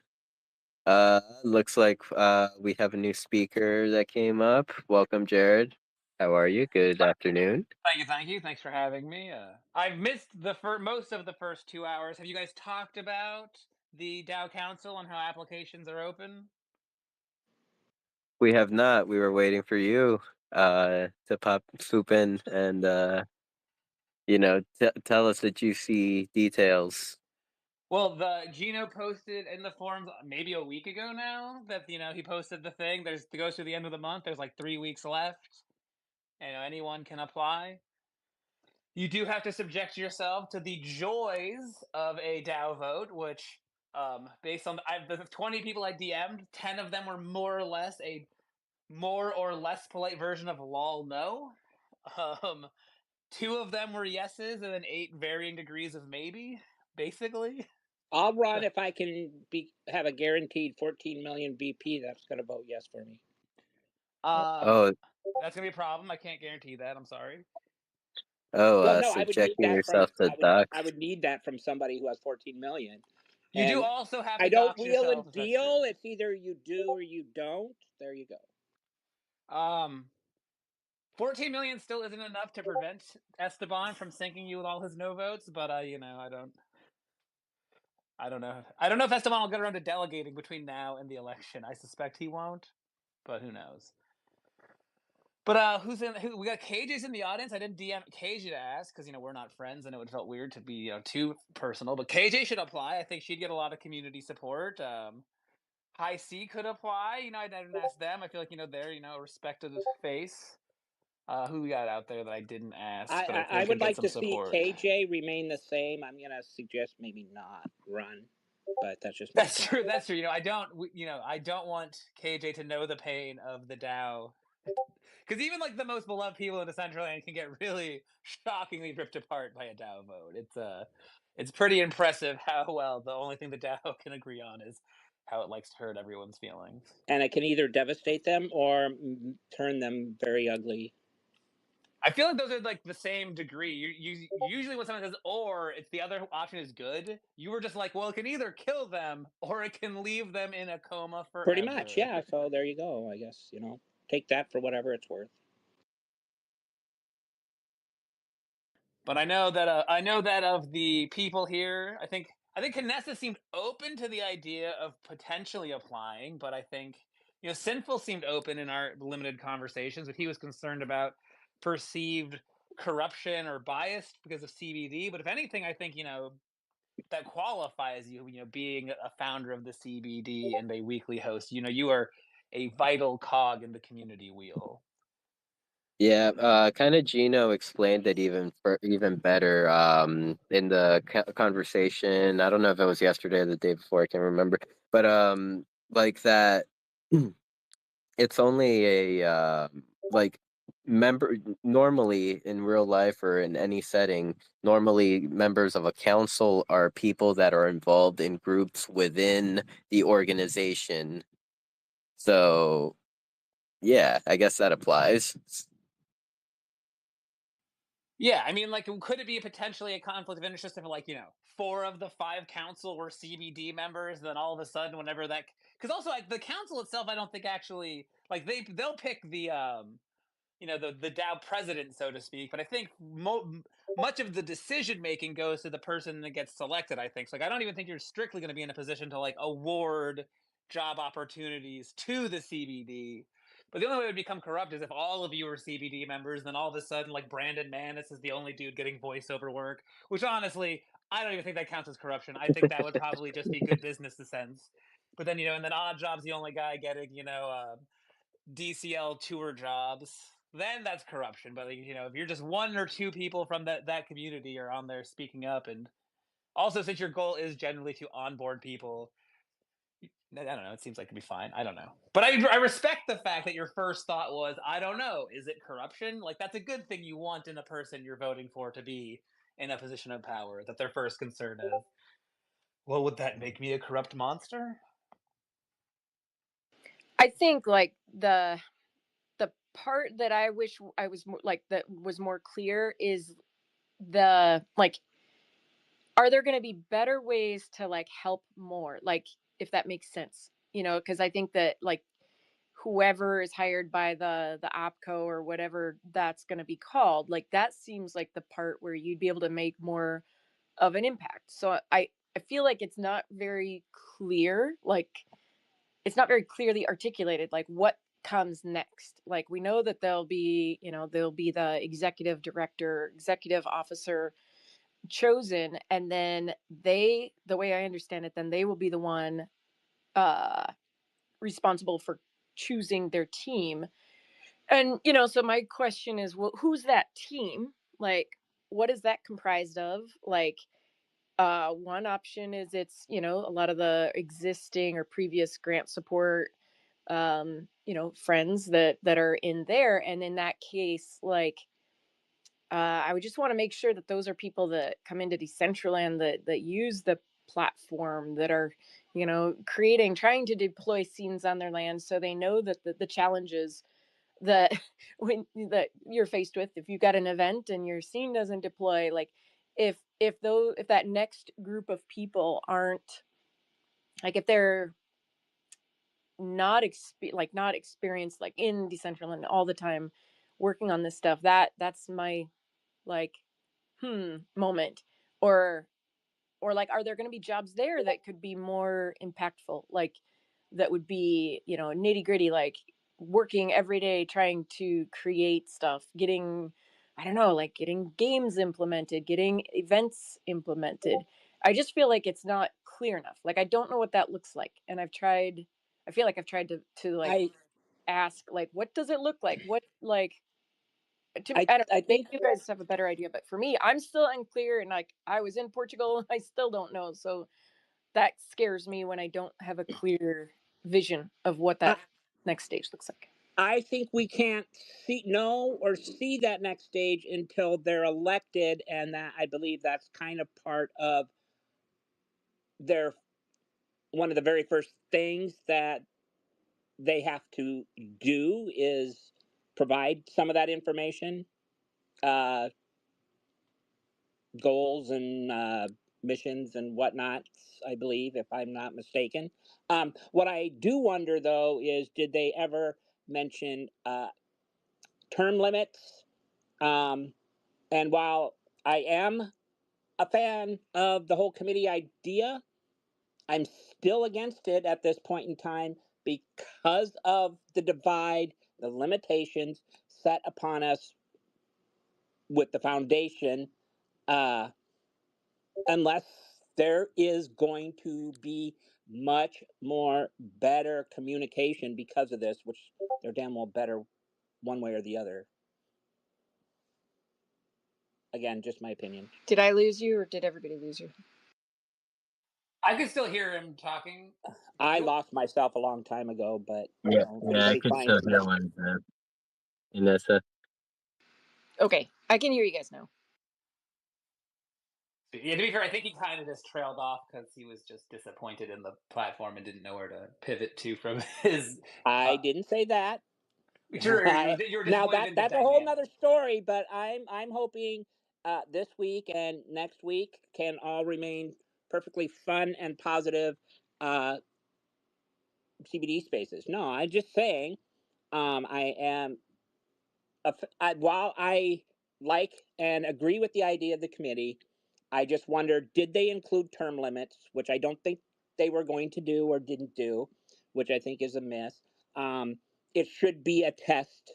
yeah. Looks like we have a new speaker that came up. Welcome, Jared. How are you? Good afternoon. Thank you, thank you. Thanks for having me. I've missed the most of the first 2 hours. Have you guys talked about the Dow Council and how applications are open? We have not. We were waiting for you to swoop in and tell us the juicy details. Well, the Gino posted in the forums maybe a week ago now that he posted the thing. It goes to the end of the month. There's like 3 weeks left. And anyone can apply. You do have to subject yourself to the joys of a Dow vote, which, based on the 20 people I DM'd, 10 of them were more or less a more or less polite version of lol no. Um, Two of them were yeses, and then 8 varying degrees of maybe, basically. I'll run if I can have a guaranteed 14 million BP that's going to vote yes for me. Um, Oh, that's gonna be a problem. I can't guarantee that. I'm sorry. Well, no, I would need subjecting that from yourself to I ducks. would need that from somebody who has 14 million. You do And also have I to don't dox wheel yourself and if that's true. deal. It's either you do or you don't. There you go. 14 million still isn't enough to prevent Esteban from sinking you with all his no votes, but I don't know. I don't know if Esteban will get around to delegating between now and the election. I suspect he won't, but who knows? But we got KJ's in the audience. I didn't DM KJ to ask because we're not friends and it would felt weird to be too personal. But KJ should apply. I think she'd get a lot of community support. High C could apply. I didn't ask them. I feel like they're a respected face. Who we got out there that I didn't ask that I I think would could get like some to see support? KJ remain the same. I'm going to suggest maybe not run, but that's just my That's opinion. true. That's true. I don't want KJ to know the pain of the Dow, because even like the most beloved people in Decentraland can get really shockingly ripped apart by a Dow vote. It's pretty impressive how well the only thing the Dow can agree on is how it likes to hurt everyone's feelings. And it can either devastate them or turn them very ugly. I feel like those are like the same degree. You usually when someone says "or," it's the other option is good. You were just like, well, it can either kill them or it can leave them in a coma Pretty much, forever. yeah. So there you go. I guess take that for whatever it's worth. But I know that of the people here, I think Canessa seemed open to the idea of potentially applying, but I think Sinful seemed open in our limited conversations, but he was concerned about perceived corruption or biased because of CBD, but if anything, I think that qualifies you. Being a founder of the CBD and a weekly host. You are a vital cog in the community wheel. Yeah, kind of Gino explained it even better in the conversation. I don't know if it was yesterday or the day before, I can't remember. But like that it's only a like member normally in real life or in any setting, normally members of a council are people that are involved in groups within the organization. So, yeah, I guess that applies. Yeah, I mean, like, could it be potentially a conflict of interest if, like, 4 of the 5 council were CBD members, then all of a sudden, whenever that, because also, like, the council itself, I don't think actually, like, they'll pick the DAO president, so to speak. But I think much of the decision making goes to the person that gets selected. I think so. Like, I don't even think you're strictly going to be in a position to like award job opportunities to the CBD. But the only way it would become corrupt is if all of you are CBD members, then all of a sudden, like Brandon Manis is the only dude getting voiceover work. Which honestly, I don't even think that counts as corruption. I think that would probably just be good business sense. But then, and then Odd Job's the only guy getting, DCL tour jobs, then that's corruption. But like, if you're just 1 or 2 people from that community are on there speaking up, and also since your goal is generally to onboard people, I don't know. It seems like it'd be fine. I don't know, but I respect the fact that your first thought was, I don't know, is it corruption? Like, that's a good thing you want in a person you're voting for to be in a position of power. That their first concern is, well, would that make me a corrupt monster? I think like the part that I wish I was like that was more clear is the like, are there going to be better ways to like help more, like, if that makes sense, because I think that like whoever is hired by the opco or whatever that's going to be called, like that seems like the part where you'd be able to make more of an impact. So I feel like it's not very clear, like it's not very clearly articulated, like what comes next. Like we know that there'll be the executive director, executive officer chosen, and then the way I understand it, then they will be the one uh responsible for choosing their team. And so my question is, well, who's that team? Like, what is that comprised of? Like, one option is it's a lot of the existing or previous grant support, friends that are in there, and in that case, like, I would just want to make sure that those are people that come into Decentraland, that use the platform, that are creating, trying to deploy scenes on their land, so they know that the challenges that that you're faced with if you've got an event and your scene doesn't deploy, like if that next group of people aren't, like, if they're not experienced like in Decentraland all the time working on this stuff, that's my like moment. Or like, are there going to be jobs there that could be more impactful, like that would be nitty gritty, like working every day trying to create stuff, getting, I don't know, like getting games implemented, getting events implemented. I just feel like it's not clear enough. Like, I don't know what that looks like, and I feel like I've tried to like I ask, like, what does it look like, what, like, I don't know, I maybe think you guys have a better idea, but for me, I'm still unclear, and like I was in Portugal, I still don't know. So that scares me when I don't have a clear vision of what I, that next stage looks like. I think we can't know or see that next stage until they're elected, and that I believe that's kind of part of their one of the very first things that they have to do is provide some of that information, uh, goals and missions and whatnot. I believe, if I'm not mistaken. What I do wonder though is, did they ever mention term limits? Um, and while I am a fan of the whole committee idea, I'm still against it at this point in time because of the divide, the limitations set upon us with the foundation, unless there is going to be much more better communication because of this, which they're damn well better one way or the other. Again, just my opinion. Did I lose you or did everybody lose you? I can still hear him talking. I lost myself a long time ago, but Yeah, if yeah, I anybody's could fine still with hear it. one, Inessa. Okay, I can hear you guys now. Yeah, to be fair, I think he kind of just trailed off because he was just disappointed in the platform and didn't know where to pivot to from his. I didn't say that. Sure, you were Now disappointed in the that's a whole nother dynamic. story, but I'm hoping this week and next week can all remain perfectly fun and positive CBD spaces. No, I'm just saying I am while I like and agree with the idea of the committee, I just wonder, did they include term limits, which I don't think they were going to do or didn't do, which I think is a miss. It should be a test,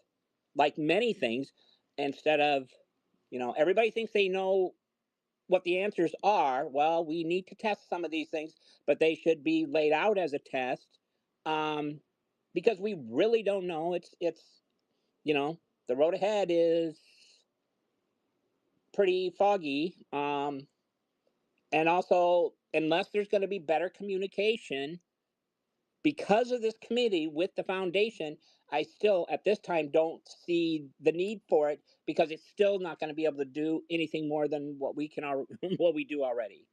like many things, instead of, everybody thinks they know what the answers are. Well, we need to test some of these things, but they should be laid out as a test, um, because we really don't know. It's the road ahead is pretty foggy. And also, unless there's going to be better communication because of this committee with the foundation, I still, at this time, don't see the need for it because it's still not going to be able to do anything more than what we can what we do already.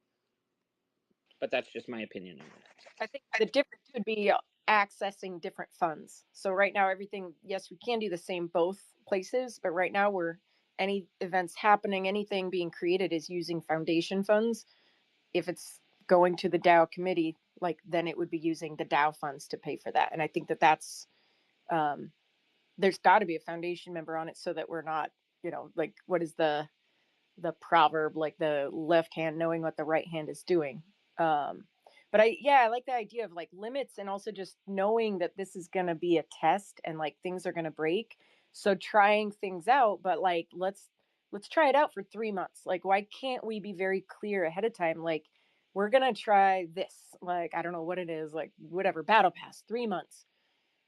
But that's just my opinion on it. I think the difference would be accessing different funds. So right now, everything, yes, we can do the same both places, but right now we're any events happening, anything being created is using foundation funds. If it's going to the DAO committee, like then it would be using the DAO funds to pay for that. And I think that that's there's got to be a foundation member on it so that we're not, like what is the proverb, like the left hand knowing what the right hand is doing. But I like the idea of like limits and also just knowing that this is going to be a test and like things are going to break. So trying things out, but like let's try it out for 3 months. Like why can't we be very clear ahead of time? Like we're going to try this. Like I don't know what it is. Like whatever battle pass 3 months,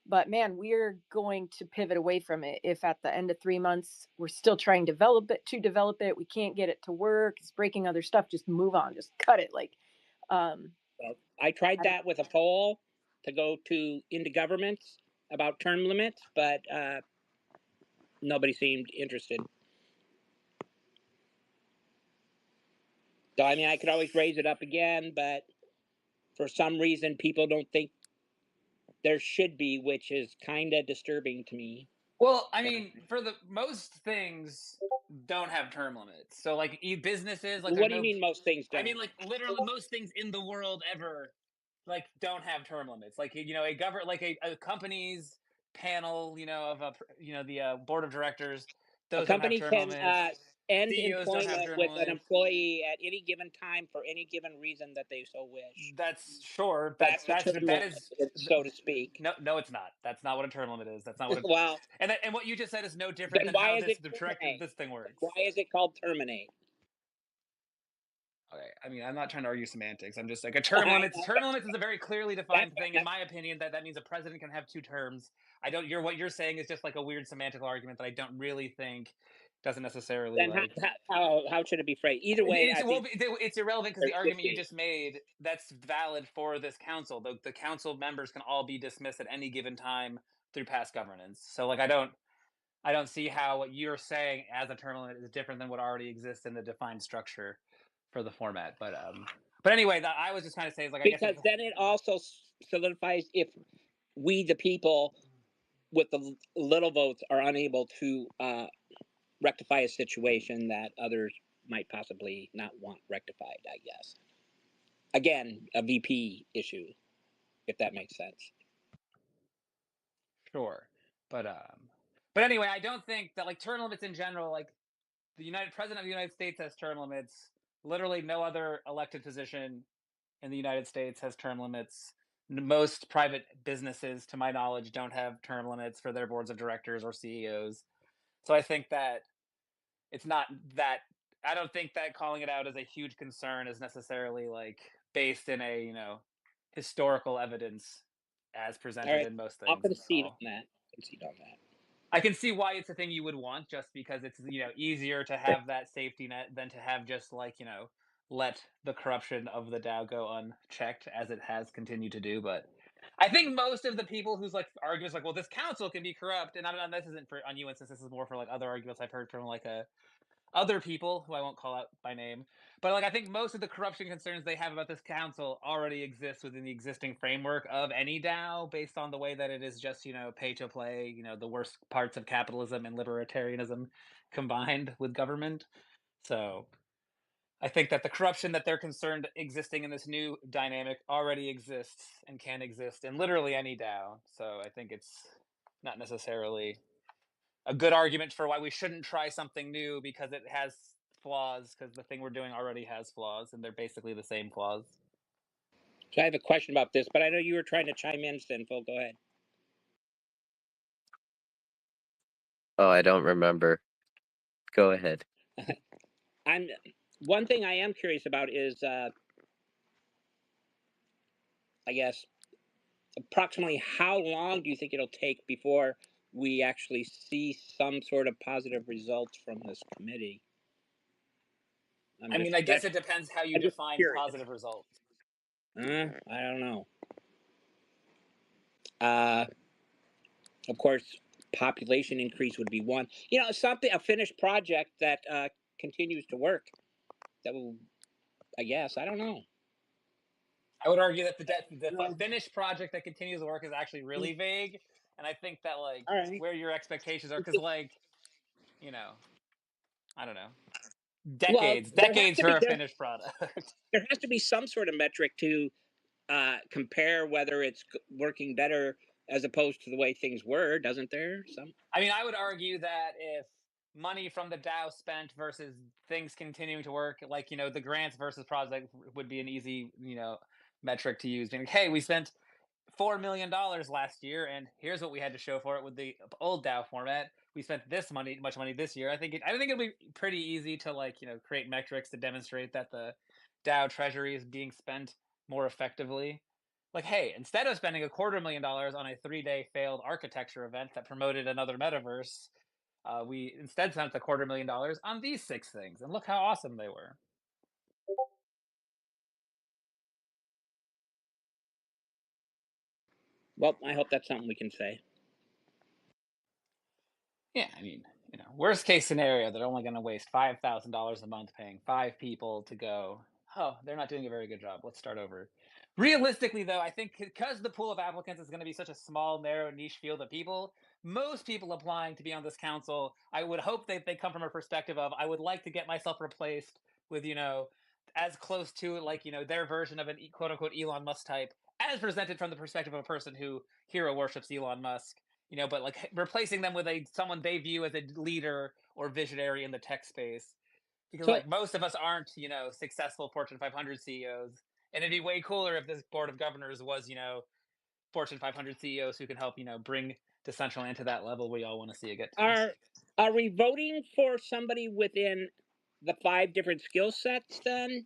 but man, we're going to pivot away from it if at the end of 3 months we're still trying to develop it, we can't get it to work, it's breaking other stuff, just move on, just cut it. Like um Well, I tried I don't that with a poll to go into governments about term limits, but nobody seemed interested. So I mean, I could always raise it up again, but for some reason, people don't think there should be, which is kind of disturbing to me. Well, I mean, for the most things don't have term limits. So like businesses, like there's What do you no. mean most things I mean, don't? like literally most things in the world ever, like don't have term limits. Like a government, like a company's panel, of the board of directors, A those don't have company term can limits. end CEOs don't have employment term with an limits. employee at any given time for any given reason that they so wish. That's sure. That's a term That limit, is so to speak. no, it's not. That's not what a term limit is. That's not what it. Well, And what you just said is no different then than why how is this it the direct terminate? this thing Then works. why is it called terminate? Okay, I mean, I'm not trying to argue semantics. I'm just like a term I limits. know Term limits is a very clearly that's defined thing, in that's my opinion. That means a president can have 2 terms. I don't. What you're saying is just like a weird semantical argument that I don't really think doesn't necessarily then like. how should it be phrased? Either way, I think It's irrelevant because there the should argument you be. just made that's valid for this council. The council members can all be dismissed at any given time through past governance. So like I don't see how what you're saying as a term limit is different than what already exists in the defined structure for the format. But anyway, I was just trying to say is like I guess Because then it also solidifies if we, the people, with the little votes, are unable to rectify a situation that others might possibly not want rectified. I guess again, a VP issue, if that makes sense. sure, but but anyway, I don't think that like term limits in general, like the United President of the United States has term limits. Literally, no other elected position in the United States has term limits. Most private businesses, to my knowledge, don't have term limits for their boards of directors or CEOs. So I think that it's not that. I don't think that calling it out as a huge concern is necessarily like based in a historical evidence as All presented right, in most I'll things. That's concede all. on that. Concede on that. I can see why it's a thing you would want, just because it's easier to have that safety net than to have just like let the corruption of the DAO go unchecked as it has continued to do. But I think most of the people who's like arguments like, well, this council can be corrupt, and this isn't for on you instance. This is more for like other arguments I've heard from like other people who I won't call out by name. But like I think most of the corruption concerns they have about this council already exist within the existing framework of any DAO, based on the way that it is just pay to play, the worst parts of capitalism and libertarianism combined with government. So I think that the corruption that they're concerned existing in this new dynamic already exists and can exist in literally any DAO. So I think it's not necessarily a good argument for why we shouldn't try something new because it has flaws, because the thing we're doing already has flaws and they're basically the same flaws. So I have a question about this, but I know you were trying to chime in, Sinful. Go ahead. Oh, I don't remember. Go ahead. I'm one thing I am curious about is, I guess, approximately how long do you think it'll take before we actually see some sort of positive results from this committee? I mean, I guess it depends how you I'm just define curious. positive results. I don't know. Of course, population increase would be one. A finished project that continues to work. That will, I guess. I don't know. I would argue that the finished project that continues to work is actually really vague, and I think that like All right. where your expectations are, because like I don't know, decades for a finished product. There has to be some sort of metric to compare whether it's working better as opposed to the way things were, doesn't there? I mean, I would argue that if money from the DAO spent versus things continuing to work, like the grants versus project would be an easy metric to use. Being like, hey, we spent $4 million last year, and here's what we had to show for it with the old DAO format. We spent much money this year. I think it'll be pretty easy to like create metrics to demonstrate that the DAO treasury is being spent more effectively. Like, hey, instead of spending $250,000 on a 3-day failed architecture event that promoted another metaverse, we instead spent $250,000 on these 6 things, and look how awesome they were. Well, I hope that's something we can say. Yeah, I mean, worst case scenario, they're only going to waste $5,000 a month paying 5 people to go. Oh, they're not doing a very good job. Let's start over. Realistically, though, I think because the pool of applicants is going to be such a small, narrow, niche field of people, most people applying to be on this council, I would hope that they come from a perspective of, I would like to get myself replaced with, as close to like, their version of an quote unquote Elon Musk type, as presented from the perspective of a person who hero worships Elon Musk. But like replacing them with someone they view as a leader or visionary in the tech space, because So, like most of us aren't successful Fortune 500 CEOs, and it'd be way cooler if this board of governors was Fortune 500 CEOs who can help bring Decentraland to that level we all want to see it get to. are we voting for somebody within the 5 different skill sets then?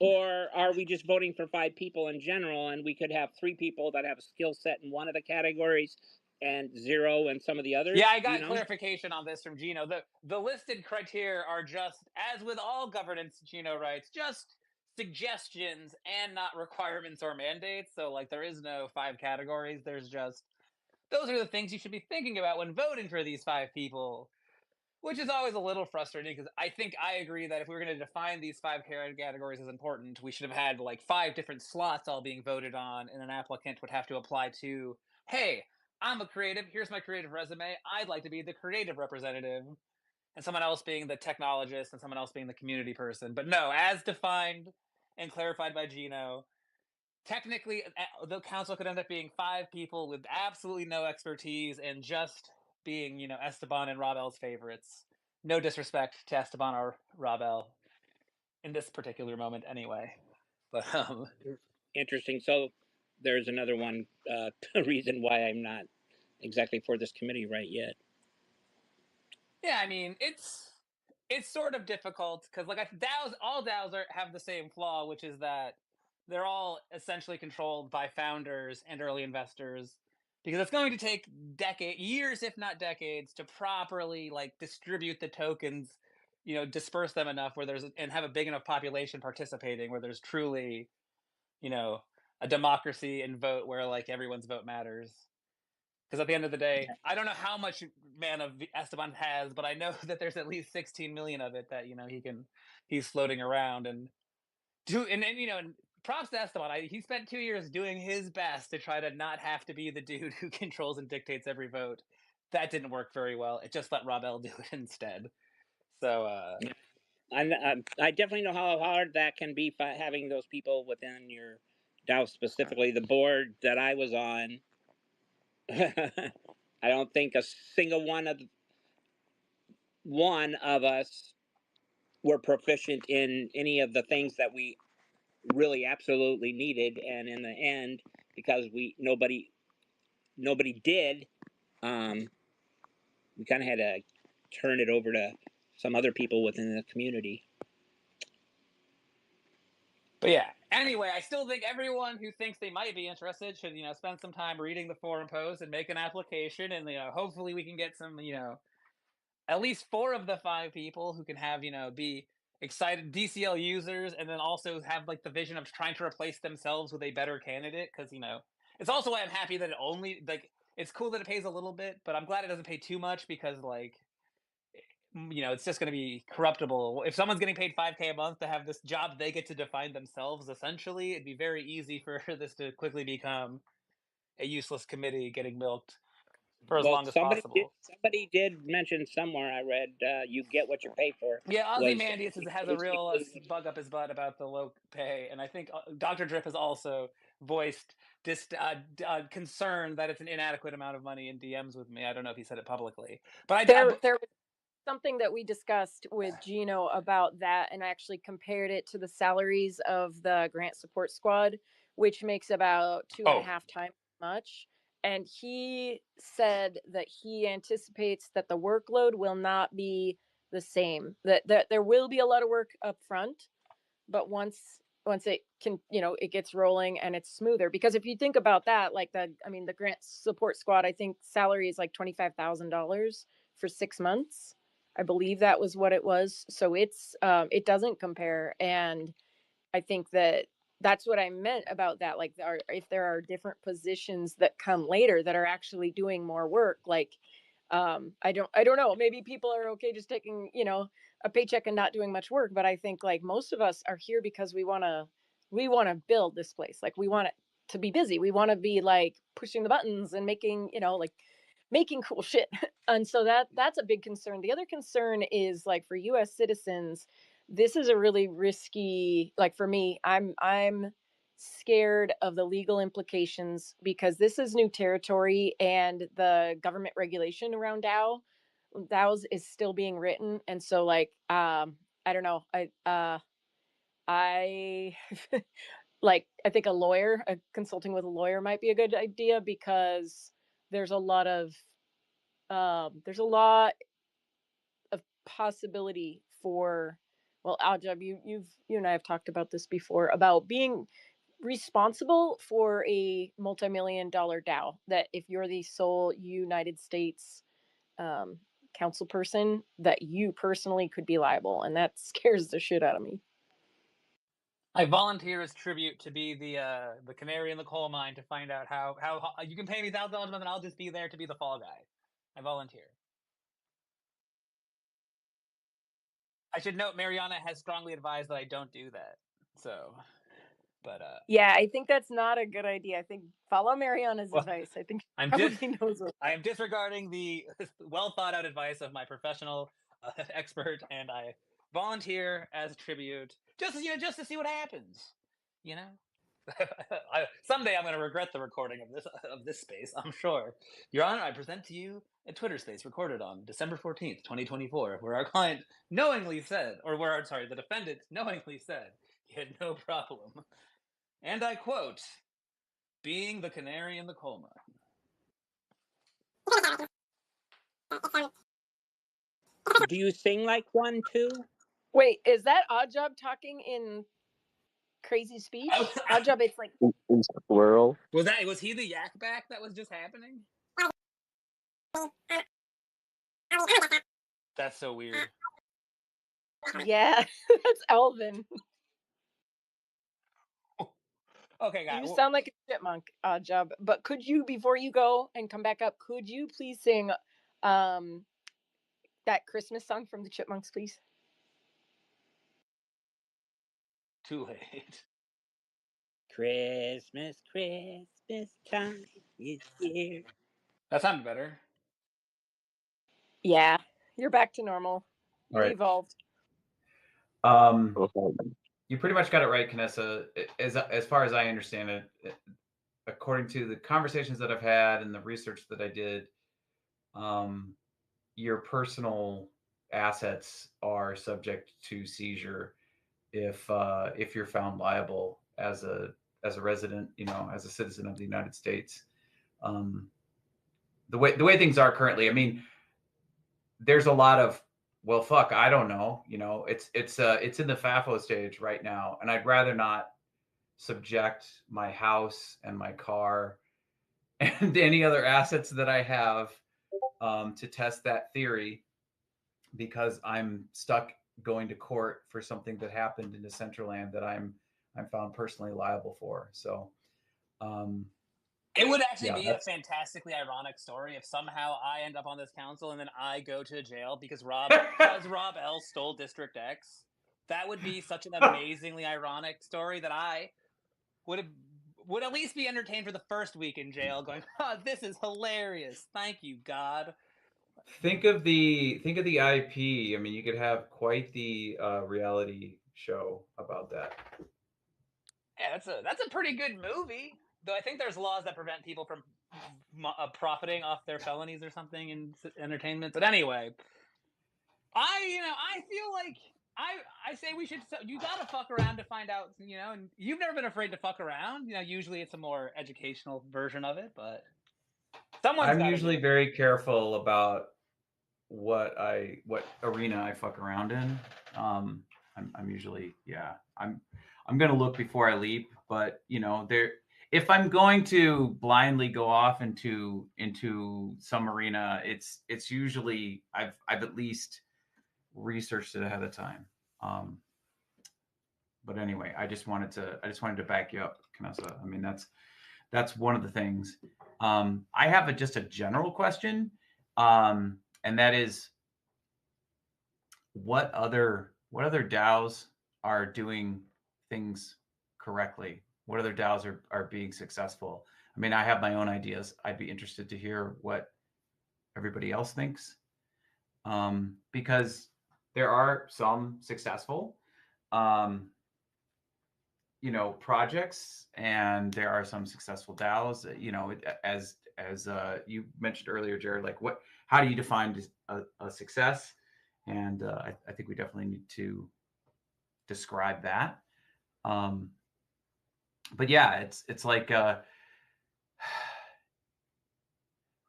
Or are we just voting for 5 people in general, and we could have 3 people that have a skill set in one of the categories and 0 in some of the others? Yeah, I got clarification on this from Gino. The listed criteria are just, as with all governance, Gino writes, just suggestions and not requirements or mandates. So like there is no 5 categories. There's just, those are the things you should be thinking about when voting for these 5 people. Which is always a little frustrating, because I think I agree that if we were going to define these 5 categories as important, we should have had like 5 different slots all being voted on, and an applicant would have to apply to, hey, I'm a creative, here's my creative resume, I'd like to be the creative representative, and someone else being the technologist, and someone else being the community person. But no, as defined and clarified by Gino, technically the council could end up being 5 people with absolutely no expertise and just being Esteban and Robel's favorites. No disrespect to Esteban or Robel in this particular moment anyway, but Interesting. So there's another one reason why I'm not exactly for this committee right yet. yeah, I mean, it's sort of difficult because like all DAOs have the same flaw, which is that they're all essentially controlled by founders and early investors, because it's going to take years, if not decades, to properly like distribute the tokens, disperse them enough where and have a big enough population participating where there's truly, you know, a democracy and vote where like everyone's vote matters. Because at the end of the day, I don't know how much mana Esteban has, but I know that there's at least 16 million of it that he's floating around and props to Esteban. He spent 2 years doing his best to try to not have to be the dude who controls and dictates every vote. That didn't work very well. It just let Rob L do it instead. So I definitely know how hard that can be, having those people within your DAO, specifically the board that I was on. I don't think a single one of us were proficient in any of the things that we really absolutely needed, and in the end, because nobody did, we kind of had to turn it over to some other people within the community. But yeah, anyway, I still think everyone who thinks they might be interested should, spend some time reading the forum post and make an application, and hopefully we can get some, at least 4 of the 5 people who can have, be excited DCL users, and then also have like the vision of trying to replace themselves with a better candidate. Because it's also why I'm happy that it only like it's cool that it pays a little bit, but I'm glad it doesn't pay too much, because like it's just going to be corruptible. If someone's getting paid 5K a month to have this job they get to define themselves, essentially, it'd be very easy for this to quickly become a useless committee getting milked for as Well, long as possible. somebody did mention somewhere I read, you get what you pay for. Yeah, Was Ozymandias has a real bug up his butt about the low pay, and I think Dr. Drip has also voiced concern that it's an inadequate amount of money in DMs with me. I don't know if he said it publicly, but there was something that we discussed with Gino about that, and actually compared it to the salaries of the grant support squad, which makes about 2.5 times as much. And he said that he anticipates that the workload will not be the same, that there will be a lot of work up front, but once it can, it gets rolling and it's smoother. Because if you think about that, like the grant support squad, I think salary is like $25,000 for 6 months. I believe that was what it was. So it doesn't compare. And I think that's what I meant about that. Like, if there are different positions that come later that are actually doing more work, like, I don't know. Maybe people are okay just taking, a paycheck and not doing much work. But I think like most of us are here because we want to build this place. Like, we want it to be busy. We want to be like pushing the buttons and making, like making cool shit. And so that's a big concern. The other concern is like for US citizens, this is a really risky, like for me, I'm scared of the legal implications, because this is new territory and the government regulation around DAOs is still being written. And so like I don't know. I like, I think consulting with a lawyer might be a good idea, because there's a lot of there's a lot of possibility for, well, Aljab, you and I have talked about this before, about being responsible for a multi-million-dollar DAO, that if you're the sole United States um, council person, that you personally could be liable, and that scares the shit out of me. I volunteer as tribute to be the canary in the coal mine to find out how you can pay me $1,000 a month and I'll just be there to be the fall guy. I volunteer. I should note Mariana has strongly advised that I don't do that. So, but yeah, I think that's not a good idea. I think follow Mariana's advice. I think she probably knows what. I am disregarding the well thought out advice of my professional expert, and I volunteer as tribute just to see what happens. Someday I'm going to regret the recording of this space, I'm sure. Your Honor, I present to you a Twitter space recorded on December 14th, 2024, where our client knowingly said, the defendant knowingly said he had no problem. And I quote, being the canary in the coal mine. Do you sing like one too? Wait, is that Odd Job talking in crazy speech? Odd Job, it's like Squirrel. Was he the yak back that was just happening? That's so weird. yeah, that's Elvin. Okay, guys. You sound like a chipmunk, Odd Job. But could you, before you go and come back up, could you please sing that Christmas song from the Chipmunks, please? Too late. Christmas, Christmas time is here. That sounded better. Yeah, you're back to normal. You right. evolved. You pretty much got it right, Canessa. As far as I understand it, according to the conversations that I've had and the research that I did, your personal assets are subject to seizure if you're found liable as a resident, as a citizen of the United States. The way things are currently, I mean, there's a lot of, well, fuck, I don't know. It's in the FAFO stage right now, and I'd rather not subject my house and my car and any other assets that I have to test that theory, because I'm stuck going to court for something that happened in Decentraland that I'm found personally liable for. So it would actually yeah, be a fantastically ironic story if somehow I end up on this council and then I go to jail because Rob L stole District X. That would be such an amazingly ironic story that I would at least be entertained for the first week in jail, going, "Oh, this is hilarious! Thank you, God." Think of the IP. I mean, you could have quite the reality show about that. Yeah, that's a pretty good movie. Though I think there's laws that prevent people from profiting off their felonies or something in entertainment. But anyway, I feel like I say we should. You gotta fuck around to find out, and you've never been afraid to fuck around. Usually it's a more educational version of it, but someone's I'm got to usually do it. very careful about what arena I fuck around in. I'm usually, I'm gonna look before I leap, but if I'm going to blindly go off into some arena, it's usually I've at least researched it ahead of time. But anyway, I just wanted to back you up, Canessa. I mean, that's one of the things. I have just a general question, and that is, what other DAOs are doing things correctly? What other DAOs are being successful? I mean, I have my own ideas. I'd be interested to hear what everybody else thinks, because there are some successful, projects, and there are some successful DAOs. As you mentioned earlier, Jared, like how do you define a success? And I think we definitely need to describe that. But yeah, it's like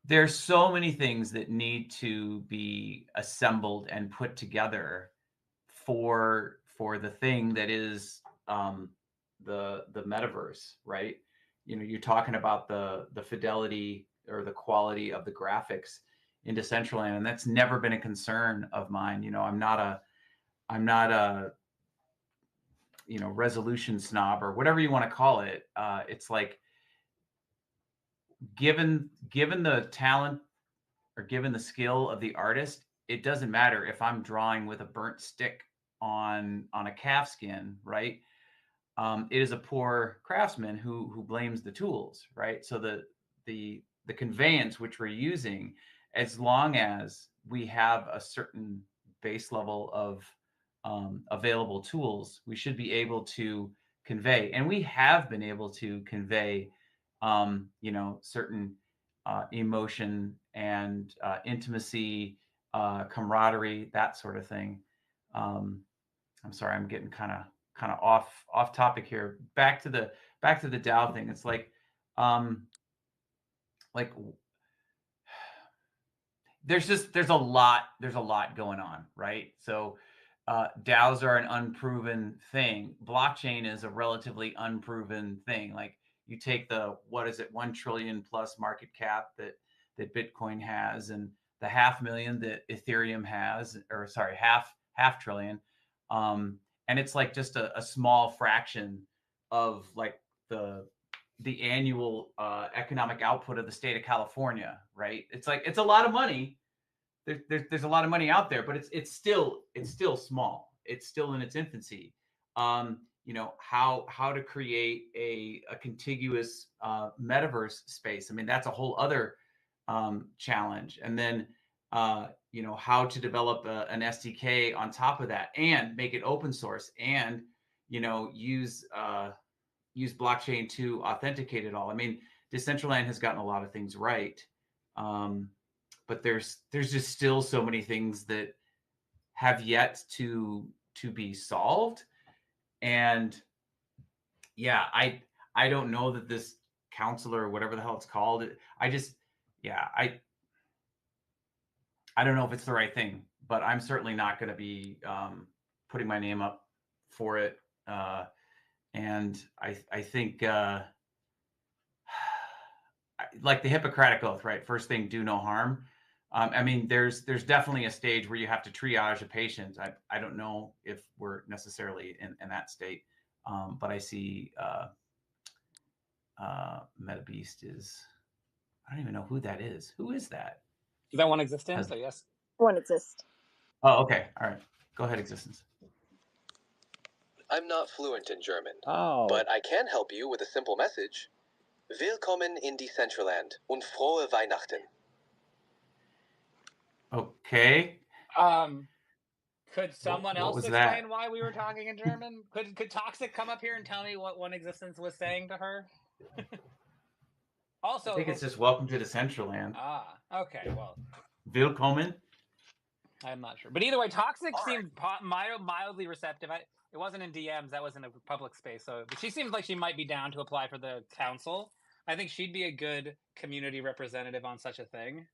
there's so many things that need to be assembled and put together for the thing that is the metaverse, right? You're talking about the fidelity or the quality of the graphics in Decentraland, and that's never been a concern of mine. I'm not a resolution snob or whatever you want to call it. It's like, given the talent or given the skill of the artist, it doesn't matter if I'm drawing with a burnt stick on a calf skin, right? It is a poor craftsman who blames the tools, right? So the conveyance which we're using, as long as we have a certain base level of available tools, we should be able to convey, and we have been able to convey, certain emotion and intimacy, camaraderie, that sort of thing. I'm sorry, I'm getting kind of off topic here. Back to the DAO thing. It's like there's a lot going on, right? So DAOs are an unproven thing. Blockchain is a relatively unproven thing. Like you take the, what is it, 1 trillion plus market cap that Bitcoin has, and the 500,000 that Ethereum has, or sorry, half trillion, and it's like just a small fraction of like the annual economic output of the state of California, right? It's like, it's a lot of money. There's a lot of money out there, but it's still small. It's still in its infancy. You know, how to create a contiguous metaverse space. I mean, that's a whole other challenge. And then you know, how to develop an SDK on top of that and make it open source, and you know, use blockchain to authenticate it all. I mean, Decentraland has gotten a lot of things right, but there's just still so many things that have yet to be solved. And yeah, I don't know that this counselor or whatever the hell it's called, I just, yeah, I don't know if it's the right thing, but I'm certainly not going to be putting my name up for it. And I think like the Hippocratic Oath, right? First thing, do no harm. I mean, there's definitely a stage where you have to triage a patient. I don't know if we're necessarily in that state, but I see MetaBeast is, I don't even know who that is. Who is that? Is that one existence? Has, So yes. One exist. oh, okay. All right. Go ahead, Existence. I'm not fluent in German, Oh. but I can help you with a simple message. Willkommen in Decentraland und frohe Weihnachten. Okay. Could someone What else was explain that? why we were talking in German? Could Toxic come up here and tell me what one existence was saying to her? Also, I think it's just welcome to Decentraland. Okay, well, Willkommen. I'm not sure, but either way, Toxic seemed mildly receptive. It wasn't in DMs, that was in a public space. So, but she seems like she might be down to apply for the council. I think she'd be a good community representative on such a thing.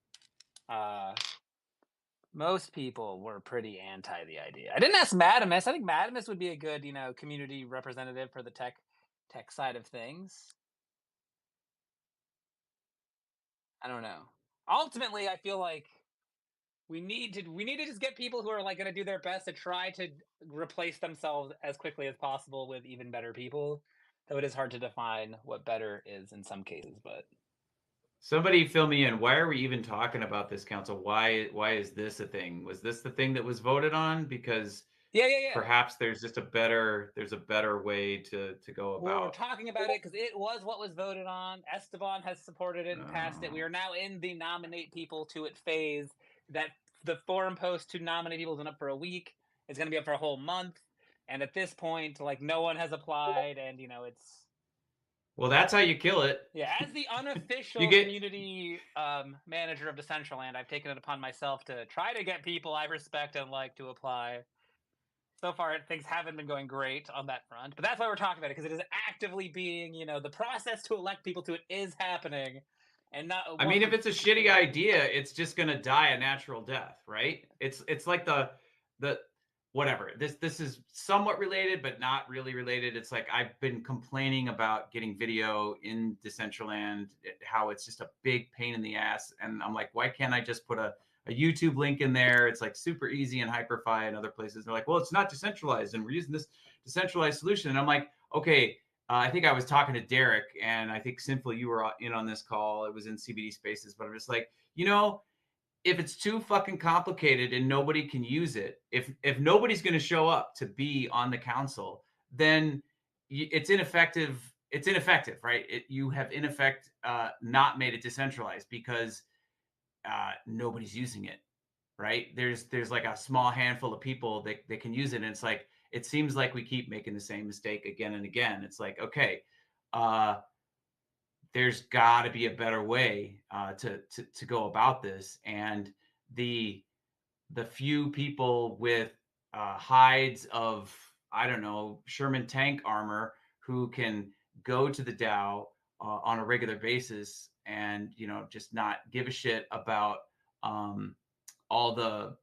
Most people were pretty anti the idea. I didn't ask Madamus. I think Madamus would be a good, community representative for the tech side of things. I don't know. Ultimately, I feel like we need to just get people who are like going to do their best to try to replace themselves as quickly as possible with even better people. Though it is hard to define what better is in some cases, but Somebody fill me in. Why are we even talking about this council? Why is this a thing? Was this the thing that was voted on? Because yeah. perhaps there's a better way to go We're about. talking about it because it was what was voted on. Esteban has supported it and passed it. We are now in the nominate people to it phase. That the forum post to nominate people has been up for a week. It's going to be up for a whole month. And at this point, like, no one has applied, and it's. Well, that's how you kill it. Yeah, as the unofficial You get- community manager of Decentraland, I've taken it upon myself to try to get people I respect and like to apply. So far, things haven't been going great on that front, but that's why we're talking about it, because it is actively being, the process to elect people to it is happening, and not. I mean, if it's a shitty idea, it's just gonna die a natural death, right? It's like the whatever. This is somewhat related, but not really related. It's like I've been complaining about getting video in Decentraland, how it's just a big pain in the ass, and I'm like, why can't I just put a YouTube link in there? It's like super easy and Hyperfy and other places. They're like, well, it's not decentralized, and we're using this decentralized solution. And I'm like, okay. I think I was talking to Derek, and I think Sinful, you were in on this call. It was in CBD Spaces, but I'm just like, if it's too fucking complicated and nobody can use it, if nobody's going to show up to be on the council, then it's ineffective. It's ineffective, right? You have in effect not made it decentralized because nobody's using it, right? There's like a small handful of people that can use it, and it's like, it seems like we keep making the same mistake again and again. It's like, okay, there's got to be a better way to go about this. And the few people with hides of, I don't know, Sherman tank armor who can go to the DAO on a regular basis and just not give a shit about all the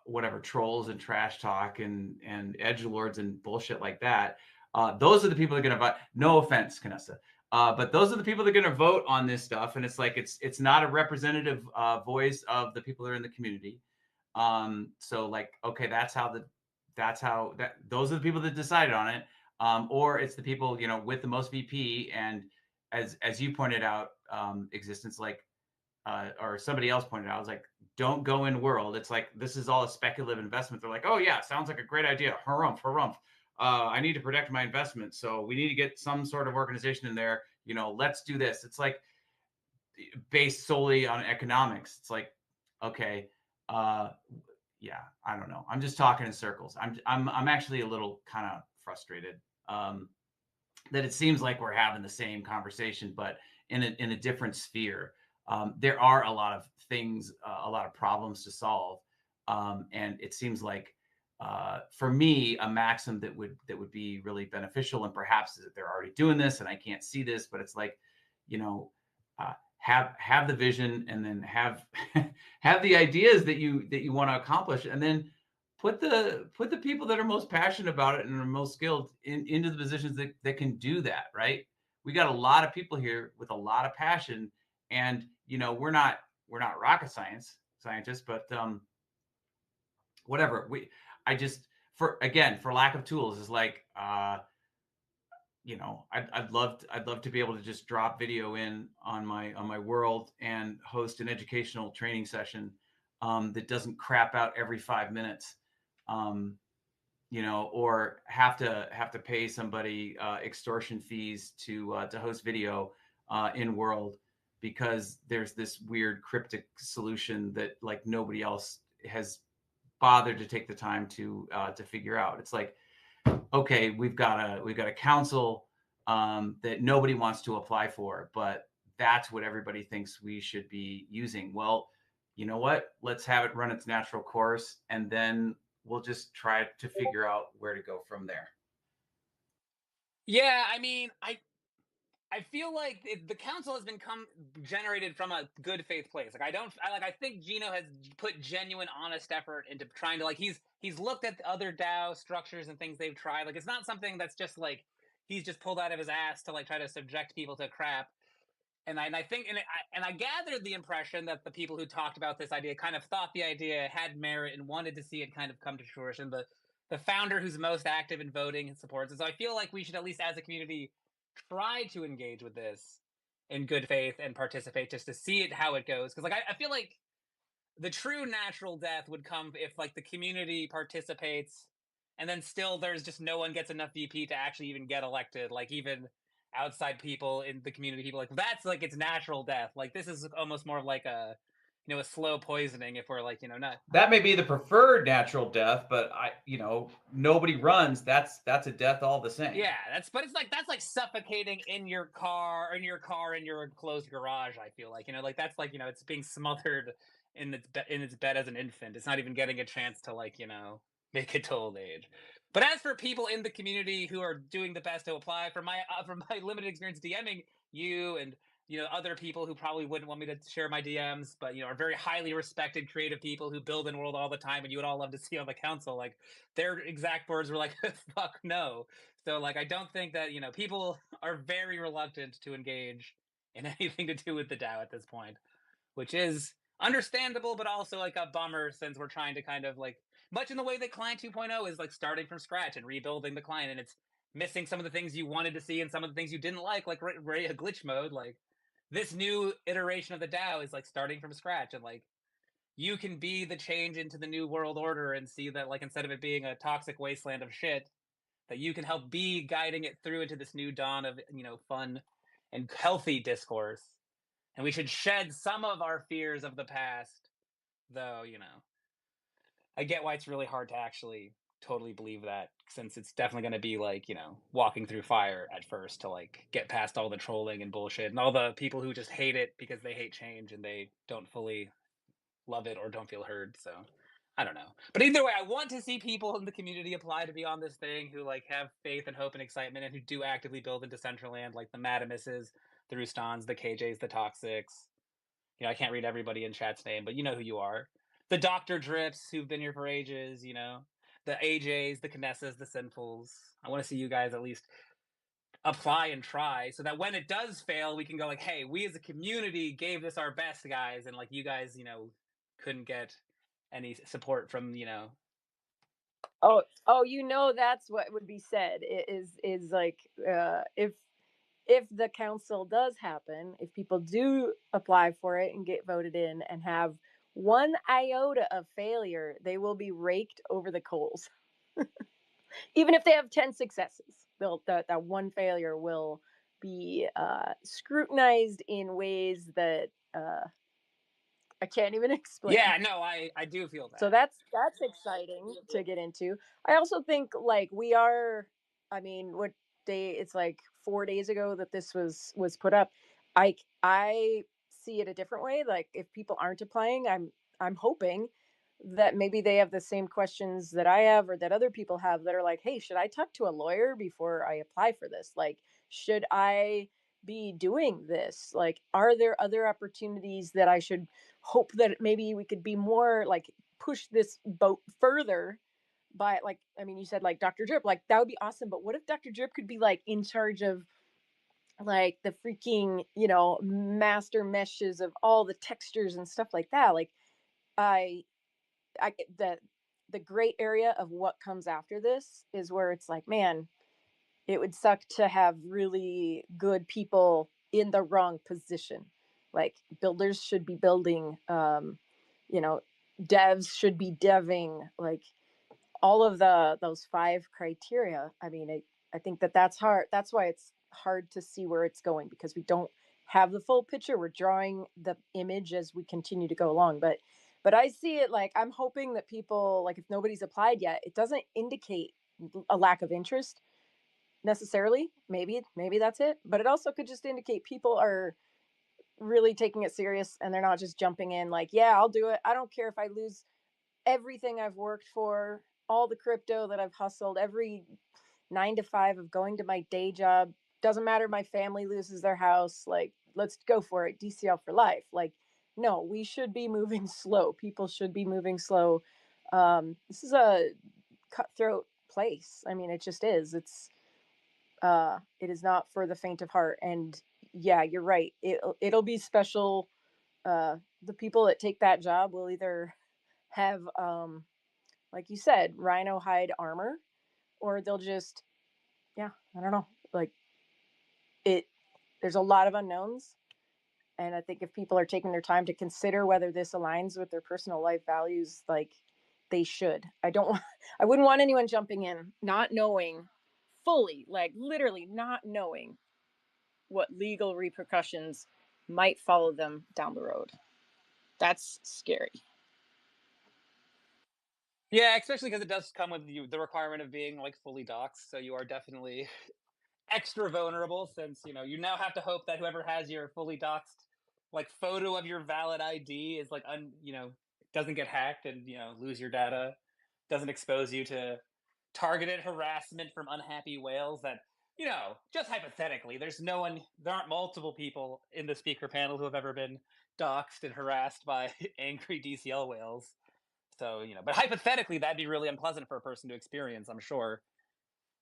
whatever trolls and trash talk and edgelords and bullshit like that. Those are the people that are going to vote. No offense, Canessa. But those are the people that are going to vote on this stuff, and it's like it's not a representative voice of the people that are in the community. So like, okay, those are the people that decided on it, or it's the people with the most VP, and as you pointed out, existence like or somebody else pointed out, I was like, don't go in world. It's like, this is all a speculative investment. They're like, oh yeah, sounds like a great idea. Harumph, harumph. I need to protect my investment. So we need to get some sort of organization in there. Let's do this. It's like based solely on economics. It's like, okay, yeah, I don't know. I'm just talking in circles. I'm actually a little kind of frustrated. That it seems like we're having the same conversation, but in a different sphere. There are a lot of things, a lot of problems to solve, and it seems like, for me, a maxim that would be really beneficial, and perhaps that they're already doing this, and I can't see this, but it's like, have the vision, and then have have the ideas that you want to accomplish, and then put the people that are most passionate about it and are most skilled into the positions that can do that, right? We got a lot of people here with a lot of passion, and we're not rocket scientists, but whatever. I just, for lack of tools, is like, I'd love to be able to just drop video in on my world and host an educational training session that doesn't crap out every 5 minutes. Or have to pay somebody extortion fees to host video in world, because there's this weird cryptic solution that like nobody else has bothered to take the time to figure out. It's like, okay, we've got a council that nobody wants to apply for, but that's what everybody thinks we should be using. Well, you know what? Let's have it run its natural course, and then we'll just try to figure out where to go from there. Yeah, I mean, I feel like the council has been generated from a good faith place. Like I think Gino has put genuine, honest effort into trying to, like, he's looked at the other DAO structures and things they've tried. Like, it's not something that's just like he's just pulled out of his ass to like try to subject people to crap. And I think and I gathered the impression that the people who talked about this idea kind of thought the idea had merit and wanted to see it kind of come to fruition. The founder who's most active in voting and supports it. So I feel like we should, at least as a community, try to engage with this in good faith and participate just to see it how it goes. Because like I feel like the true natural death would come if like the community participates and then still there's just no one gets enough VP to actually even get elected. Like, even outside people in the community, people like, that's like it's natural death. Like, this is almost more like a a slow poisoning, if we're like, not. That may be the preferred natural death, but nobody runs. That's a death all the same. Yeah, that's like suffocating in your car, in your enclosed garage. I feel like, like that's like, it's being smothered in its bed as an infant. It's not even getting a chance to, like, make it to old age. But as for people in the community who are doing the best to apply, from my limited experience DMing you and other people who probably wouldn't want me to share my DMs, but are very highly respected creative people who build in world all the time, and you would all love to see on the council. Like, their exact words were like, "Fuck no." So like, I don't think that people are very reluctant to engage in anything to do with the DAO at this point, which is understandable, but also like a bummer, since we're trying to kind of like, much in the way that Client 2.0 is like starting from scratch and rebuilding the client, and it's missing some of the things you wanted to see and some of the things you didn't like a glitch mode. Like, this new iteration of the DAO is like starting from scratch, and like, you can be the change into the new world order and see that, like, instead of it being a toxic wasteland of shit, that you can help be guiding it through into this new dawn of fun and healthy discourse. And we should shed some of our fears of the past, though. I get why it's really hard to actually totally believe that, since it's definitely going to be like, walking through fire at first to like get past all the trolling and bullshit and all the people who just hate it because they hate change and they don't fully love it or don't feel heard. So I don't know. But either way, I want to see people in the community apply to be on this thing who like have faith and hope and excitement, and who do actively build into Decentraland, like the Madamuses, the Rustans, the KJs, the Toxics, I can't read everybody in chat's name, but you know who you are. The Dr. Drips who've been here for ages, the AJs, the Canessas, the Sinfuls. I want to see you guys at least apply and try so that when it does fail, we can go like, hey, we as a community gave this our best, guys, and like you guys, couldn't get any support from. Oh, that's what would be said. Is like if the council does happen, if people do apply for it and get voted in and have one iota of failure, they will be raked over the coals. Even if they have 10 successes, that one failure will be scrutinized in ways that I can't even explain. Yeah, no, I do feel So that. that's exciting to get into. I also think like we are. I mean, what day? It's like 4 days ago that this was put up. I see it a different way. Like if people aren't applying, I'm hoping that maybe they have the same questions that I have or that other people have that are like, hey, should I talk to a lawyer before I apply for this? Like, should I be doing this? Like, are there other opportunities that I should hope that maybe we could be more like push this boat further by like I mean you said like Dr. Drip, like that would be awesome, but what if Dr. Drip could be like in charge of like the freaking, master meshes of all the textures and stuff like that. Like I I the great area of what comes after this is where it's like, man, it would suck to have really good people in the wrong position. Like builders should be building, you know, devs should be deving, like all of those five criteria. I mean, I think that's hard. That's why it's hard to see where it's going because we don't have the full picture. We're drawing the image as we continue to go along. But I see it like I'm hoping that people like if nobody's applied yet, it doesn't indicate a lack of interest necessarily. Maybe that's it, but it also could just indicate people are really taking it serious and they're not just jumping in like, yeah, I'll do it, I don't care if I lose everything I've worked for, all the crypto that I've hustled, every 9 to 5 of going to my day job, doesn't matter, my family loses their house, like let's go for it, DCL for life. Like no, we should be moving slow, people should be moving slow. This is a cutthroat place. I mean, it just is. It is not for the faint of heart. And yeah, you're right. It'll be special. The people that take that job will either have, like you said, rhino hide armor, or they'll just, yeah, I don't know. Like it, there's a lot of unknowns. And I think if people are taking their time to consider whether this aligns with their personal life values, like they should. I wouldn't want anyone jumping in, not knowing fully, like literally not knowing what legal repercussions might follow them down the road. That's scary. Yeah, especially because it does come with the requirement of being like fully doxxed, so you are definitely extra vulnerable since you now have to hope that whoever has your fully doxed like photo of your valid ID is like doesn't get hacked and lose your data, doesn't expose you to targeted harassment from unhappy whales that just hypothetically there aren't multiple people in the speaker panel who have ever been doxed and harassed by angry DCL whales. So but hypothetically that'd be really unpleasant for a person to experience, I'm sure,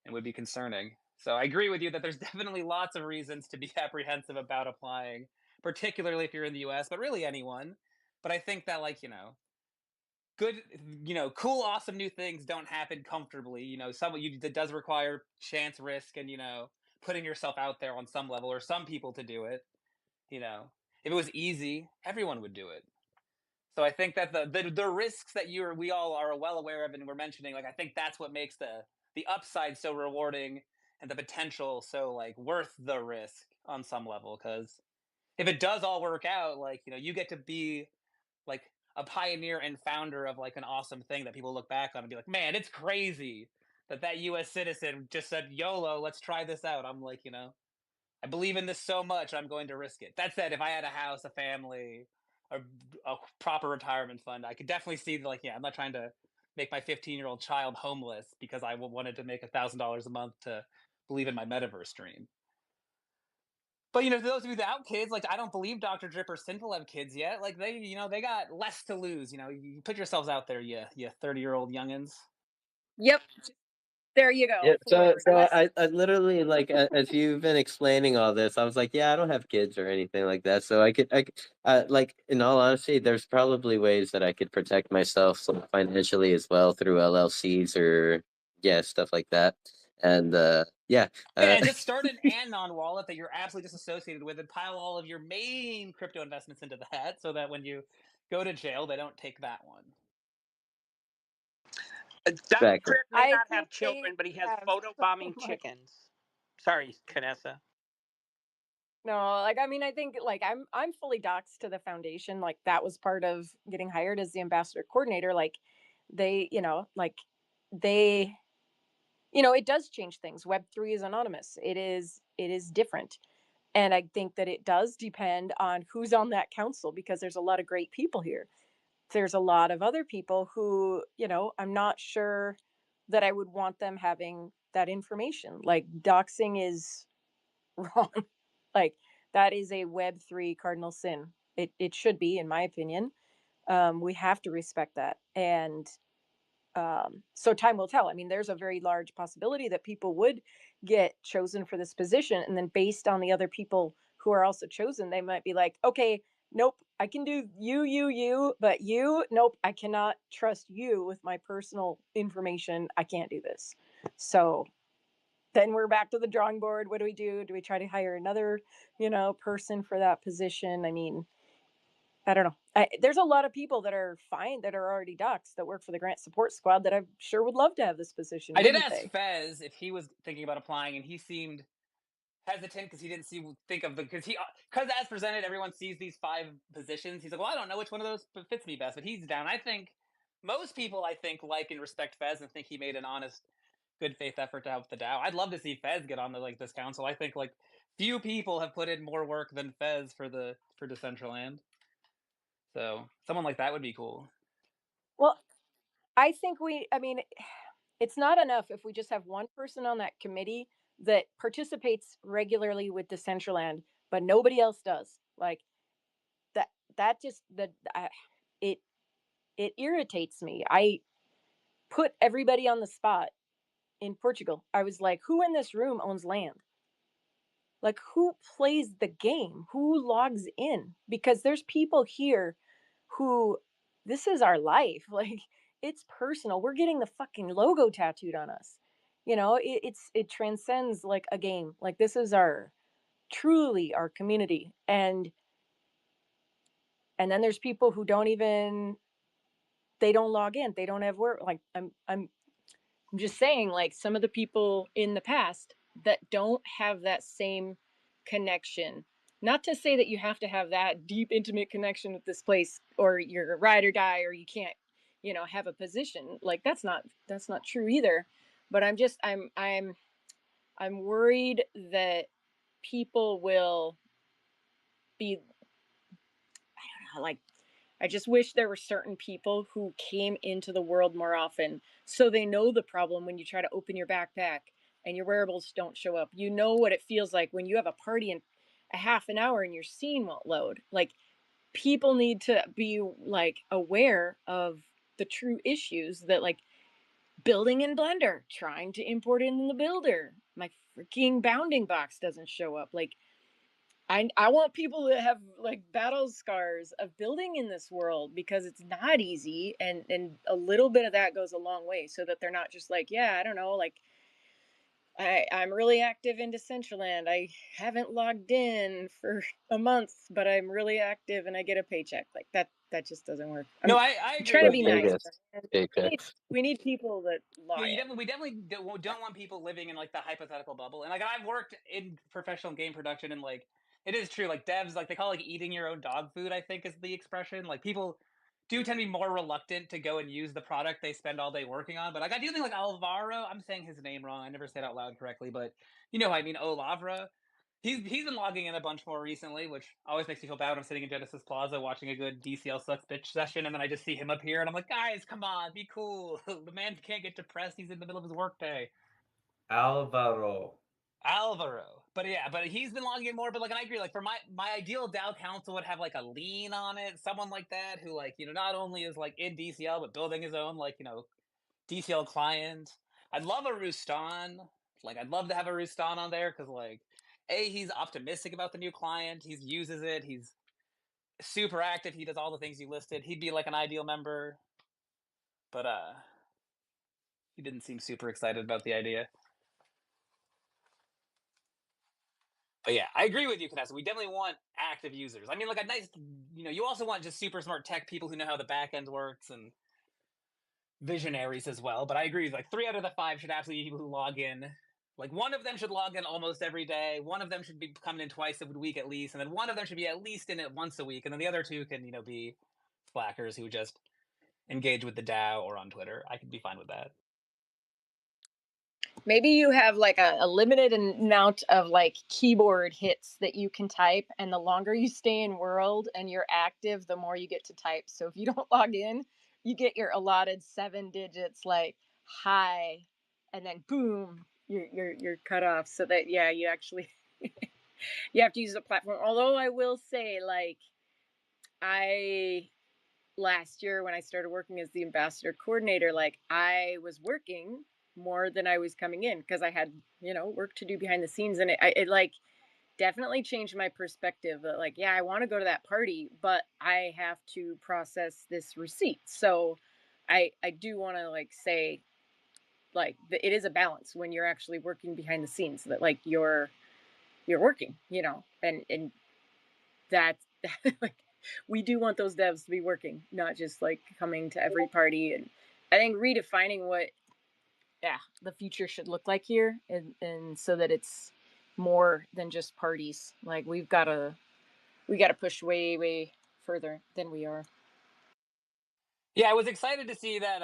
and would be concerning. So I agree with you that there's definitely lots of reasons to be apprehensive about applying, particularly if you're in the US, but really anyone. But I think that good, cool, awesome new things don't happen comfortably. That does require chance, risk, and putting yourself out there on some level, or some people to do it. If it was easy, everyone would do it. So I think that the risks that we all are well aware of and we're mentioning, like I think that's what makes the upside so rewarding and the potential so like worth the risk on some level. Because if it does all work out, like you get to be like a pioneer and founder of like an awesome thing that people look back on and be like, man, it's crazy that U.S. citizen just said YOLO, let's try this out. I'm like, I believe in this so much, I'm going to risk it. That said, if I had a house, a family, a proper retirement fund, I could definitely see like, yeah, I'm not trying to make my 15-year-old child homeless because I wanted to make $1,000 a month to believe in my metaverse dream. But for those of you without kids, like I don't believe Dr. Drip or Sinful have kids yet. Like they got less to lose. You put yourselves out there, you 30-year-old youngins. Yep. There you go. Yeah, so For less. I literally like as you've been explaining all this, I was like, yeah, I don't have kids or anything like that, so like in all honesty, there's probably ways that I could protect myself financially as well through LLCs or yeah, stuff like that, and yeah, And just start an anon wallet that you're absolutely disassociated with, and pile all of your main crypto investments into that, so that when you go to jail, they don't take that one. Dr. exactly. Tripp may I not think have they children, but he has have so photobombing much. chickens. Sorry, Canessa. No, like I mean, I think like I'm fully doxxed to the foundation. Like that was part of getting hired as the ambassador coordinator. Like they, they, it does change things. Web3 is anonymous. It is different. And I think that it does depend on who's on that council because there's a lot of great people here. There's a lot of other people who, I'm not sure that I would want them having that information. Like doxing is wrong. Like that is a Web3 cardinal sin. It should be, in my opinion. We have to respect that. And so time will tell. I mean, there's a very large possibility that people would get chosen for this position. And then based on the other people who are also chosen, they might be like, okay, nope, I can do you, but nope, I cannot trust you with my personal information. I can't do this. So then we're back to the drawing board. What do we do? Do we try to hire another, person for that position? I mean, I don't know. There's a lot of people that are fine that are already docs that work for the grant support squad that I sure would love to have this position, I did wouldn't ask they? Fez if he was thinking about applying, and he seemed hesitant because he didn't think of the because as presented, everyone sees these 5 positions. He's like, well, I don't know which one of those fits me best, but he's down. I think most people, like and respect Fez and think he made an honest, good faith effort to help the DAO. I'd love to see Fez get on this council. I think few people have put in more work than Fez for Decentraland. So someone like that would be cool. Well, I mean, it's not enough if we just have one person on that committee that participates regularly with Decentraland, but nobody else does. Like that, that just, that, it, it irritates me. I put everybody on the spot in Portugal. I was like, who in this room owns land? Like, who plays the game? Who logs in? Because there's people here who, this is our life. Like, it's personal. We're getting the fucking logo tattooed on us. It transcends like a game. Like, this is truly our community. And then there's people who they don't log in. They don't have work. Like, I'm just saying, like, some of the people in the past that don't have that same connection. Not to say that you have to have that deep, intimate connection with this place, or you're a ride or die, or you can't, have a position. Like that's not true either. But I'm worried that people will be, I don't know, like I just wish there were certain people who came into the world more often so they know the problem when you try to open your backpack and your wearables don't show up. You know what it feels like when you have a party in a half an hour and your scene won't load. Like people need to be like aware of the true issues that like building in Blender, trying to import it in the builder. My freaking bounding box doesn't show up. Like I want people that have like battle scars of building in this world because it's not easy, and a little bit of that goes a long way so that they're not just like, yeah, I don't know, like I'm really active in Decentraland. I haven't logged in for a month, but I'm really active and I get a paycheck. Like that just doesn't work. No, I'm I agree trying to The with be you. nice. biggest We need, apex. we need people that log Yeah, in. we definitely don't want people living in the hypothetical bubble. And I've worked in professional game production, and it is true. Like devs, they call eating your own dog food, I think is the expression. Like people do tend to be more reluctant to go and use the product they spend all day working on. But I do think Alvaro, I'm saying his name wrong. I never say it out loud correctly, but you know what I mean, Olavra. He's been logging in a bunch more recently, which always makes me feel bad when I'm sitting in Genesis Plaza watching a good DCL sucks bitch session, and then I just see him up here, and I'm like, guys, come on, be cool. The man can't get depressed. He's in the middle of his workday. Alvaro. Alvaro. But yeah, but he's been logging in more. But like, and I agree. Like, for my ideal DAO council would have like a lean on it, someone like that who like not only is like in DCL but building his own like DCL client. I'd love a Rustan. Like, I'd love to have a Rustan on there because like, he's optimistic about the new client. He uses it. He's super active. He does all the things you listed. He'd be like an ideal member. But he didn't seem super excited about the idea. But yeah, I agree with you, Vanessa. We definitely want active users. I mean, like a nice, you also want just super smart tech people who know how the back end works and visionaries as well. But I agree, like 3 out of the 5 should absolutely be people who log in. Like one of them should log in almost every day. One of them should be coming in twice a week at least, and then one of them should be at least in it once a week, and then the other 2 can, be slackers who just engage with the DAO or on Twitter. I could be fine with that. Maybe you have like a limited amount of like keyboard hits that you can type, and the longer you stay in world and you're active, the more you get to type. So if you don't log in, you get your allotted 7 digits like hi, and then boom, you're cut off. So that you actually you have to use the platform. Although I will say, like, last year when I started working as the ambassador coordinator, like I was working more than I was coming in because I had, work to do behind the scenes. And it like definitely changed my perspective that like, yeah, I want to go to that party, but I have to process this receipt. So I do want to like say like it is a balance when you're actually working behind the scenes that like you're working, and that like we do want those devs to be working, not just like coming to every party. And I think redefining what the future should look like here, and so that it's more than just parties. Like we got to push way further than we are. Yeah, I was excited to see that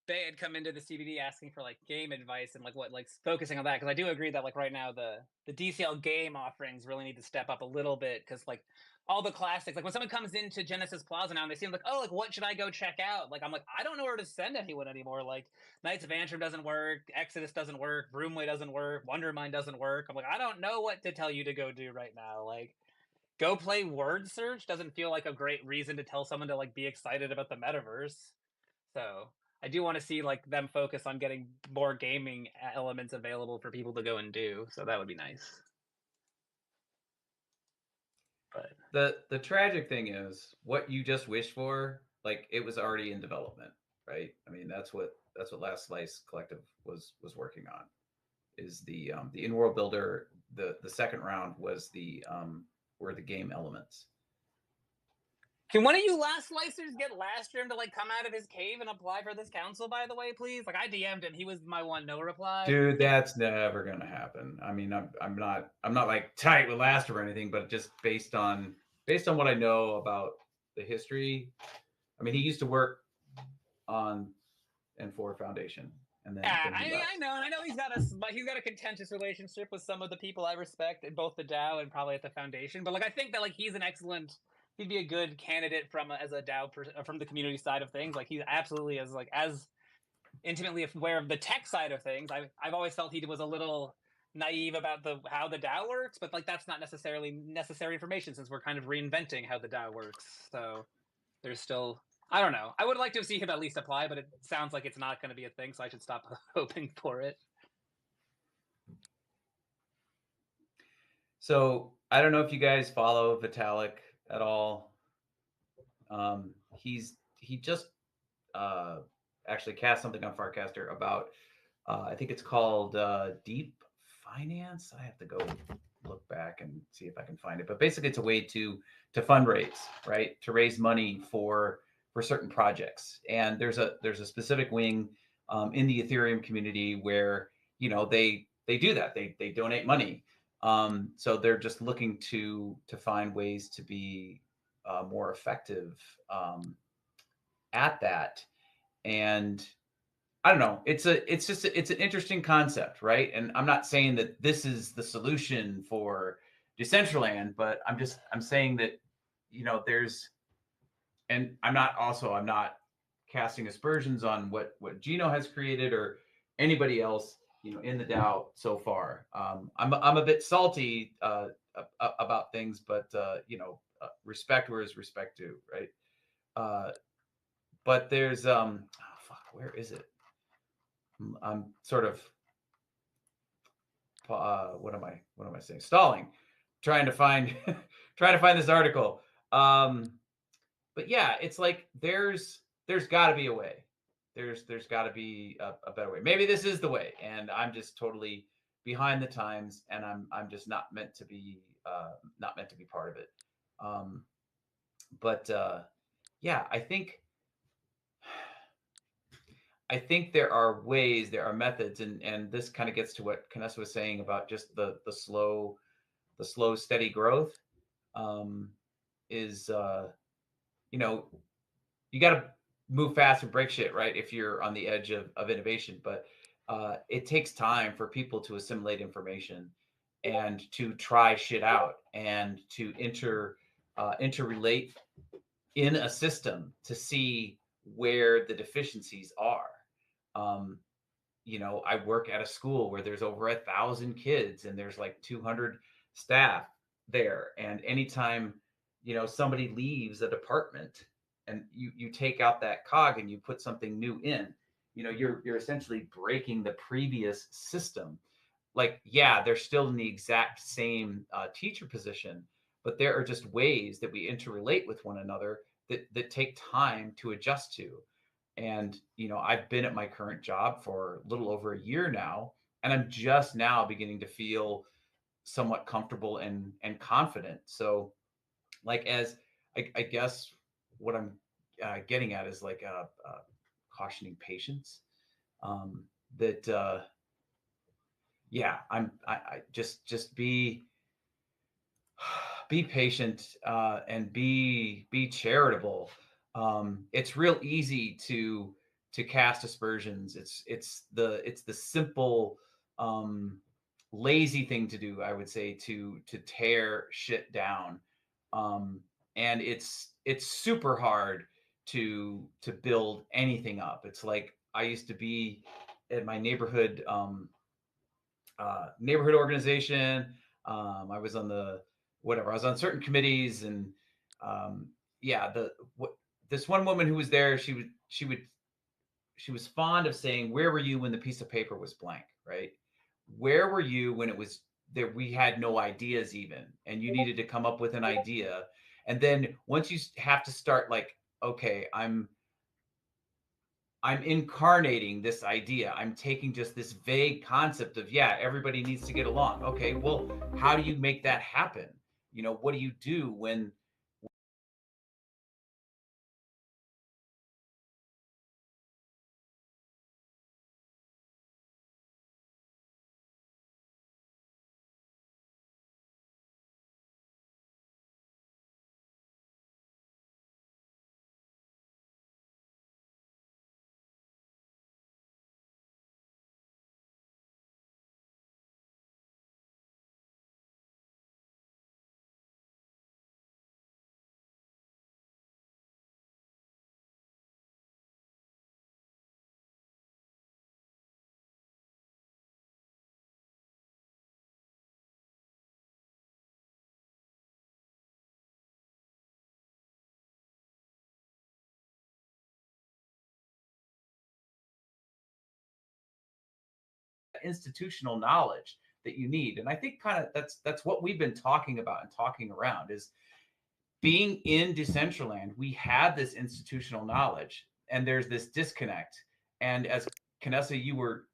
Bay had come into the CBD asking for like game advice and like what like focusing on that, because I do agree that like right now the DCL game offerings really need to step up a little bit, because like all the classics, like when someone comes into Genesis Plaza now and they seem like, oh, like what should I go check out? Like I'm like, I don't know where to send anyone anymore. Like Knights of Antrim doesn't work, Exodus doesn't work, Broomway doesn't work, Wondermind doesn't work. I'm like, I don't know what to tell you to go do right now. Like go play word search doesn't feel like a great reason to tell someone to like be excited about the metaverse. So I do want to see like them focus on getting more gaming elements available for people to go and do. So that would be nice. But the tragic thing is what you just wished for, like it was already in development, right? I mean, that's what Last Slice Collective was working on. Is the in-world builder. The second round was were the game elements. Can one of you last slicers get Lastrum to like come out of his cave and apply for this council, by the way, please? Like I DM'd him, he was my one no reply. Dude, that's never gonna happen. I mean, I'm not like tight with Lastrum or anything, but just based on what I know about the history. I mean, he used to work on N4 Foundation, and then he left. I know he's got a contentious relationship with some of the people I respect at both the DAO and probably at the foundation. But like I think that like he'd be a good candidate as a DAO from the community side of things. Like he absolutely is like as intimately aware of the tech side of things. I've always felt he was a little naive about how the DAO works, but like that's not necessarily necessary information since we're kind of reinventing how the DAO works. So there's still, I don't know. I would like to see him at least apply, but it sounds like it's not going to be a thing, so I should stop hoping for it. So I don't know if you guys follow Vitalik at all. He just actually cast something on Farcaster about I think it's called Deep Finance. I have to go look back and see if I can find it. But basically, it's a way to fundraise, right? To raise money for certain projects. And there's a specific wing in the Ethereum community where they do that. They donate money. So they're just looking to find ways to be more effective at that. And I don't know. It's an interesting concept, right? And I'm not saying that this is the solution for Decentraland, but I'm saying that there's, and I'm not casting aspersions on what Gino has created or anybody else. in the Dow so far. I'm a bit salty about things, but respect where is respect due, right? Uh, but there's fuck, where is it? I'm sort of what am I saying? Stalling, trying to find trying to find this article. But yeah, it's like there's got to be a way. There's got to be a better way. Maybe this is the way, and I'm just totally behind the times, and I'm just not meant to be part of it. Um, but yeah, I think there are ways, there are methods, and this kind of gets to what Vanessa was saying about just the slow steady growth. Um, is you know you got to move fast and break shit, right? If you're on the edge of innovation, but it takes time for people to assimilate information and to try shit out and to interrelate in a system to see where the deficiencies are. Um, I work at a school where there's over 1,000 kids and there's like 200 staff there. And anytime, somebody leaves a department and you take out that cog and you put something new in, you're essentially breaking the previous system. Like, yeah, they're still in the exact same teacher position, but there are just ways that we interrelate with one another that take time to adjust to. And, I've been at my current job for a little over a year now, and I'm just now beginning to feel somewhat comfortable and confident. So, like, as I guess what I'm getting at is like cautioning patience. That yeah, I just be patient and be charitable. It's real easy to cast aspersions. It's the simple lazy thing to do, I would say, to tear shit down. Um, and it's super hard to build anything up. It's like I used to be at my neighborhood organization. I was on the whatever. I was on certain committees, and yeah, this one woman who was there, she was fond of saying, "Where were you when the piece of paper was blank?" Right? Where were you when it was there? We had no ideas even, and you needed to come up with an idea, and then once you have to start, like, okay, I'm incarnating this idea. I'm taking just this vague concept of, yeah, everybody needs to get along. Okay, well, how do you make that happen? What do you do when institutional knowledge that you need? And I think kind of that's what we've been talking about and talking around is being in Decentraland, we have this institutional knowledge and there's this disconnect. And as Canessa, you were,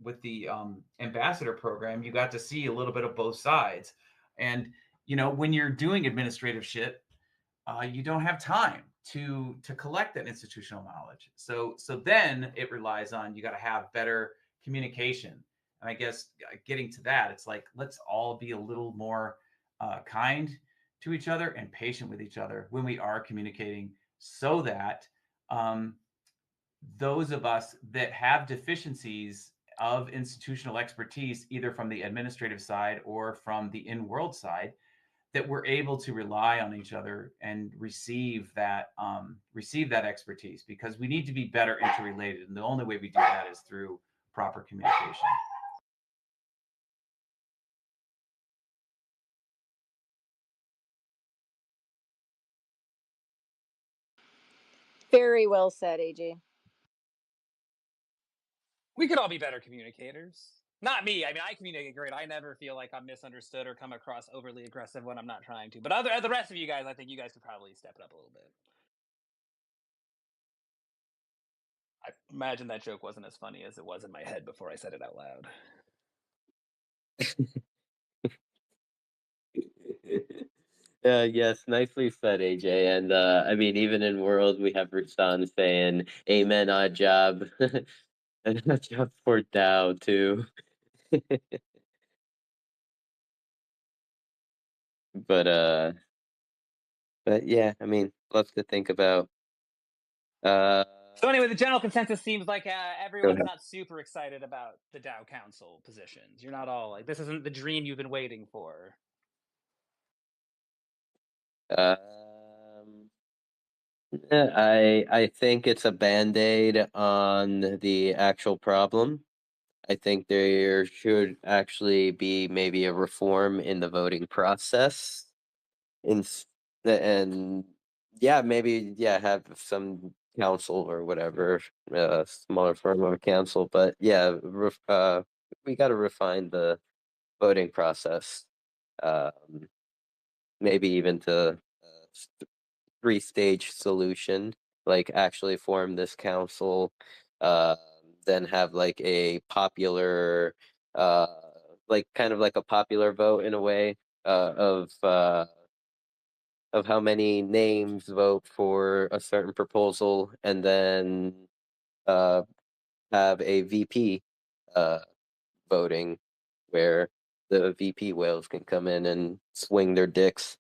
with the ambassador program, you got to see a little bit of both sides. And, when you're doing administrative shit, you don't have time to collect that institutional knowledge. So then it relies on, you got to have better communication. And I guess getting to that, it's like, let's all be a little more kind to each other and patient with each other when we are communicating, so that um, those of us that have deficiencies of institutional expertise, either from the administrative side or from the in-world side, that we're able to rely on each other and receive that expertise, because we need to be better interrelated, and the only way we do that is through proper communication. Very well said, AJ. We could all be better communicators. Not me. I mean, I communicate great. I never feel like I'm misunderstood or come across overly aggressive when I'm not trying to. But the rest of you guys, I think you guys could probably step it up a little bit. I imagine that joke wasn't as funny as it was in my head before I said it out loud. Yes, nicely said, AJ. And I mean, even in World, we have Rasan saying, "Amen, odd job," and odd job for Dow too. But yeah, I mean, lots to think about. So anyway, the general consensus seems like Go everyone's ahead. not super excited about the Dow Council positions. You're not all like, this isn't the dream you've been waiting for. Um, I think it's a band-aid on the actual problem. I think there should actually be maybe a reform in the voting process. In and yeah, maybe have some council or whatever, smaller form of a council. But yeah, we got to refine the voting process. Um, Maybe even to three-stage solution, like actually form this council, uh, then have like a popular, uh, like kind of like a popular vote in a way, of how many names vote for a certain proposal, and then uh, have a VP uh, voting where the VP whales can come in and swing their dicks.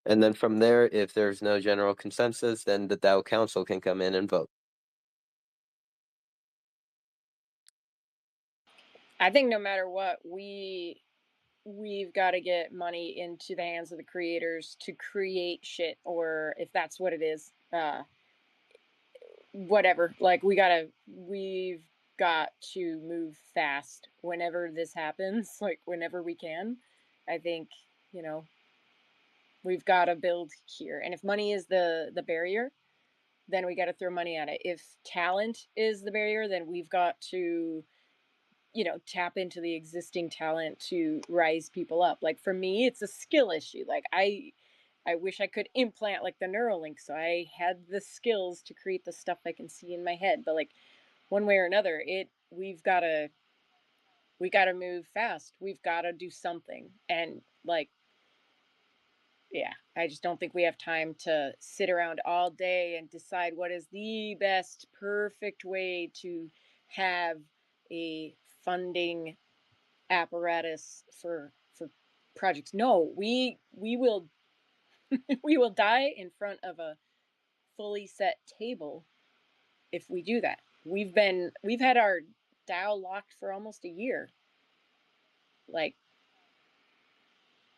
And then from there, if there's no general consensus, then the Dow Council can come in and vote. I think no matter what, we've got to get money into the hands of the creators to create shit, or if that's what it is, whatever. Like we've got to move fast whenever this happens, like whenever we can. I think, you know, we've got to build here. And if money is the barrier, then we got to throw money at it. If talent is the barrier, then we've got to, you know, tap into the existing talent to rise people up. Like for me, it's a skill issue. Like I wish I could implant like the Neuralink so I had the skills to create the stuff I can see in my head. But like one way or another, we gotta move fast. We've gotta do something. And like, yeah, I just don't think we have time to sit around all day and decide what is the best perfect way to have a funding apparatus for projects. No, we will we will die in front of a fully set table if we do that. We've had our DAO locked for almost a year. Like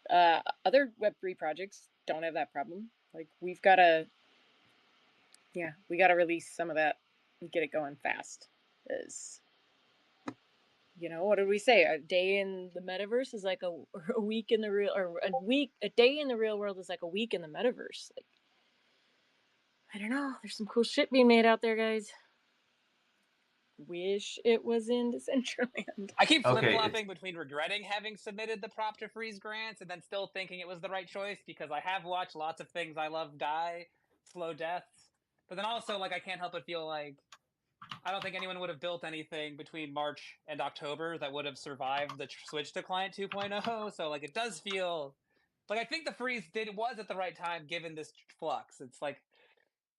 other Web3 projects don't have that problem. Like we've got to, yeah, we got to release some of that and get it going fast. Is, you know, what did we say? A day in the metaverse is like a week in the real, or a day in the real world is like a week in the metaverse. Like, I don't know. There's some cool shit being made out there, guys. Wish it was in Decentraland. I keep flip Okay, flopping between regretting having submitted the prop to freeze grants and then still thinking it was the right choice because I have watched lots of things I love die, slow deaths. But then also, like, I can't help but feel like I don't think anyone would have built anything between March and October that would have survived the switch to Client 2.0. So, like, it does feel like I think the freeze was at the right time given this flux. It's like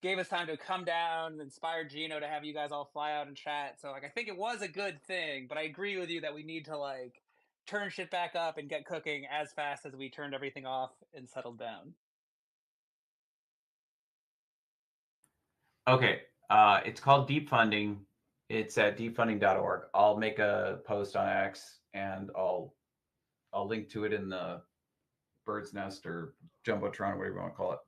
gave us time to come down, inspired Gino to have you guys all fly out and chat. So like I think it was a good thing, but I agree with you that we need to like turn shit back up and get cooking as fast as we turned everything off and settled down. okay. It's called Deep Funding. It's at deepfunding.org. I'll make a post on X and I'll link to it in the bird's nest or jumbotron, whatever you want to call it.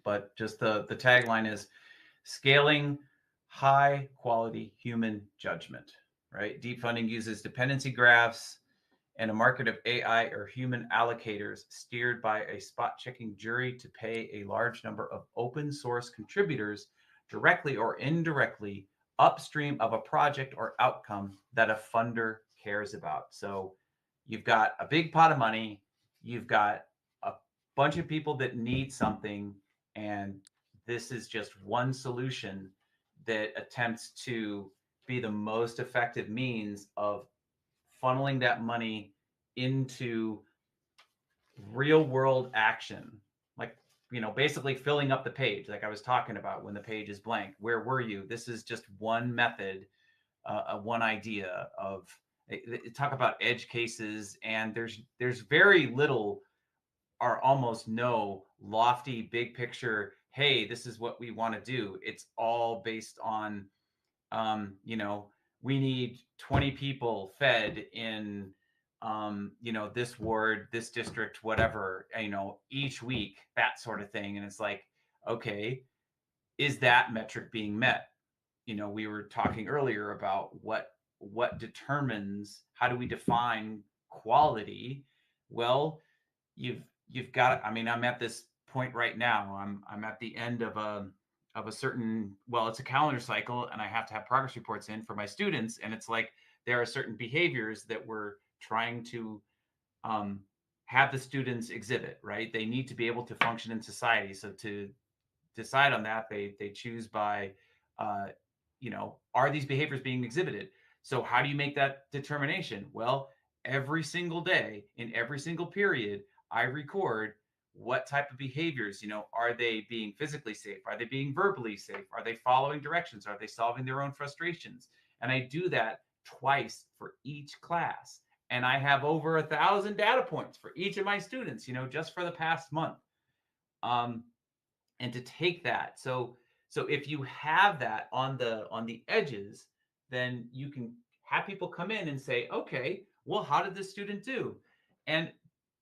But just the tagline is scaling high quality human judgment. Right? Deep Funding uses dependency graphs and a market of AI or human allocators steered by a spot checking jury to pay a large number of open source contributors directly or indirectly upstream of a project or outcome that a funder cares about. So you've got a big pot of money, you've got a bunch of people that need something, and this is just one solution that attempts to be the most effective means of funneling that money into real world action, like, basically filling up the page, like I was talking about when the page is blank. Where were you? This is just one method, one idea of talk about edge cases, and there's very little or almost no lofty big picture, hey, this is what we want to do. It's all based on you know, we need 20 people fed in, this ward, this district, whatever, each week, that sort of thing. And it's like, okay, is that metric being met? We were talking earlier about what determines, how do we define quality? Well, you've got, I mean, I'm at this point right now. I'm at the end of a certain, well, it's a calendar cycle, and I have to have progress reports in for my students, and it's like there are certain behaviors that we're trying to um, have the students exhibit, right? They need to be able to function in society. So to decide on that, they choose by uh, are these behaviors being exhibited? So how do you make that determination? Well, every single day in every single period, I record what type of behaviors, are they being physically safe? Are they being verbally safe? Are they following directions? Are they solving their own frustrations? And I do that twice for each class. And I have over 1,000 data points for each of my students, just for the past month. Um, and to take that, so if you have that on the edges, then you can have people come in and say, okay, well, how did this student do? And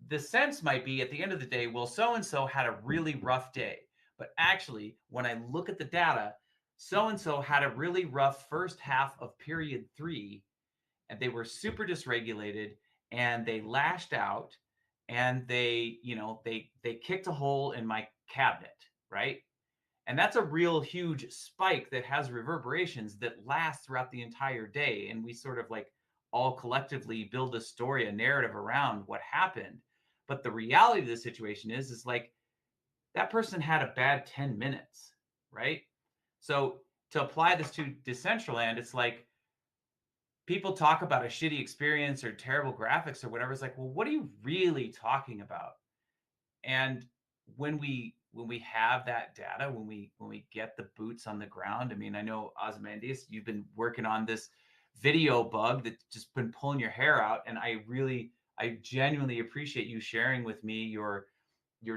the sense might be at the end of the day, well, so and so had a really rough day, but actually when I look at the data, so and so had a really rough first half of period 3, and they were super dysregulated, and they lashed out, and they kicked a hole in my cabinet, right? And that's a real huge spike that has reverberations that last throughout the entire day. And we sort of like all collectively build a story, a narrative around what happened. But the reality of the situation is like that person had a bad 10 minutes, right? So to apply this to Decentraland, it's like people talk about a shitty experience or terrible graphics or whatever. It's like, well, what are you really talking about? And when we have that data, when we get the boots on the ground, I mean, I know Ozymandias, you've been working on this video bug that's just been pulling your hair out, and I genuinely appreciate you sharing with me your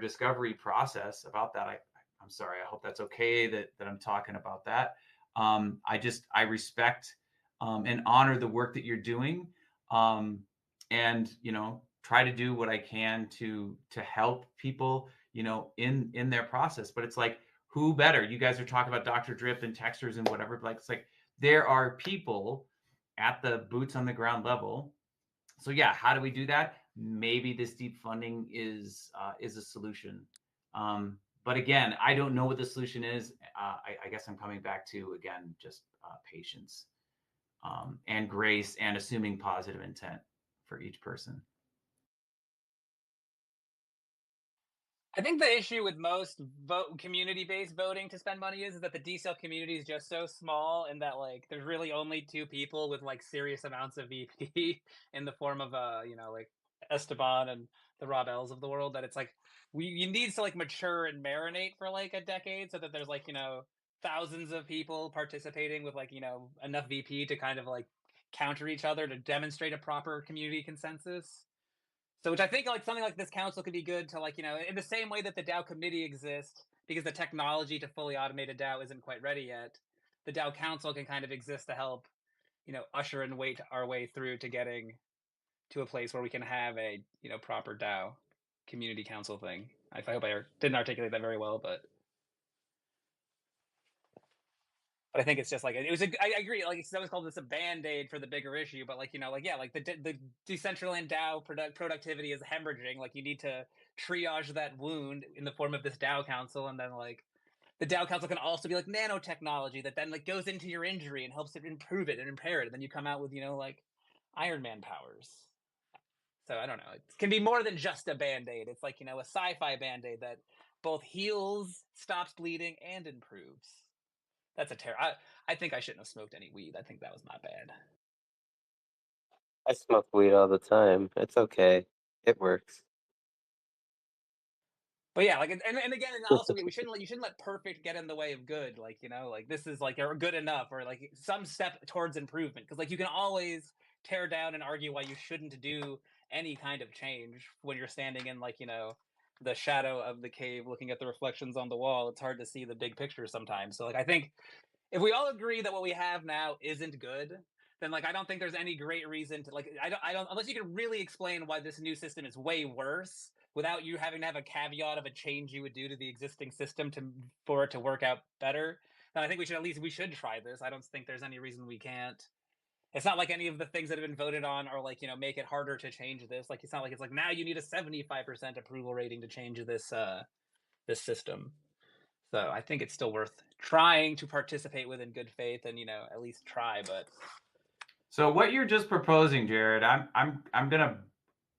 discovery process about that. I'm sorry, I hope that's okay that I'm talking about that. I respect and honor the work that you're doing, um, and try to do what I can to help people, in their process. But it's like, who better? You guys are talking about Dr. Drip and texters and whatever. But like, it's like there are people at the boots on the ground level. So yeah, how do we do that? Maybe this deep funding is a solution. But again, I don't know what the solution is. I guess I'm coming back to, again, just patience, and grace, and assuming positive intent for each person. I think the issue with most community-based voting to spend money is that the decel community is just so small, and that like there's really only 2 people with like serious amounts of VP in the form of like Esteban and the Rob L's of the world, that it's like you need to like mature and marinate for like a decade so that there's like thousands of people participating with like enough VP to kind of like counter each other to demonstrate a proper community consensus. So, which I think like something like this council could be good to like, in the same way that the DAO committee exists, because the technology to fully automate a DAO isn't quite ready yet. The DAO council can kind of exist to help, usher and wait our way through to getting to a place where we can have a, proper DAO community council thing. I hope I didn't articulate that very well, but But I think it's just like it was. I agree. Like someone's called this a band-aid for the bigger issue, but like like the Decentraland DAO productivity is hemorrhaging. Like you need to triage that wound in the form of this DAO council, and then like the DAO council can also be like nanotechnology that then like goes into your injury and helps it improve it and impair it, and then you come out with like Iron Man powers. So I don't know. It can be more than just a band-aid. It's like a sci-fi band-aid that both heals, stops bleeding, and improves. That's a terror. I think I shouldn't have smoked any weed. I think that was not bad. I smoke weed all the time. It's okay. It works. But yeah, like and again, and also you shouldn't let perfect get in the way of good. Like like this is like or good enough or like some step towards improvement. Because like you can always tear down and argue why you shouldn't do any kind of change when you're standing in like the shadow of the cave looking at the reflections on the wall. It's hard to see the big picture sometimes. So like I think if we all agree that what we have now isn't good, then like I don't think there's any great reason to like I don't unless you can really explain why this new system is way worse without you having to have a caveat of a change you would do to the existing system for it to work out better. Then I think we should try this. I don't think there's any reason we can't. It's not like any of the things that have been voted on are like make it harder to change this. Like it's not like it's like now you need a 75% approval rating to change this this system. So I think it's still worth trying to participate with in good faith and at least try. But So what you're just proposing, Jared, I'm gonna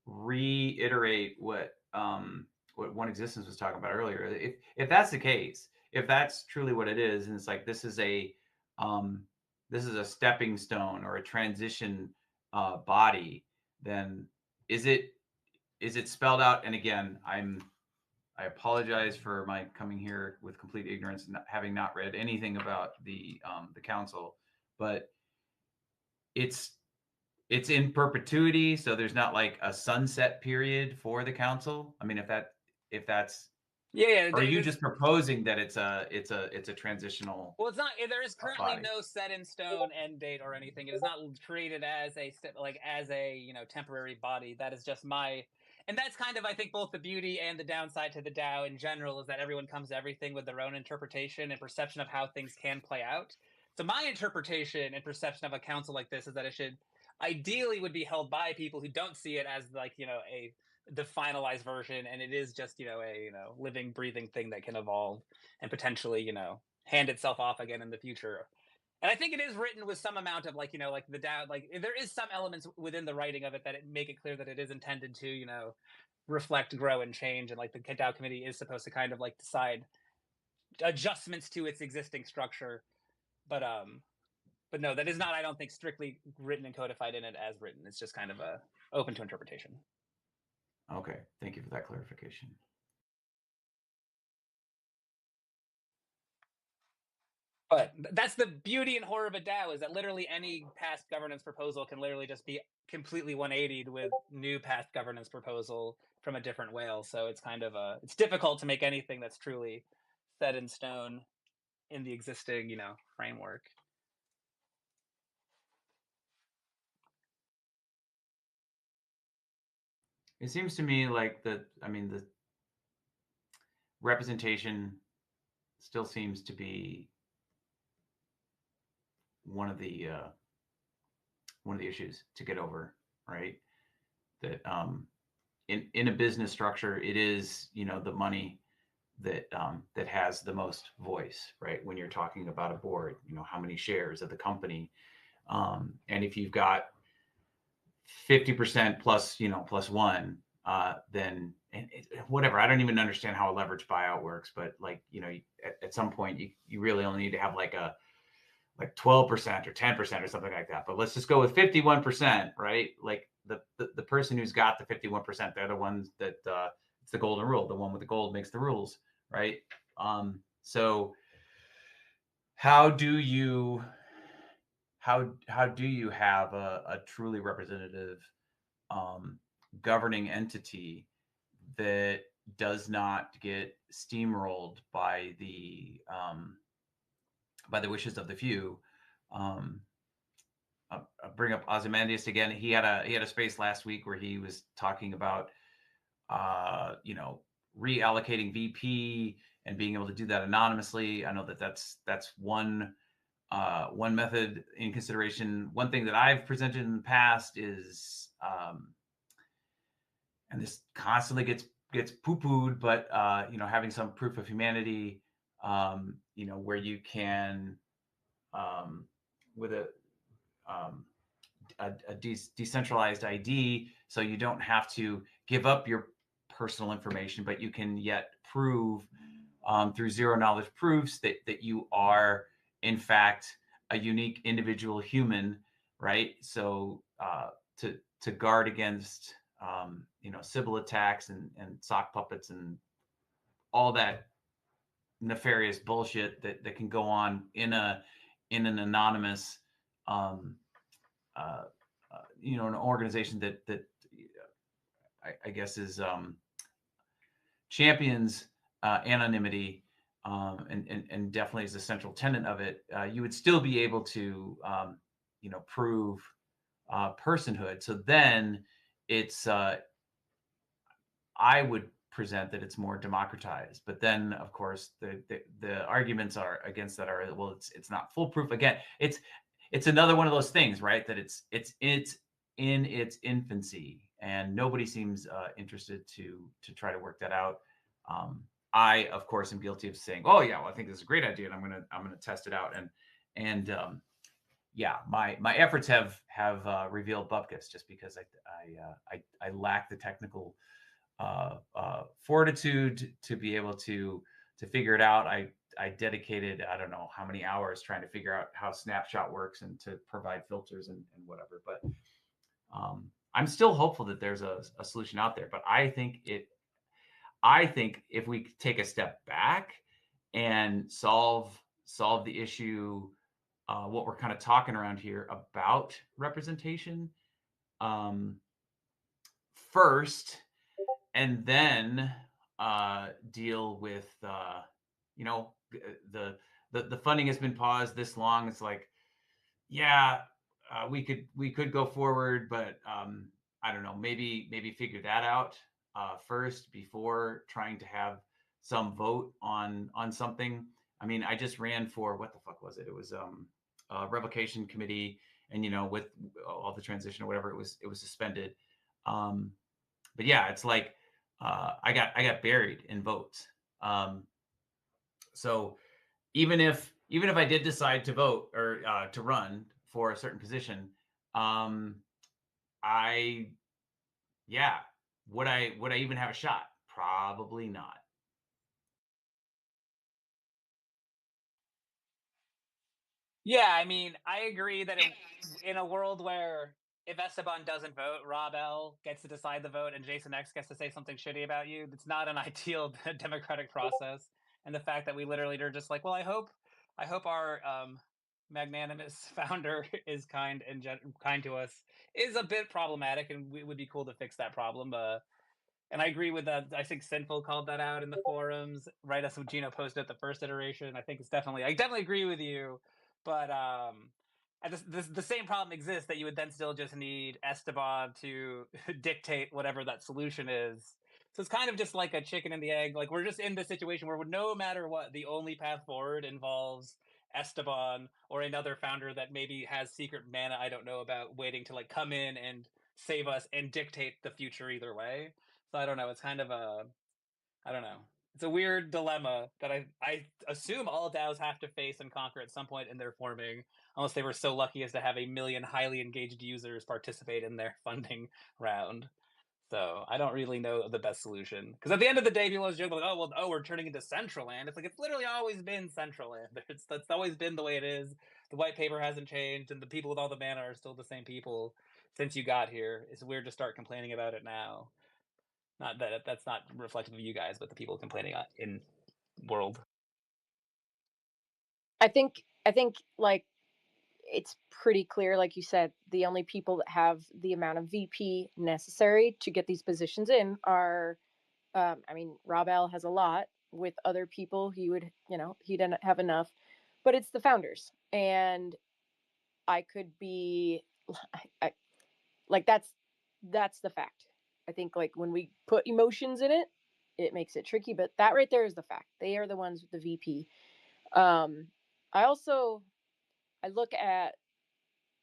reiterate what One Existence was talking about earlier. If that's the case, if that's truly what it is, and it's like this is a stepping stone or a transition body, then is it spelled out? And again, I apologize for my coming here with complete ignorance and having not read anything about the council, but it's in perpetuity, so there's not like a sunset period for the council. I mean, if that's yeah, or are you just proposing that it's a transitional well, it's not. There is currently body? no set in stone end date or anything. It is not created as a temporary body. That is just my. And that's kind of, I think, both the beauty and the downside to the DAO in general is that everyone comes to everything with their own interpretation and perception of how things can play out. So my interpretation and perception of a council like this is that it should ideally would be held by people who don't see it as like the finalized version, and it is just a living, breathing thing that can evolve and potentially hand itself off again in the future. And I think it is written with some amount of like like the DAO, like there is some elements within the writing of it that make it clear that it is intended to reflect, grow, and change, and like the DAO committee is supposed to kind of like decide adjustments to its existing structure, but no, that is not, I don't think, strictly written and codified in it as written. It's just kind of open to interpretation. Okay, thank you for that clarification. But that's the beauty and horror of a DAO, is that literally any past governance proposal can literally just be completely 180'd with new past governance proposal from a different whale. So it's kind of it's difficult to make anything that's truly set in stone in the existing, framework. It seems to me like the representation still seems to be one of the issues to get over, right? That in a business structure, it is the money that that has the most voice, right? When you're talking about a board, how many shares of the company, and if you've got 50% plus plus one, then whatever. I don't even understand how a leverage buyout works, but like at some point you really only need to have like 12% or 10% or something like that. But let's just go with 51%, right? Like the person who's got the 51%, they're the ones that it's the golden rule. The one with the gold makes the rules, right? So how do you have a truly representative governing entity that does not get steamrolled by the wishes of the few? I'll bring up Ozymandias again. He had a space last week where he was talking about reallocating VP and being able to do that anonymously. I know that's one one method in consideration. One thing that I've presented in the past is, and this constantly gets poo-pooed, but having some proof of humanity, where you can, with a decentralized ID, so you don't have to give up your personal information, but you can yet prove through zero knowledge proofs that you are in fact a unique individual human, right? So to guard against Sybil attacks and sock puppets and all that nefarious bullshit that can go on in an anonymous an organization that I guess is champions anonymity, and definitely is a central tenet of it. You would still be able to prove personhood. So then it's I would present that it's more democratized. But then, of course, the arguments are against that are, well, it's not foolproof. Again, it's another one of those things, right? That it's in its infancy, and nobody seems interested to try to work that out. I, of course, am guilty of saying, "Oh yeah, well, I think this is a great idea, and I'm gonna test it out." And yeah, my efforts have revealed bupkis, just because I lack the technical fortitude to be able to figure it out. I dedicated, I don't know how many hours trying to figure out how Snapshot works and to provide filters and whatever. But I'm still hopeful that there's a solution out there. But I think if we take a step back and solve the issue, what we're kind of talking around here about representation, first, and then deal with the funding has been paused this long. It's like, yeah, we could go forward, but I don't know, maybe figure that out first before trying to have some vote on something. I mean, I just ran for, what the fuck was it? It was a revocation committee, and with all the transition or whatever, it was suspended. But yeah, it's like I got buried in votes. So even if I did decide to vote or to run for a certain position, I yeah, would I even have a shot? Probably not. Yeah, I mean, I agree that in a world where if Esteban doesn't vote, Rob L gets to decide the vote, and Jason X gets to say something shitty about you, it's not an ideal democratic process. And the fact that we literally are just like, well, I hope our magnanimous founder is kind and kind to us is a bit problematic, and it would be cool to fix that problem. And I agree with that. I think Sinful called that out in the forums, right as Gino posted at the first iteration. I definitely agree with you. But the same problem exists, that you would then still just need Esteban to dictate whatever that solution is. So it's kind of just like a chicken and the egg. Like, we're just in this situation where no matter what, the only path forward involves Esteban or another founder that maybe has secret mana I don't know about, waiting to like come in and save us and dictate the future either way. So I don't know. It's kind of I don't know. It's a weird dilemma that I assume all DAOs have to face and conquer at some point in their forming, unless they were so lucky as to have 1 million highly engaged users participate in their funding round. So I don't really know the best solution, because at the end of the day, people always joke like, oh, we're turning into Decentraland. It's like, it's literally always been Decentraland. That's always been the way it is. The white paper hasn't changed, and the people with all the mana are still the same people since you got here. It's weird to start complaining about it now. Not that that's not reflective of you guys, but the people complaining in world. I think like it's pretty clear, like you said, the only people that have the amount of VP necessary to get these positions in are, I mean, Rob L has a lot. With other people, he didn't have enough, but it's the founders, and I could be, like that's the fact. I think like when we put emotions in it, it makes it tricky, but that right there is the fact. They are the ones with the VP. I also I look at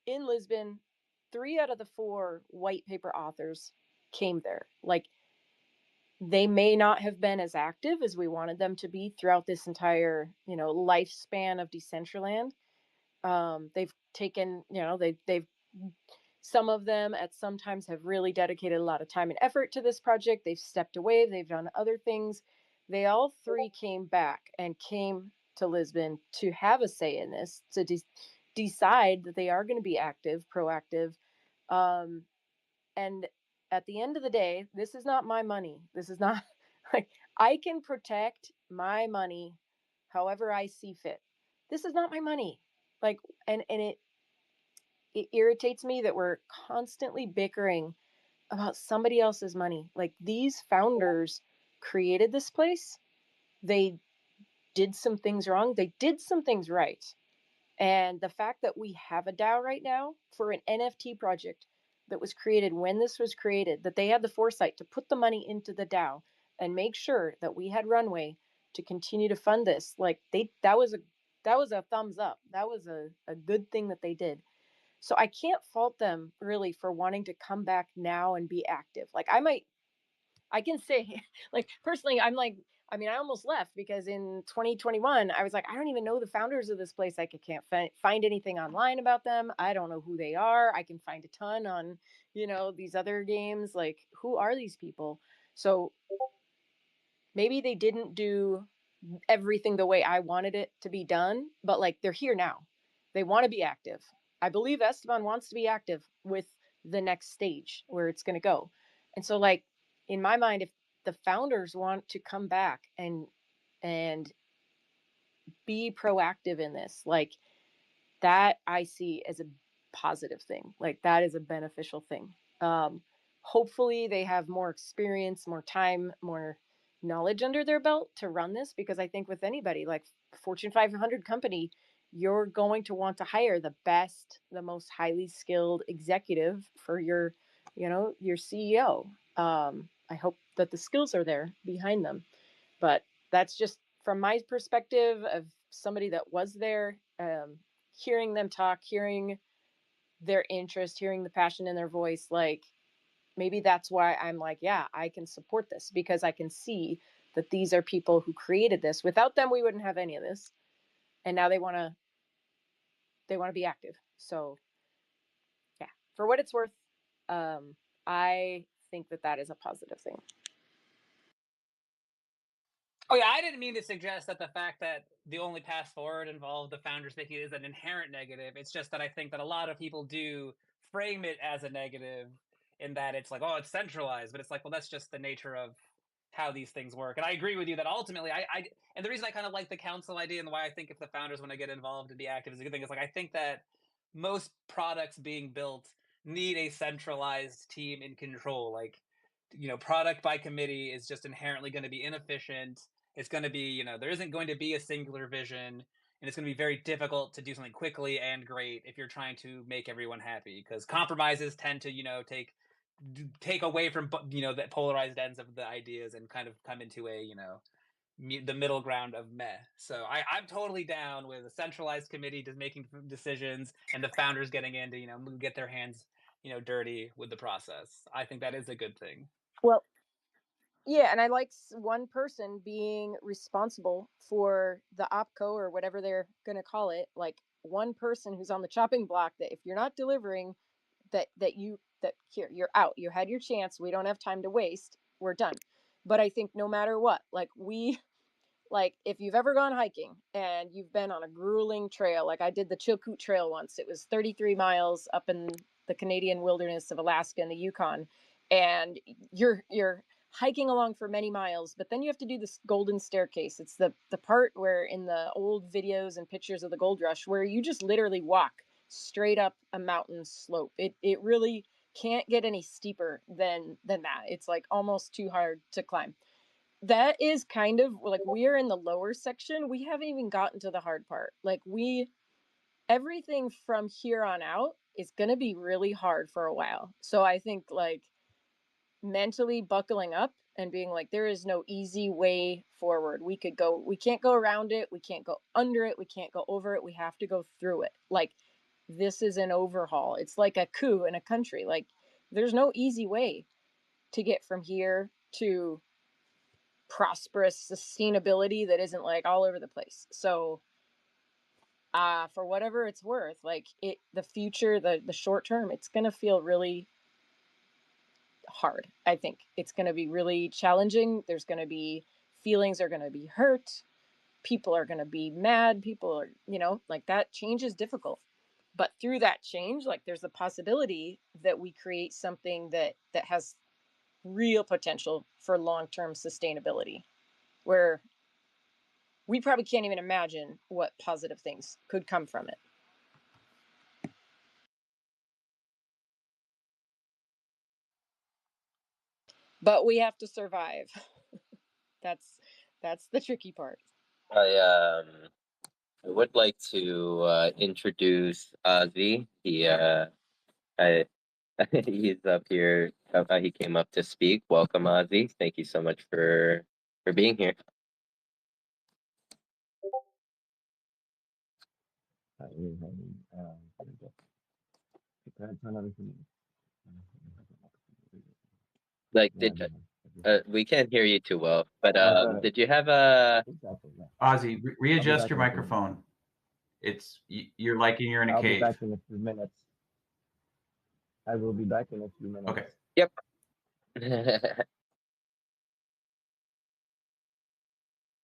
in Lisbon, 3 out of the 4 white paper authors came there. Like, they may not have been as active as we wanted them to be throughout this entire, lifespan of Decentraland. They've taken, they've some of them at some times have really dedicated a lot of time and effort to this project. They've stepped away, they've done other things. They all 3 came back and came to Lisbon to have a say in this, to decide that they are going to be active, proactive. Um, and at the end of the day, this is not my money. This is not like, I can protect my money however I see fit. This is not my money. Like, and it irritates me that we're constantly bickering about somebody else's money. Like, these founders created this place. They did some things wrong. They did some things right. And the fact that we have a DAO right now for an NFT project that was created when this was created, that they had the foresight to put the money into the DAO and make sure that we had runway to continue to fund this. Like, that was a thumbs up. That was a good thing that they did. So I can't fault them really for wanting to come back now and be active. Like, I can say, like, personally, I almost left because in 2021, I was like, I don't even know the founders of this place. I can't find anything online about them. I don't know who they are. I can find a ton on, these other games. Like, who are these people? So maybe they didn't do everything the way I wanted it to be done, but like, they're here now. They want to be active. I believe Esteban wants to be active with the next stage where it's going to go. And so, like, in my mind, if the founders want to come back and be proactive in this, like, that I see as a positive thing. Like, that is a beneficial thing. Hopefully they have more experience, more time, more knowledge under their belt to run this, because I think with anybody, like Fortune 500 company, you're going to want to hire the best, the most highly skilled executive for your CEO. I hope that the skills are there behind them. But that's just from my perspective of somebody that was there, hearing them talk, hearing their interest, hearing the passion in their voice. Like, maybe that's why I'm like, yeah, I can support this, because I can see that these are people who created this. Without them, we wouldn't have any of this. And now they want to be active. So yeah, for what it's worth, I think that is a positive thing. Oh yeah, I didn't mean to suggest that the fact that the only path forward involved the founders making it is an inherent negative. It's just that I think that a lot of people do frame it as a negative, in that it's like, oh, it's centralized, but it's like, well, that's just the nature of how these things work. And I agree with you that ultimately, and the reason I kind of like the council idea and why I think if the founders want to get involved and be active is a good thing is, like, I think that most products being built need a centralized team in control. Like, product by committee is just inherently going to be inefficient. It's going to be, there isn't going to be a singular vision, and it's going to be very difficult to do something quickly and great if you're trying to make everyone happy, because compromises tend to, take away from, the polarized ends of the ideas and kind of come into a, the middle ground of meh. So I'm totally down with a centralized committee just making decisions and the founders getting in to, get their hands, dirty with the process. I think that is a good thing. Well, yeah, and I like one person being responsible for the opco or whatever they're going to call it. Like, one person who's on the chopping block, that if you're not delivering, that here, you're out. You had your chance. We don't have time to waste. We're done. But I think no matter what, like, if you've ever gone hiking and you've been on a grueling trail, like I did the Chilkoot Trail once. It was 33 miles up in the Canadian wilderness of Alaska and the Yukon, and you're hiking along for many miles, but then you have to do this golden staircase. It's the part where in the old videos and pictures of the gold rush where you just literally walk straight up a mountain slope. It really can't get any steeper than that. It's like almost too hard to climb. That is kind of like, we're in the lower section. We haven't even gotten to the hard part. Like, everything from here on out is going to be really hard for a while. So I think, like, mentally buckling up and being like, there is no easy way forward. We can't go around it, we can't go under it, we can't go over it, we have to go through it. Like, this is an overhaul. It's like a coup in a country. Like, there's no easy way to get from here to prosperous sustainability that isn't like all over the place. So for whatever it's worth, like, the future, the short term, it's gonna feel really hard. I think it's gonna be really challenging. There's gonna be feelings are gonna be hurt. People are gonna be mad. People are, like, that change is difficult. But through that change, like, there's the possibility that we create something that has real potential for long-term sustainability, where we probably can't even imagine what positive things could come from it. But we have to survive. that's the tricky part. I would like to introduce Ozzy. I he's up here. He came up to speak. Welcome, Ozzy. Thank you so much for being here. Like, we can't hear you too well, but did you have a? Ozzy, readjust your microphone. You're like you're in a cave. I'll be back in a few minutes. I will be back in a few minutes. Okay. Yep.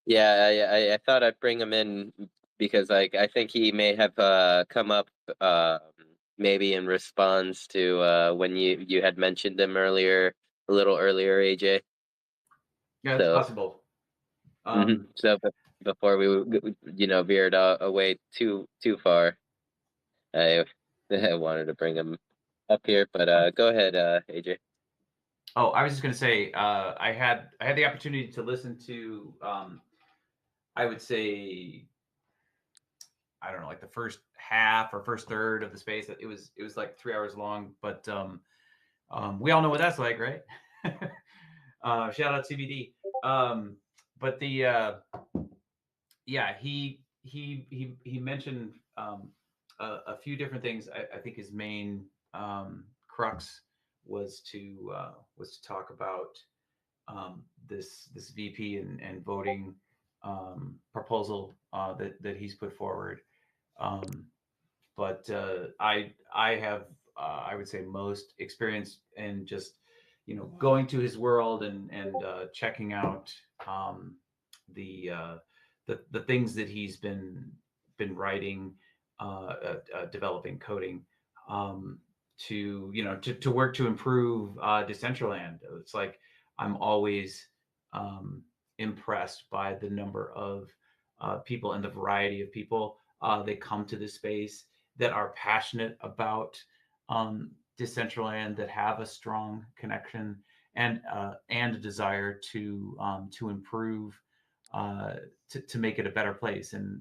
Yeah, I thought I'd bring him in because, like, I think he may have come up maybe in response to when you had mentioned him earlier, a little earlier, AJ. Yeah, it's possible. So before we veered away too far, I wanted to bring him up here, but go ahead, AJ. Oh, I was just going to say I had the opportunity to listen to I would say, I don't know, like the first half or first third of the space. It was like 3 hours long, but we all know what that's like, right? Shout out CBD. But the yeah, he mentioned a few different things. I think his main crux was to talk about this VP and voting proposal that he's put forward. But I have I would say most experience in just going to his world and checking out the things that he's been writing, developing, coding, to work to improve Decentraland. It's like I'm always impressed by the number of people and the variety of people that come to this space that are passionate about Decentraland, that have a strong connection and a desire to improve, to make it a better place. And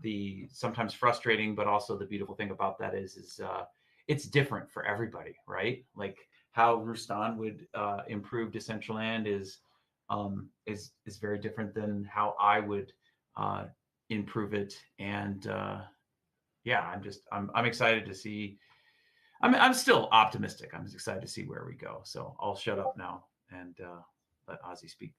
the sometimes frustrating, but also the beautiful thing about that is it's different for everybody, right? Like how Rustan would improve Decentraland is very different than how I would improve it. And yeah, I'm excited to see. I'm still optimistic. I'm excited to see where we go. So I'll shut up now and let Ozzy speak.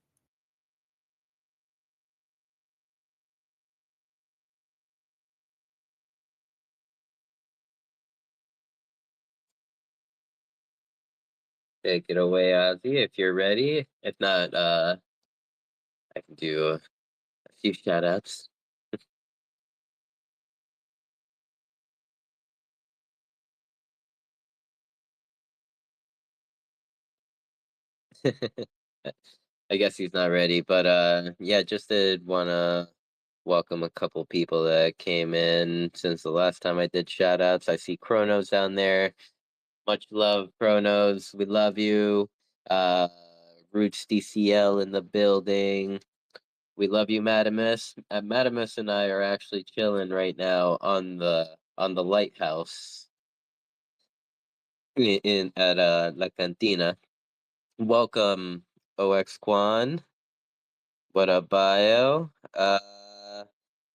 Take it away, Ozzy, if you're ready. If not, I can do a few shout outs. I guess he's not ready, but yeah, just did want to welcome a couple people that came in since the last time I did shout outs. I see Chronos down there. Much love, Chronos. We love you. Roots DCL in the building. We love you, Madamus. Madamus and I are actually chilling right now on the lighthouse in at La Cantina. Welcome OX Quan. What up, bio?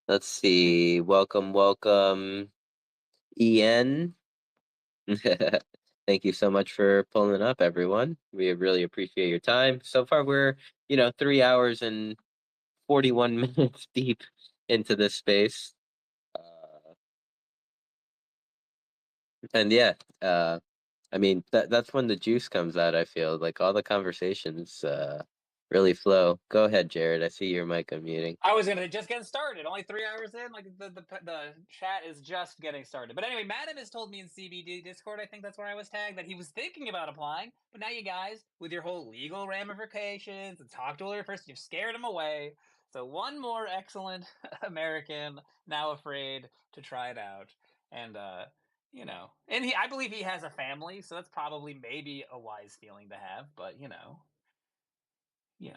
Let's see. Welcome, EN. Thank you so much for pulling up, everyone. We really appreciate your time. So far, we're 3 hours and 41 minutes deep into this space. And yeah, I mean that's when the juice comes out. I feel like all the conversations really flow. Go ahead, Jared. I see your mic unmuting. I was gonna just get started. Only 3 hours in, like the chat is just getting started. But anyway, Madam has told me in CBD Discord, I think that's where I was tagged, that he was thinking about applying. But now you guys, with your whole legal ramifications and talk to a lawyer first, you've scared him away. So one more excellent American now afraid to try it out, and and I believe he has a family, so that's probably maybe a wise feeling to have. But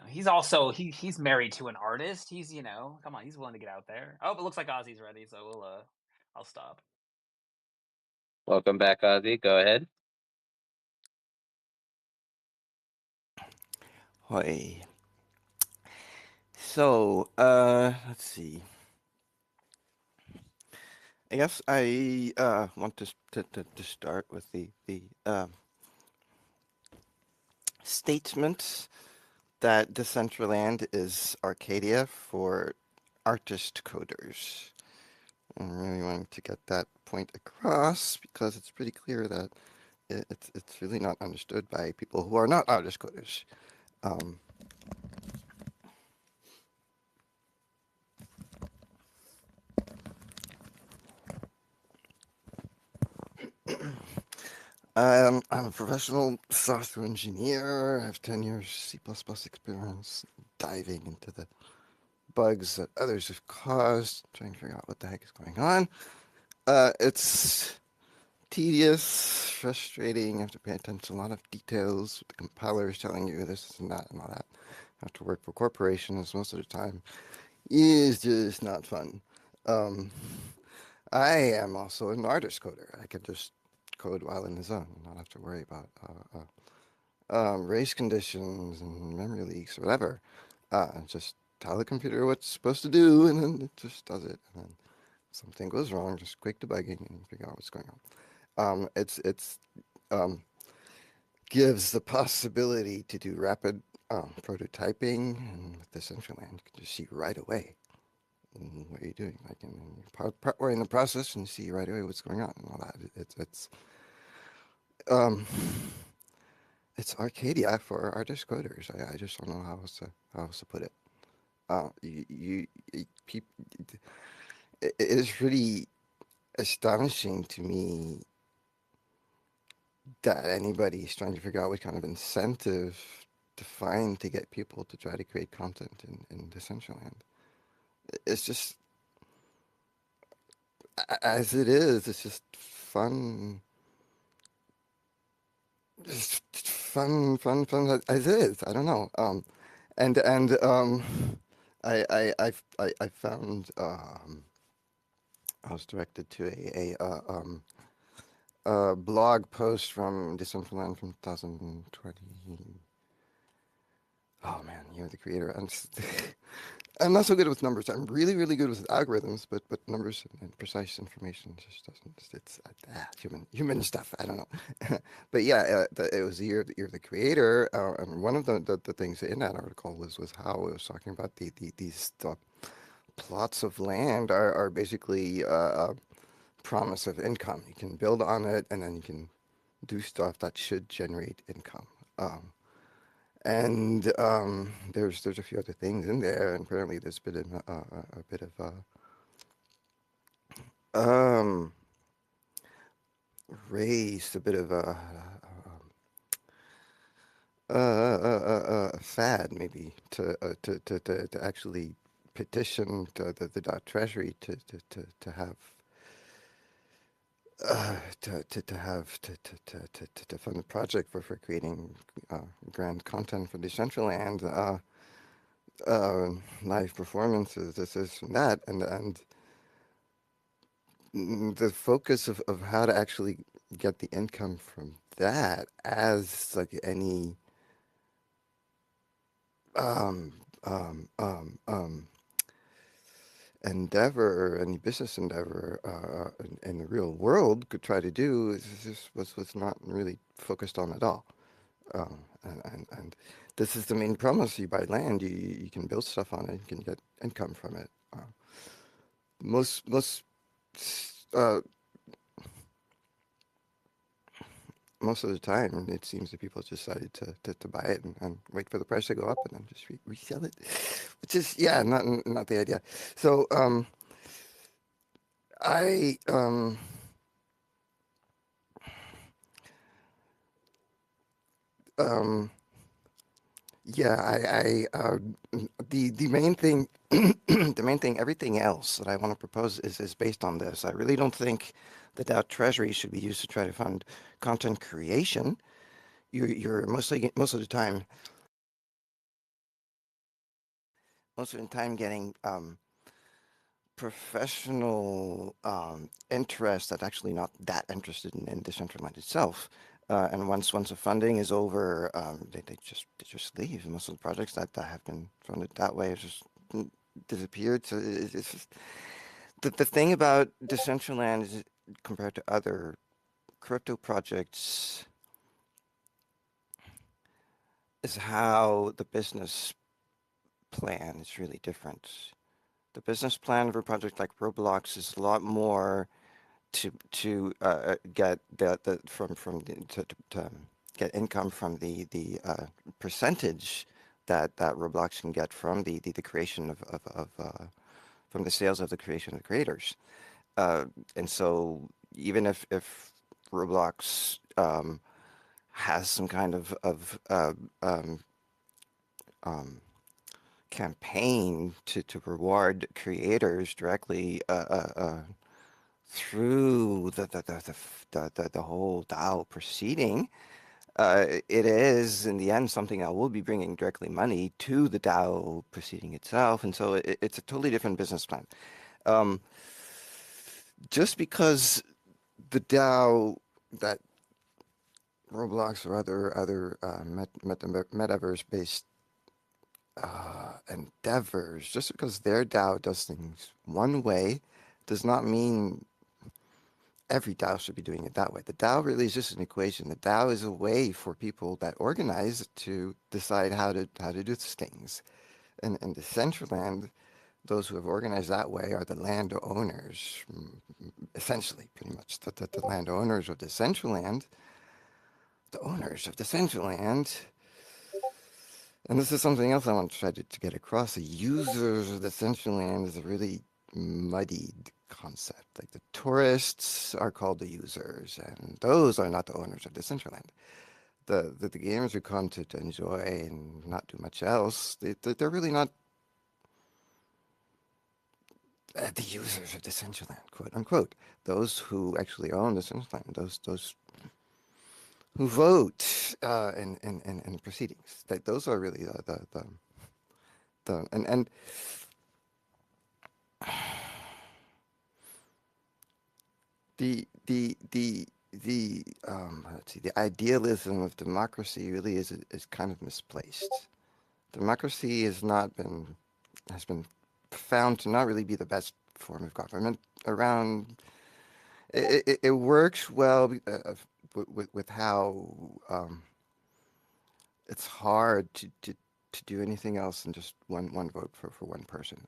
he's also he's married to an artist. He's come on, he's willing to get out there. Oh, but it looks like Ozzy's ready, so I'll stop. Welcome back, Ozzy. Go ahead. Hoi. So, let's see. I guess I want to start with the statement that Decentraland is Arcadia for artist coders. I'm really wanting to get that point across because it's pretty clear that it's really not understood by people who are not artist coders. I'm a professional software engineer. I have 10 years C++ experience diving into the bugs that others have caused, trying to figure out what the heck is going on. It's tedious, frustrating. You have to pay attention to a lot of details. The compiler is telling you this and that and all that. You have to work for corporations most of the time. It's just not fun. I am also an artist coder. I can just code while in the zone and not have to worry about race conditions and memory leaks or whatever. Just tell the computer what's supposed to do, and then it just does it. And then something goes wrong, just quick debugging and figure out what's going on. It's gives the possibility to do rapid prototyping, and with Decentraland, you can just see right away what are you doing. Like you're partway in the process, and you see right away what's going on and all that. Um, it's Arcadia for artist coders. I just don't know how else to put it. It is really astonishing to me that anybody is trying to figure out what kind of incentive to find to get people to try to create content in Decentraland. It's just, as it is, it's just fun. Just fun as it is. I don't know. And I found I was directed to a blog post from Decentraland from 2020. Oh man, you're the creator. I'm not so good with numbers. I'm really, really good with algorithms, but numbers and precise information just doesn't. It's human stuff. I don't know. But yeah, it was the year of the creator, and one of the things in that article was how it was talking about these plots of land are basically promise of income. You can build on it, and then you can do stuff that should generate income. And there's a few other things in there, and apparently there's been a bit of raised a bit of a fad maybe to actually petition the Treasury to have to fund a project for creating grand content for Decentraland, live performances, this and that, and the focus of how to actually get the income from that, as like any um, um, um, um, endeavor, any business endeavor in the real world could try to do is just was not really focused on at all. And this is the main promise: you buy land, you can build stuff on it, you can get income from it. Most uh, most of the time, it seems that people decided to buy it and wait for the price to go up and then just resell it, which is yeah, not the idea. So I um, yeah, the main thing, the main thing, everything else that I want to propose is based on this. I really don't think that our treasury should be used to try to fund content creation. You're mostly most of the time getting professional interest that actually not that interested in Decentraland itself. And once the funding is over, they just leave. Most of the projects that have been funded that way have just disappeared. So it's just, the thing about Decentraland is compared to other crypto projects is how the business plan is really different. The business plan of a project like Roblox is a lot more to get the from the, to get income from the percentage that Roblox can get from the creation of from the sales of the creation of the creators. And so even if Roblox has some kind of um, campaign to reward creators directly through the whole DAO proceeding, it is in the end something that will be bringing directly money to the DAO proceeding itself, and so it's a totally different business plan. Um, just because the DAO that Roblox or other metaverse based endeavors, just because their DAO does things one way, does not mean every DAO should be doing it that way. The DAO really is just an equation. The DAO is a way for people that organize to decide how to do things. And in Decentraland, those who have organized that way are the landowners, essentially, pretty much the landowners of Decentraland, the owners of Decentraland. And this is something else I want to try to get across. The users of Decentraland is a really muddied concept. Like the tourists are called the users, and those are not the owners of Decentraland. The gamers who come to enjoy and not do much else, they're really not the users of Decentraland, quote unquote. Those who actually own Decentraland, those who vote in proceedings, those are really the and the let's see, the idealism of democracy really is kind of misplaced. Democracy has been found to not really be the best form of government around. It works well with how it's hard to do anything else than just one vote for one person.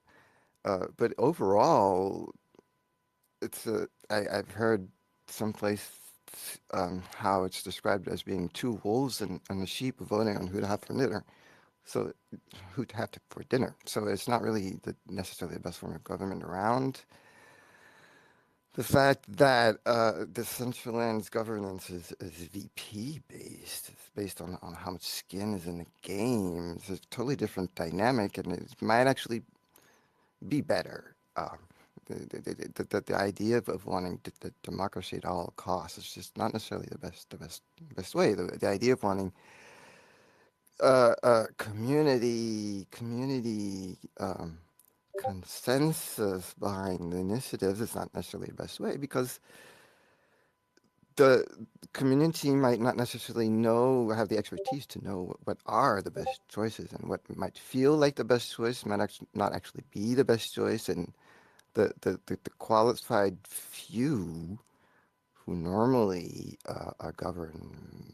But overall, I've heard someplace how it's described as being two wolves and a sheep voting on who to have for dinner. So who to have for dinner. So it's not really necessarily the best form of government around. The fact that Decentraland's governance is VP based, it's based on how much skin is in the game. It's a totally different dynamic, and it might actually be better. The idea of wanting democracy at all costs is just not necessarily the best way. The idea of wanting community consensus behind the initiatives is not necessarily the best way because the community might not necessarily know or have the expertise to know what are the best choices, and what might feel like the best choice might not actually be the best choice, and the qualified few who normally govern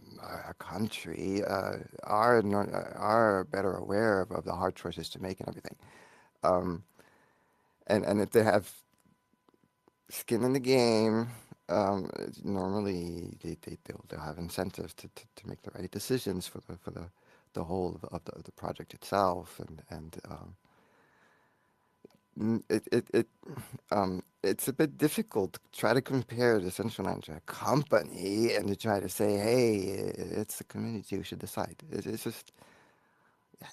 a country are better aware of the hard choices to make and everything. Um, and if they have skin in the game, normally they'll have incentives to make the right decisions for the whole of the project itself, and it's a bit difficult to try to compare the Decentraland to a company and to try to say, hey, it's the community who should decide. It's just,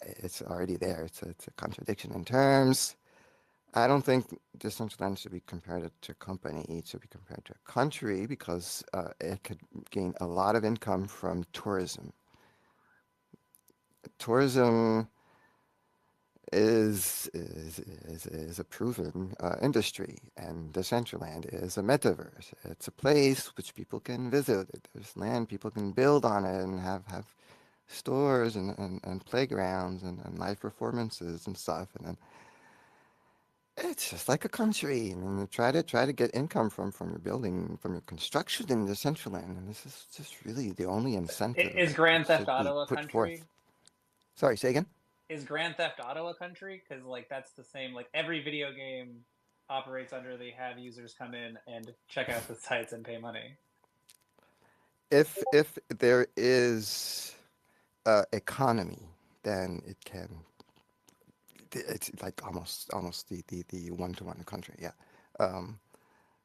it's already there. It's a contradiction in terms. I don't think Decentraland should be compared to a company. It should be compared to a country because it could gain a lot of income from tourism. Tourism is a proven industry, and Decentraland is a metaverse. It's a place which people can visit. There's land people can build on it and have stores and playgrounds and live performances and stuff. And then it's just like a country. And then try to get income from your building, from your construction in Decentraland. And this is just really the only incentive Is that Grand Theft should be Auto a put forth. country? Sorry, say again? Is Grand Theft Auto a country? Because like that's the same. Like every video game operates under they have users come in and check out the sites and pay money. If there is economy, then it can. It's like almost the one-to-one country. Yeah. Um,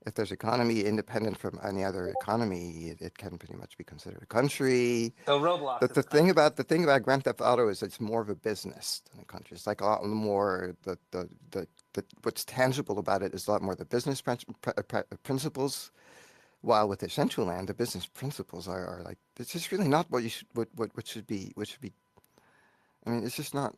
if there's economy independent from any other economy, it can pretty much be considered a country. So Roblox is The a thing country. about Grand Theft Auto is it's more of a business than a country. It's like a lot more the what's tangible about it is a lot more the business principles. While with Decentraland, the business principles are like it's just really not what you should what should be what should be. I mean, it's just not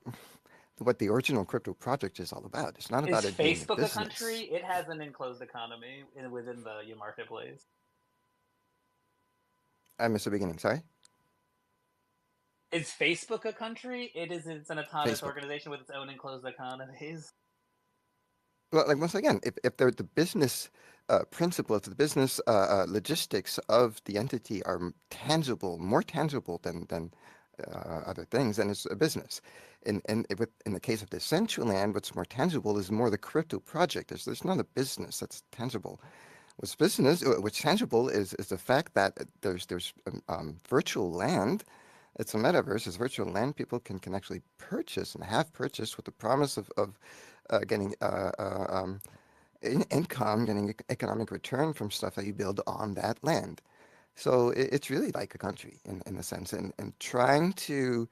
what the original crypto project is all about. It's not Is about it being a Facebook a business. country? It has an enclosed economy within the marketplace. I missed the beginning. Sorry. Is Facebook a country? It's an autonomous Facebook. organization with its own enclosed economies. Well, like once again, if the business principle, if the business logistics of the entity are tangible, more tangible than other things, then it's a business. In the case of Decentraland, what's more tangible is more the crypto project. There's not a business that's tangible. What's tangible is the fact that there's virtual land. It's a metaverse. It's virtual land people can actually purchase and have purchased with the promise of getting income, getting economic return from stuff that you build on that land. So it's really like a country in a sense, and trying to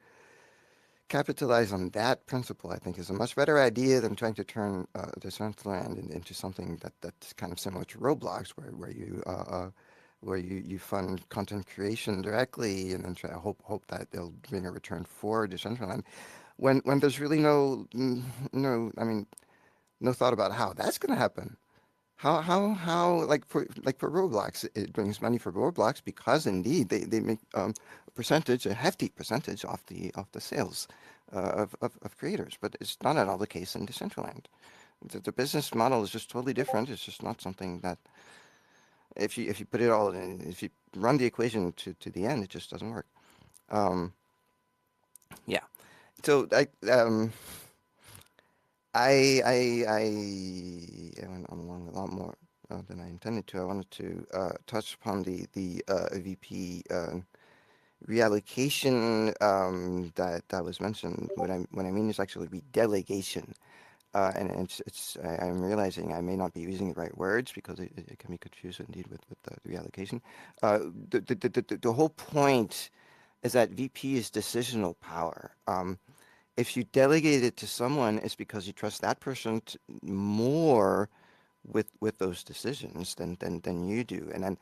capitalize on that principle, I think, is a much better idea than trying to turn Decentraland into something that's kind of similar to Roblox, where you fund content creation directly and then try to hope that they'll bring a return for Decentraland, when there's really I mean, no thought about how that's going to happen. How like for Roblox, it brings money for Roblox because indeed they make a percentage, a hefty percentage off the sales of creators, but it's not at all the case in Decentraland. The business model is just totally different. It's just not something that if you put it all in, if you run the equation to the end, it just doesn't work. Um, yeah. So I went on along a lot more than I intended to. I wanted to touch upon the VP reallocation that was mentioned. What I mean is actually redelegation, and I'm realizing I may not be using the right words because it can be confused indeed with the reallocation. The whole point is that VP is decisional power. If you delegate it to someone, it's because you trust that person more with those decisions than you do. And then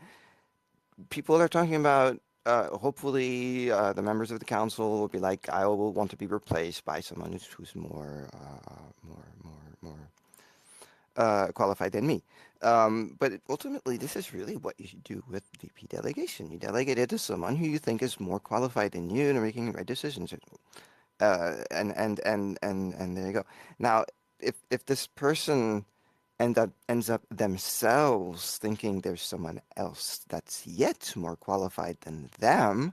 people are talking about hopefully the members of the council will be like, I will want to be replaced by someone who's more qualified than me. But ultimately, this is really what you should do with VP delegation. You delegate it to someone who you think is more qualified than you and making the right decisions. And there you go. Now, if this person ends up themselves thinking there's someone else that's yet more qualified than them,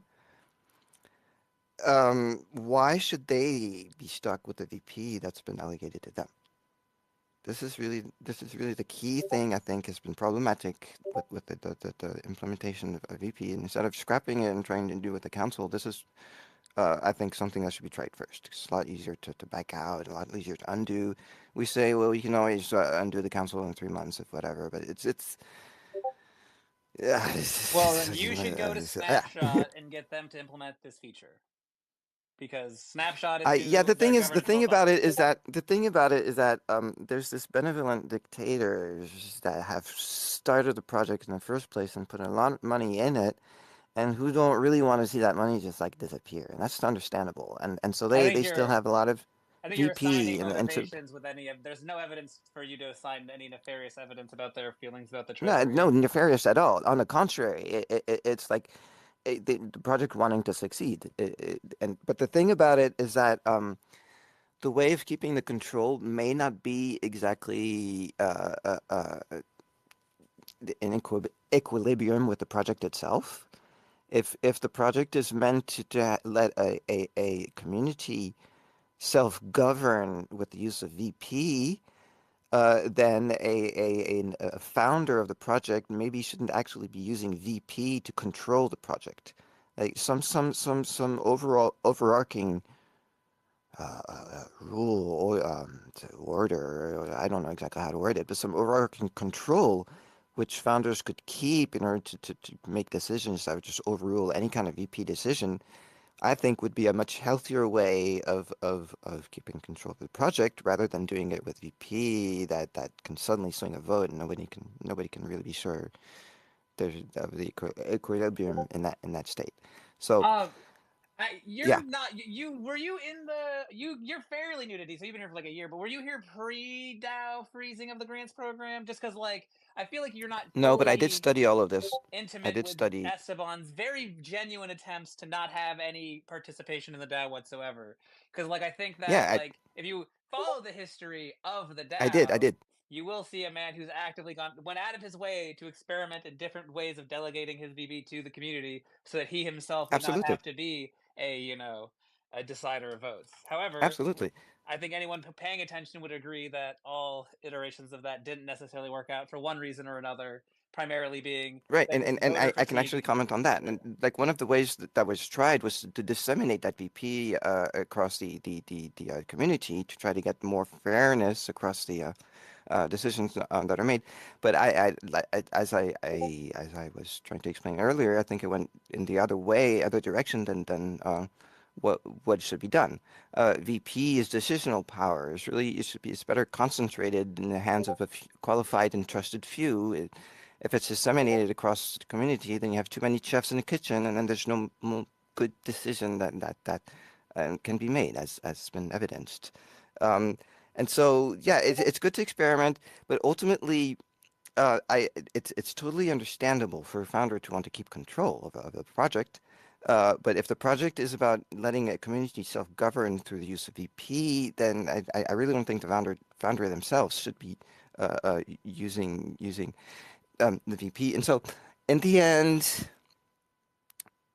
why should they be stuck with the VP that's been delegated to them? This is really the key thing I think has been problematic with the implementation of VP. And instead of scrapping it and trying to do with the council, this is I think something that should be tried first. It's a lot easier to back out, a lot easier to undo. We say, well, you can always undo the council in 3 months if whatever, but it's yeah. Well, then you should go to Snapshot and get them to implement this feature because Snapshot is Yeah, who their the governance thing will about follow. it is that there's this benevolent dictators that have started the project in the first place and put a lot of money in it, and who don't really want to see that money just like disappear, and that's understandable. And so I they think still you're have a lot of I think you're assigning VP and so motivations with any of. There's no evidence for you to assign any nefarious evidence about their feelings about the no treasury. nefarious at all. On the contrary, it's like the project wanting to succeed. But the thing about it is that the way of keeping the control may not be exactly in equilibrium with the project itself. If the project is meant let a community self-govern with the use of VP, then a founder of the project maybe shouldn't actually be using VP to control the project. Like some overall overarching rule or order. I don't know exactly how to word it, but some overarching control which founders could keep in order to make decisions that would just overrule any kind of VP decision. I think would be a much healthier way of keeping control of the project rather than doing it with VP that can suddenly swing a vote and nobody can really be sure there's of the equilibrium in that state. So Um, yeah, you're not you were you in the you're fairly new to D, so you've been here for like a year. But were you here pre DAO freezing of the grants program? Just because like I feel like you're not no, but I did fully study all of this. I intimate did with study. Esteban's very genuine attempts to not have any participation in the DAO whatsoever. Because, like, I think that, Yeah, like, if you follow the history of the I did. I DAO, did. you will see a man who's actively went out of his way to experiment in different ways of delegating his VB to the community so that he himself would not Absolutely. have to be a decider of votes. However, Absolutely. I think anyone paying attention would agree that all iterations of that didn't necessarily work out for one reason or another, primarily being Right, that and voter I can actually fatigue. comment on that. And like one of the ways that was tried was to disseminate that VP across the community to try to get more fairness across the decisions that are made. But as I was trying to explain earlier, I think it went in the other direction than what should be done. VP is decisional power. It's better concentrated in the hands of a qualified and trusted few. If it's disseminated across the community, then you have too many chefs in the kitchen, and then there's no good decision that can be made, as has been evidenced. Um, and so, yeah, it's good to experiment, but ultimately, it's totally understandable for a founder to want to keep control of a project. But if the project is about letting a community self-govern through the use of VP, then I really don't think the founder themselves should be using the VP. And so, in the end,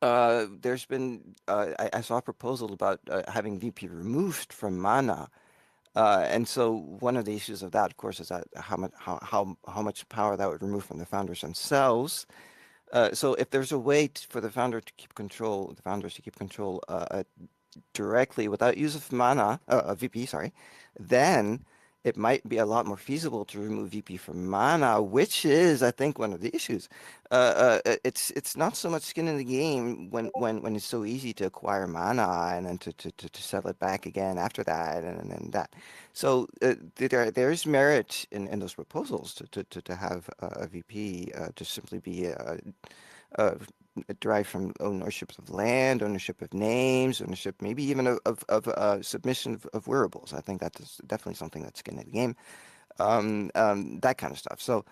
there's been I saw a proposal about having VP removed from Mana. And so one of the issues of that, of course, is that how much power that would remove from the founders themselves. So if there's a way for the founders to keep control directly without use of mana, VP, sorry, then it might be a lot more feasible to remove VP from mana, which is, I think, one of the issues. It's not so much skin in the game when it's so easy to acquire mana and then to sell it back again after that and then that. So there's merit in those proposals to have a VP to simply be uh, derived from ownership of land, ownership of names, ownership maybe even of submission of wearables. I think that is definitely something that's skin in the game. That kind of stuff. So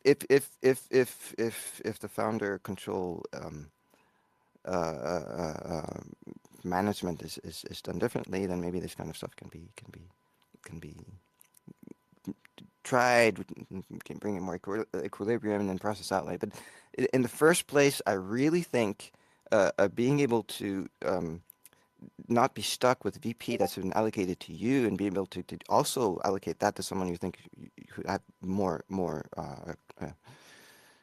if the founder control uh, uh, uh, management is done differently, then maybe this kind of stuff can be tried, can bring in more equilibrium and then process outlay. But in the first place, I really think being able to not be stuck with VP that's been allocated to you and be able to also allocate that to someone you think who have more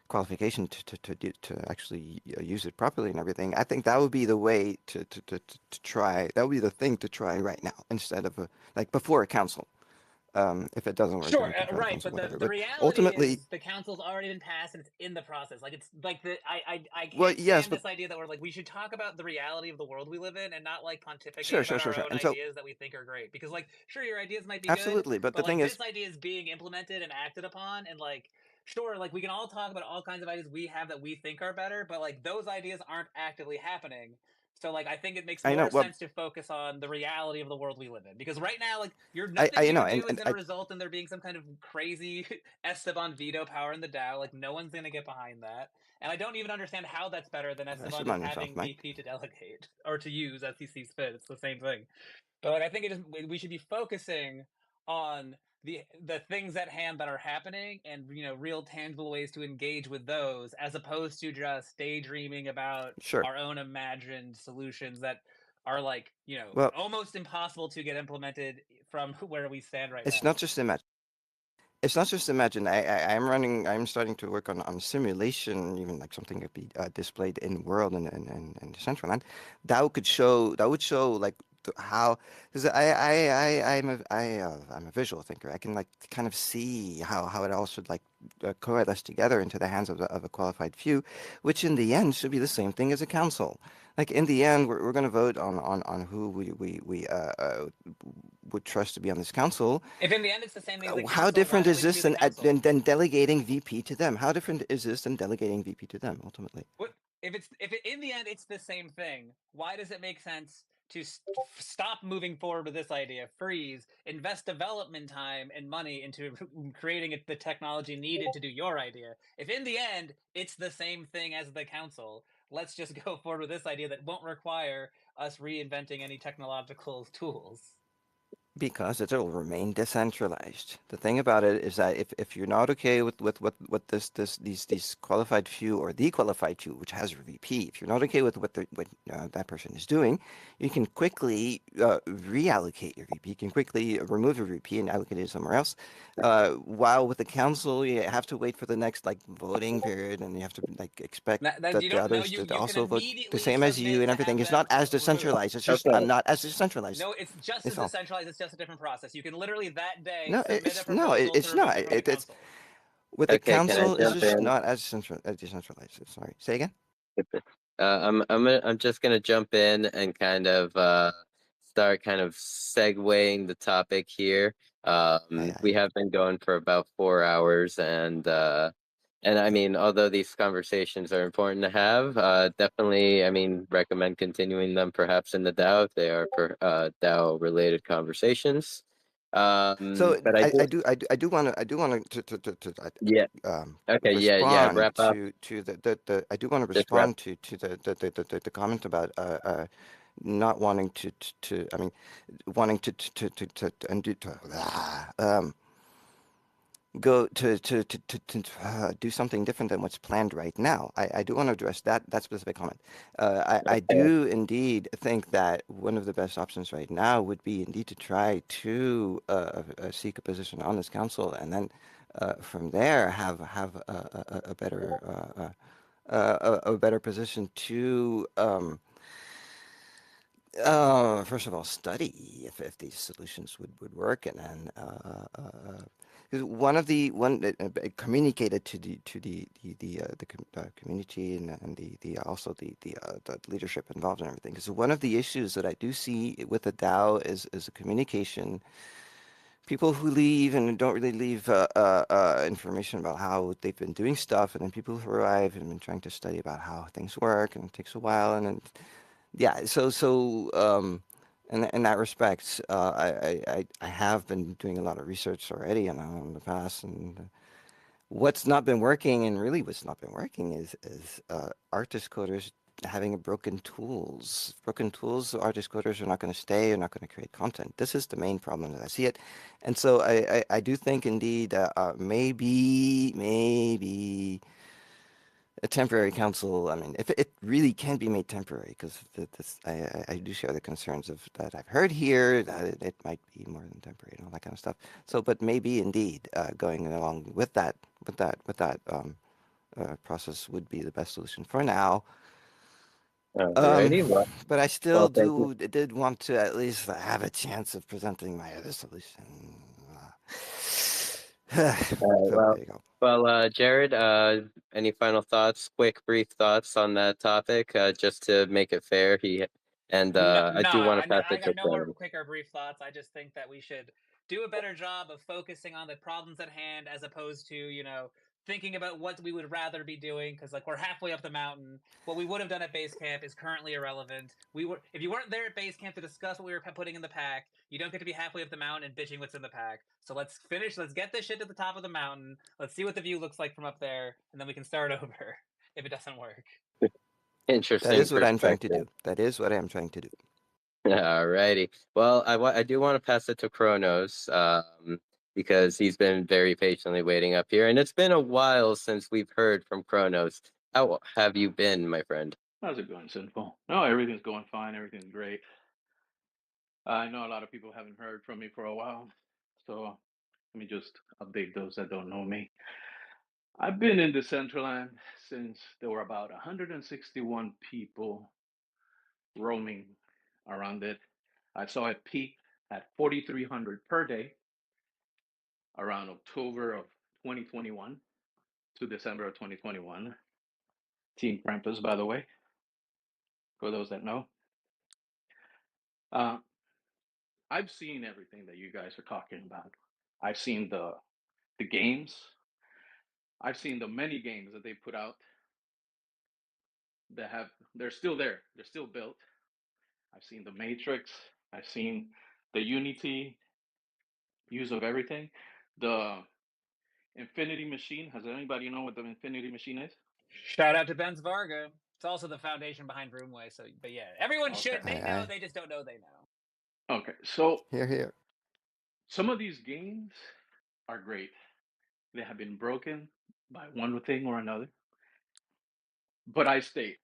qualification to actually use it properly and everything. I think that would be the way to try. That would be the thing to try right now instead of like before a council. If it doesn't work, then Sure, we can try a right, council, but whatever. the But reality ultimately, is the council's already been passed and it's in the process. Like it's like I well, can't yes, stand but this idea that we're like we should talk about the reality of the world we live in and not like pontificate sure, sure, about sure, our sure. own And so, ideas that we think are great. Because like sure your ideas might be good, absolutely. But but the thing like is, this idea is being implemented and acted upon and like sure like we can all talk about all kinds of ideas we have that we think are better, but like those ideas aren't actively happening. So like I think it makes I know. more Well, sense to focus on the reality of the world we live in because right now like you're I nothing you know, you and, do is and going to result in there being some kind of crazy Esteban veto power in the DAO. Like no one's going to get behind that. And I don't even understand how that's better than I Esteban should just mind yourself, having Mike. VP to delegate or to use as he sees fit. It's the same thing. But like I think it is we should be focusing on the things at hand that are happening and real tangible ways to engage with those as opposed to just daydreaming about Sure. our own imagined solutions that are like Well, almost impossible to get implemented from where we stand right it's now. not just imagine. It's not just imagine. I'm running. I'm starting to work on simulation, even like something that be displayed in world and Decentraland. That would show like how because I'm a visual thinker. I can like kind of see how it all should like coalesce together into the hands of a qualified few, which in the end should be the same thing as a council. Like in the end, we're going to vote on who we would trust to be on this council. If in the end it's the same thing as the How council, why different don't is we just this be the council? than delegating VP to them? How different is this than delegating VP to them ultimately? What if in the end it's the same thing? Why does it make sense to stop moving forward with this idea, freeze, invest development time and money into creating the technology needed to do your idea? If in the end it's the same thing as the council, let's just go forward with this idea that won't require us reinventing any technological tools. Because it will remain decentralized. The thing about it is that if you're not okay with what these qualified few or the qualified few, which has your VP, if you're not okay with what that person is doing, you can quickly reallocate your VP. You can quickly remove your VP and allocate it somewhere else. While with the council, you have to wait for the next like voting period, and you have to like expect That you that the don't know others you to you can also vote the immediately same as you, submit and to everything. have It's them not as removed. decentralized. It's just Okay. not as decentralized. No, it's just as It's all. decentralized. It's just a different process. You can literally that day No, submit a it, proposal to it's not. remove it from the It's council. with the Okay, can I council. It's jump just in? not as decentralized. Sorry, say again. I'm just gonna jump in and kind of start kind of segueing the topic here. Aye, aye. We have been going for about 4 hours, and I mean, although these conversations are important to have, definitely, I mean, recommend continuing them perhaps in the DAO if they are DAO related conversations. So But I do, I do want yeah, okay, yeah, respond wrap up, to the I do want to just wrap. respond to the comment about not wanting I mean wanting to undo go to do something different than what's planned right now. I do want to address that specific comment. I Okay. do indeed think that one of the best options right now would be indeed to try to seek a position on this council, and then from there have a better a better position to. First of all, study if these solutions would work, and then 'cause one of the one communicated to the community and the also the leadership involved and everything. Because one of the issues that I do see with the DAO is the communication. People who leave and don't really leave information about how they've been doing stuff, and then people who arrive and been trying to study about how things work, and it takes a while, and then yeah, in that respect, I have been doing a lot of research already in the past, and what's not been working, and really what's not been working, is artist coders having broken tools. Broken tools, artist coders are not going to stay, are not going to create content. This is the main problem as I see it. And so I do think indeed maybe a temporary council. I mean, if it really can be made temporary, because I do share the concerns of that I've heard here that it might be more than temporary and all that kind of stuff. So, but maybe indeed going along with that process would be the best solution for now. Alrighty. Well, But I still thank you. did want to at least have a chance of presenting my other solution. So Well, there you go. Jared, any final thoughts? Quick, brief thoughts on that topic, just to make it fair. No, I no, do want to pass I it got to no more Cronin. quick or brief thoughts. I just think that we should do a better job of focusing on the problems at hand as opposed to, thinking about what we would rather be doing because like we're halfway up the mountain. What we would have done at base camp is currently irrelevant. If you weren't there at base camp to discuss what we were putting in the pack, you don't get to be halfway up the mountain and bitching what's in the pack. So let's get this shit to the top of the mountain. Let's see what the view looks like from up there and then we can start over if it doesn't work. That Interesting is what I'm trying to perspective. do. That is what I am trying to do. Alrighty. Well, I do want to pass it to Kronos, because he's been very patiently waiting up here, and it's been a while since we've heard from Kronos. How have you been, my friend? How's it going, Sinful? No, everything's going fine. Everything's great. I know a lot of people haven't heard from me for a while, so let me just update those that don't know me. I've been in Decentraland since there were about 161 people roaming around it. I saw it peak at 4,300 per day around October of 2021 to December of 2021. Team Krampus, by the way, for those that know. Uh, I've seen everything that you guys are talking about. I've seen the games. I've seen the many games that they put out that they're still there. They're still built. I've seen the Matrix. I've seen the Unity use of everything. The Infinity Machine. Has anybody know what the Infinity Machine is? Shout out to Ben's Varga. It's also the foundation behind Roomway. So, but yeah, everyone Okay. should. They know. They just don't know they know. Okay. So Here. some of these games are great. They have been broken by one thing or another, but I stayed.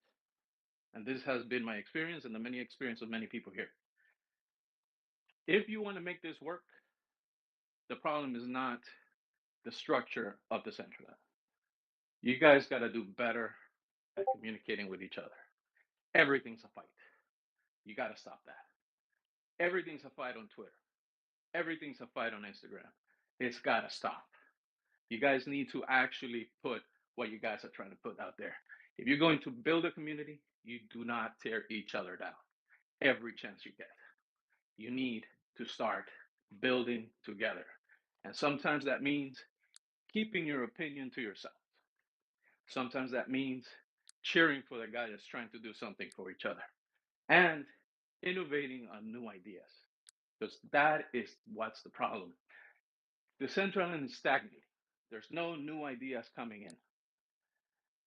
And this has been my experience and the many experience of many people here. If you want to make this work, the problem is not the structure of the Decentraland. You guys got to do better at communicating with each other. Everything's a fight. You got to stop that. Everything's a fight on Twitter. Everything's a fight on Instagram. It's got to stop. You guys need to actually put what you guys are trying to put out there. If you're going to build a community, you do not tear each other down every chance you get. You need to start building together. And sometimes that means keeping your opinion to yourself. Sometimes that means cheering for the guy that's trying to do something for each other and innovating on new ideas. Because that is what's the problem. The Decentraland is stagnating. There's no new ideas coming in.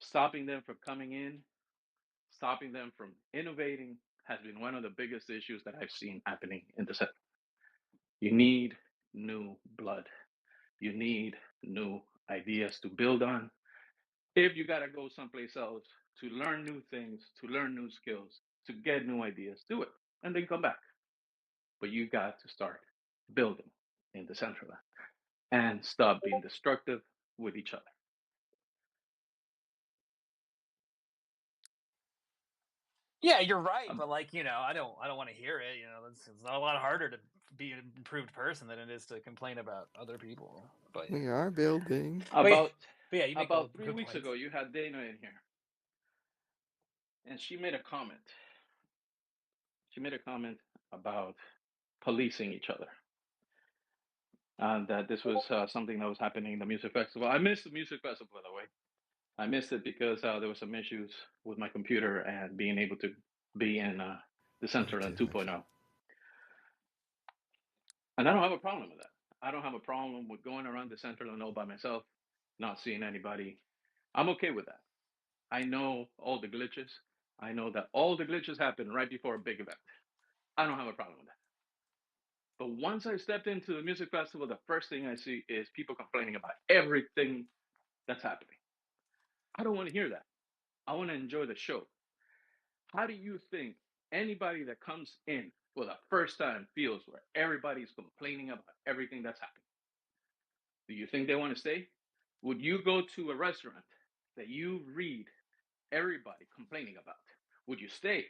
Stopping them from coming in, stopping them from innovating has been one of the biggest issues that I've seen happening in the center. You need new blood. You need new ideas to build on. If you got to go someplace else to learn new things, to learn new skills, to get new ideas, do it and then come back. But you got to start building in the Decentraland and stop being destructive with each other. Yeah, you're right, Um, but like I don't want to hear it. It's not a lot harder to be an improved person than it is to complain about other people. But We are building. wait, about but yeah, you make about three good weeks points. ago, you had Dana in here, and she made a comment. She made a comment about policing each other, and that this was something that was happening in the music festival. I missed the music festival, by the way. I missed it because there was some issues with my computer and being able to be in Me Decentraland too, 2.0. actually. And I don't have a problem with that. I don't have a problem with going around Decentraland all by myself, not seeing anybody. I'm okay with that. I know all the glitches. I know that all the glitches happen right before a big event. I don't have a problem with that. But once I stepped into the music festival, the first thing I see is people complaining about everything that's happening. I don't want to hear that. I want to enjoy the show. How do you think anybody that comes in for the first time feels where everybody's complaining about everything that's happening? Do you think they want to stay? Would you go to a restaurant that you read everybody complaining about? Would you stay?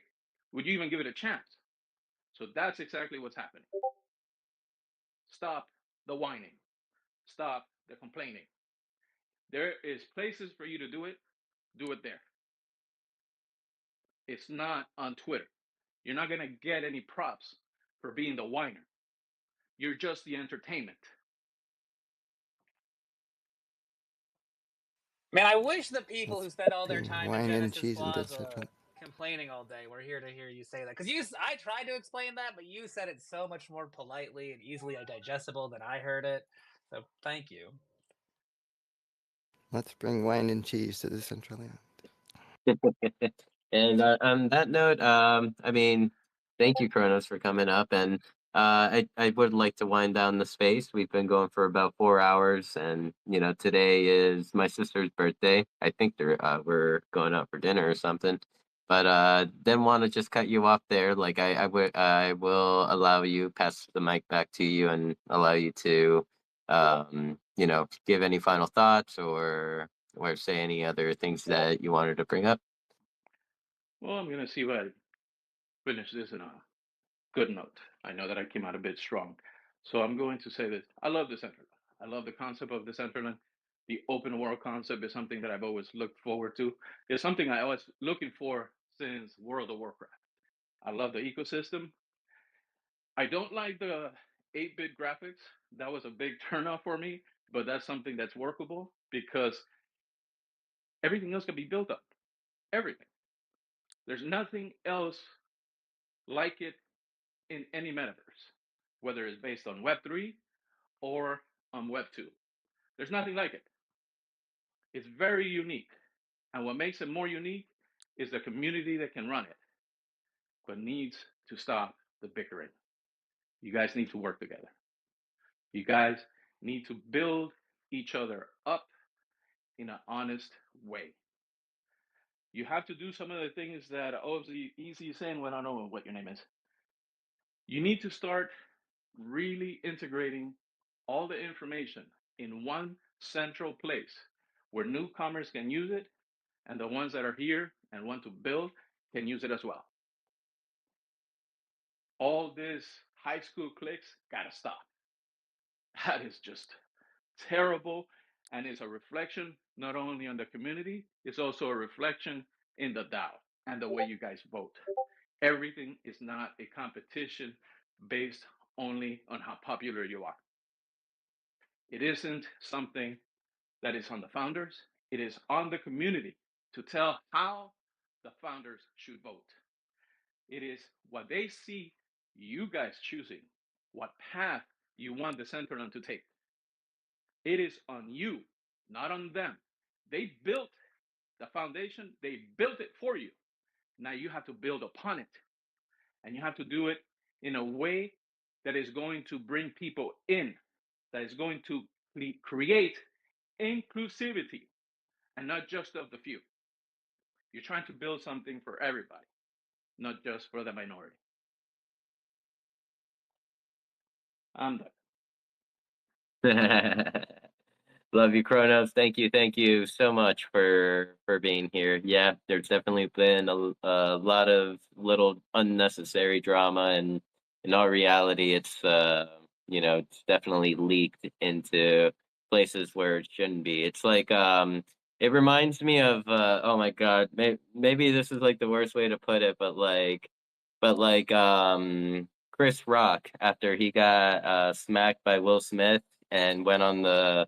Would you even give it a chance? So that's exactly what's happening. Stop the whining. Stop the complaining. There is places for you to do it there. It's not on Twitter. You're not going to get any props for being the whiner. You're just the entertainment. Man, I wish the people Let's who spend all their bring time in wine and Genesis cheese into Plaza Decentraland. complaining all day were here to hear you say that. Because I tried to explain that, but you said it so much more politely and easily digestible than I heard it. So thank you. Let's bring wine and cheese to Decentraland. And on that note, I mean, thank you, Kronos, for coming up. And I would like to wind down the space. We've been going for about 4 hours, and today is my sister's birthday. I think we're going out for dinner or something. But didn't want to just cut you off there. Like I will allow you pass the mic back to you and allow you to give any final thoughts or say any other things that you wanted to bring up. Well, I'm going to see if I finish this in a good note. I know that I came out a bit strong. So I'm going to say this. I love Decentraland. I love the concept of Decentraland. The open world concept is something that I've always looked forward to. It's something I was looking for since World of Warcraft. I love the ecosystem. I don't like the 8-bit graphics. That was a big turnoff for me, but that's something that's workable because everything else can be built up. Everything. There's nothing else like it in any metaverse, whether it's based on Web3 or on Web2. There's nothing like it. It's very unique. And what makes it more unique is the community that can run it, but needs to stop the bickering. You guys need to work together. You guys need to build each other up in an honest way. You have to do some of the things that obviously easy is saying when I don't know what your name is. You need to start really integrating all the information in one central place where newcomers can use it and the ones that are here and want to build can use it as well. All this high school clicks gotta stop. That is just terrible, and it's a reflection not only on the community, it's also a reflection in the DAO and the way you guys vote. Everything is not a competition based only on how popular you are. It isn't something that is on the founders, it is on the community to tell how the founders should vote. It is what they see you guys choosing, what path you want the Decentraland to take. It is on you, not on them. They built the foundation, they built it for you. Now you have to build upon it. And you have to do it in a way that is going to bring people in, that is going to create inclusivity and not just of the few. You're trying to build something for everybody, not just for the minority. I'm done. Love you, Kronos. Thank you so much for being here. Yeah, there's definitely been a lot of little unnecessary drama, and in all reality, it's definitely leaked into places where it shouldn't be. It's like it reminds me of oh my God, maybe this is like the worst way to put it, but Chris Rock after he got smacked by Will Smith and went on the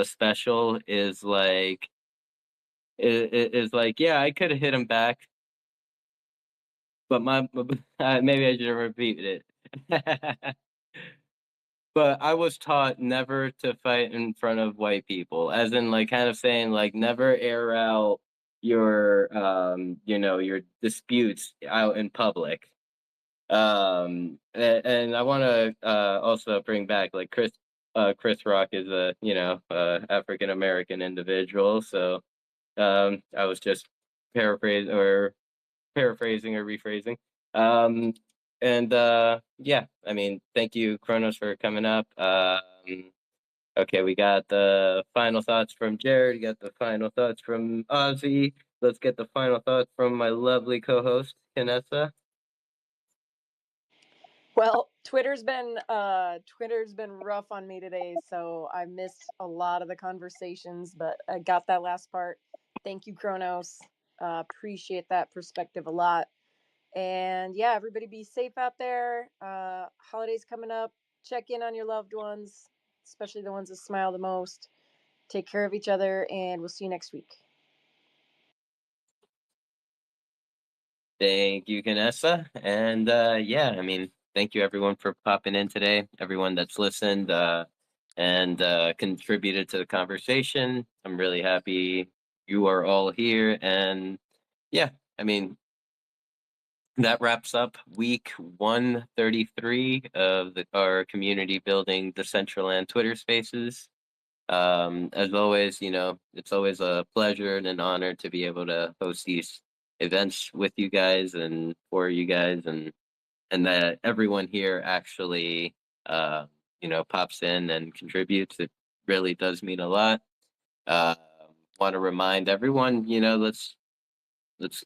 special is like, yeah, I could have hit him back, but maybe I should have repeated it. but I was taught never to fight in front of white people, as in like kind of saying like never air out your your disputes out in public. And I want to also bring back like Chris Rock is a African American individual, so I was just paraphrasing or rephrasing. Um, and yeah, I mean, thank you, Kronos, for coming up. Okay, we got the final thoughts from Jared. We got the final thoughts from Ozzy. Let's get the final thoughts from my lovely co-host, Kanessa. Well, Twitter's been rough on me today, so I missed a lot of the conversations, but I got that last part. Thank you, Kronos. Appreciate that perspective a lot. And yeah, everybody be safe out there. Holidays coming up. Check in on your loved ones, especially the ones that smile the most. Take care of each other, and we'll see you next week. Thank you, Vanessa. And yeah, I mean, thank you everyone for popping in today, everyone that's listened and contributed to the conversation. I'm really happy you are all here. And yeah, I mean, that wraps up week 133 of our community building Decentraland Twitter spaces. As always, it's always a pleasure and an honor to be able to host these events with you guys and for you guys, and that everyone here actually pops in and contributes. It really does mean a lot. uh Want to remind everyone, let's let's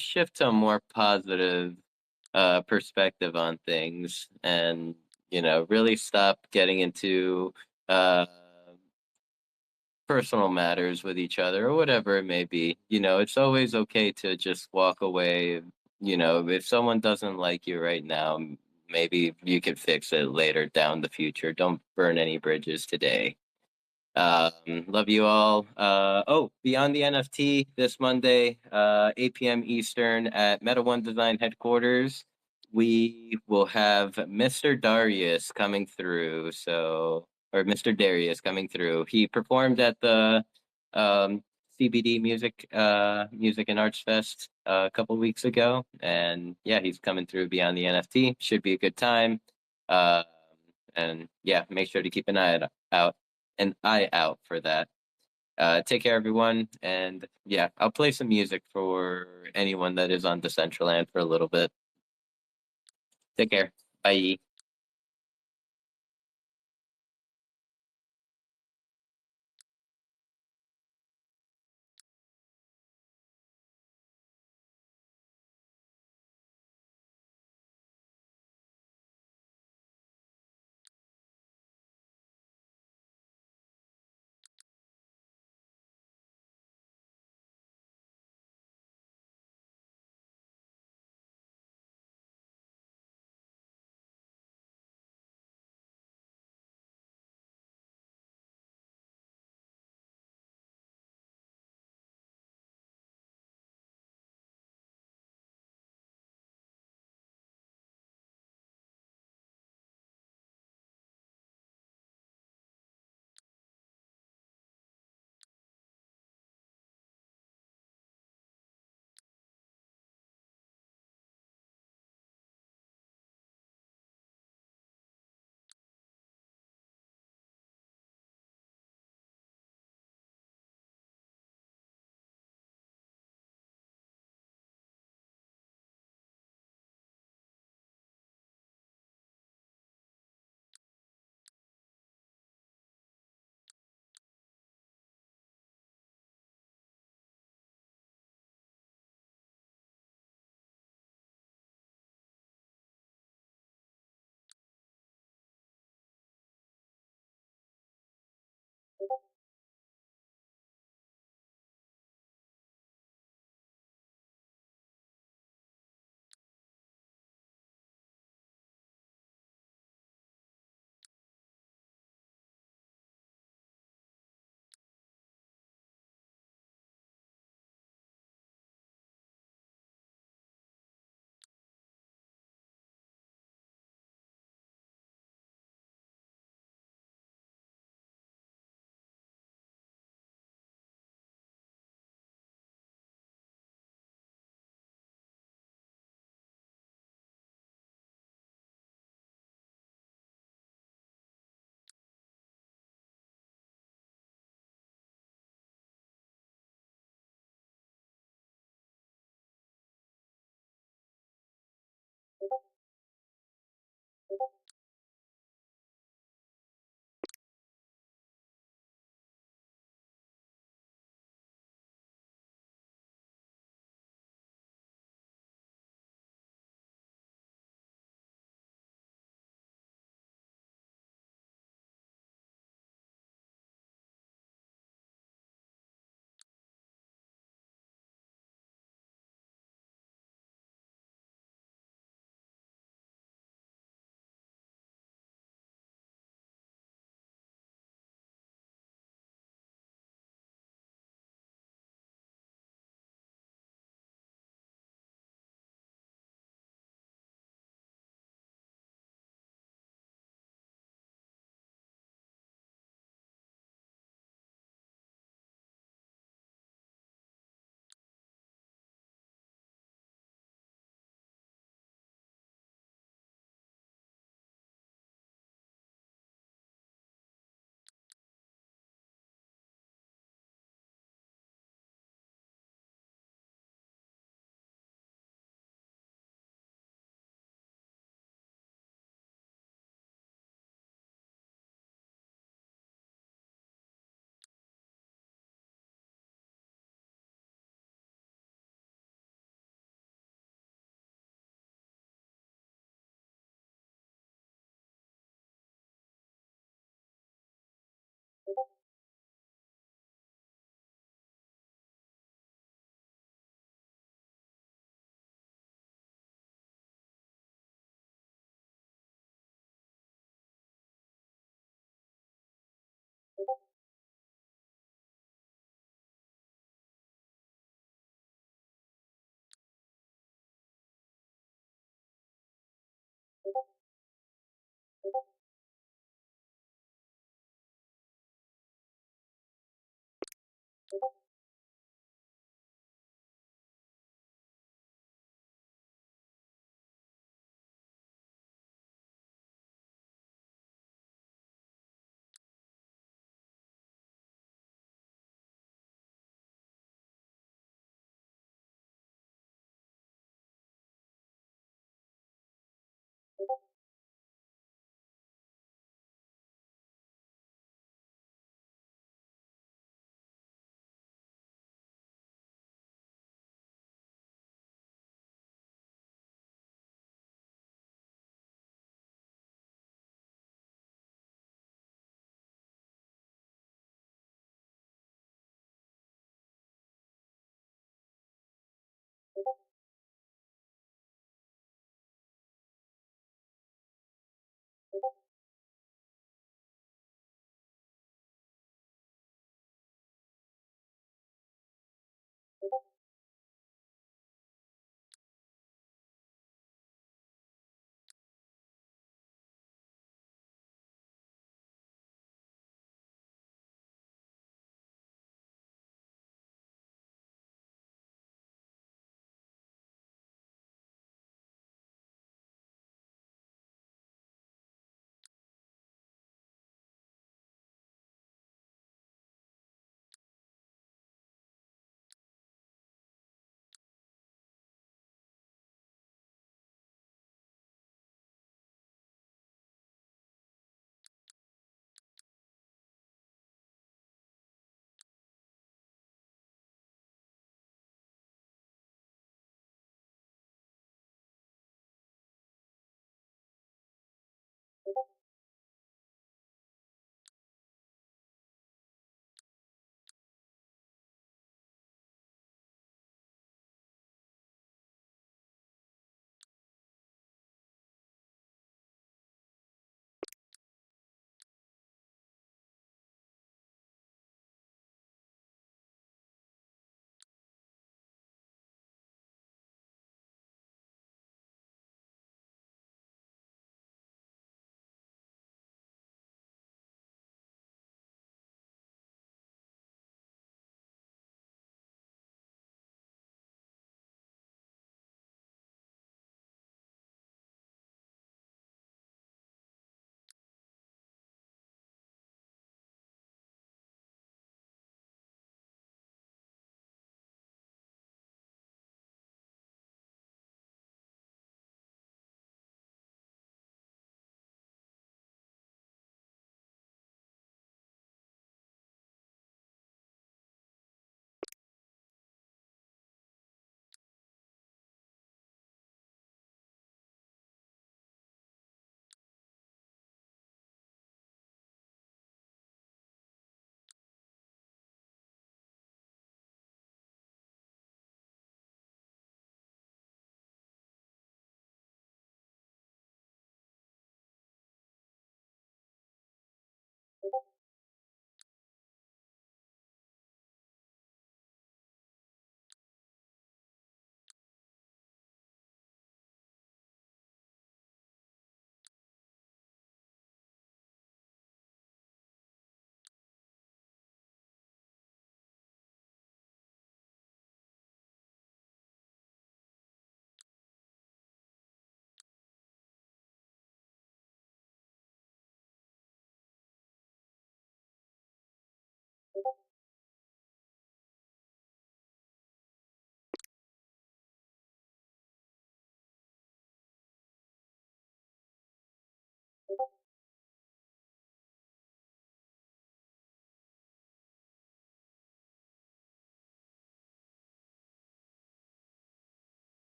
shift to a more positive perspective on things, and really stop getting into uh personal matters with each other or whatever it may be. It's always okay to just walk away. If someone doesn't like you right now, maybe you can fix it later down the future. Don't burn any bridges today. Love you all. Oh, Beyond the NFT this Monday, 8 p.m. Eastern at Meta One Design headquarters. We will have Mr. Darius coming through. Or Mr. Darius coming through. He performed at the CBD Music and Arts Fest a couple weeks ago, and yeah, he's coming through Beyond the NFT. Should be a good time. Uh, and yeah, make sure to keep an eye out for that. Take care, everyone, and yeah, I'll play some music for anyone that is on Decentraland for a little bit. Take care. Bye.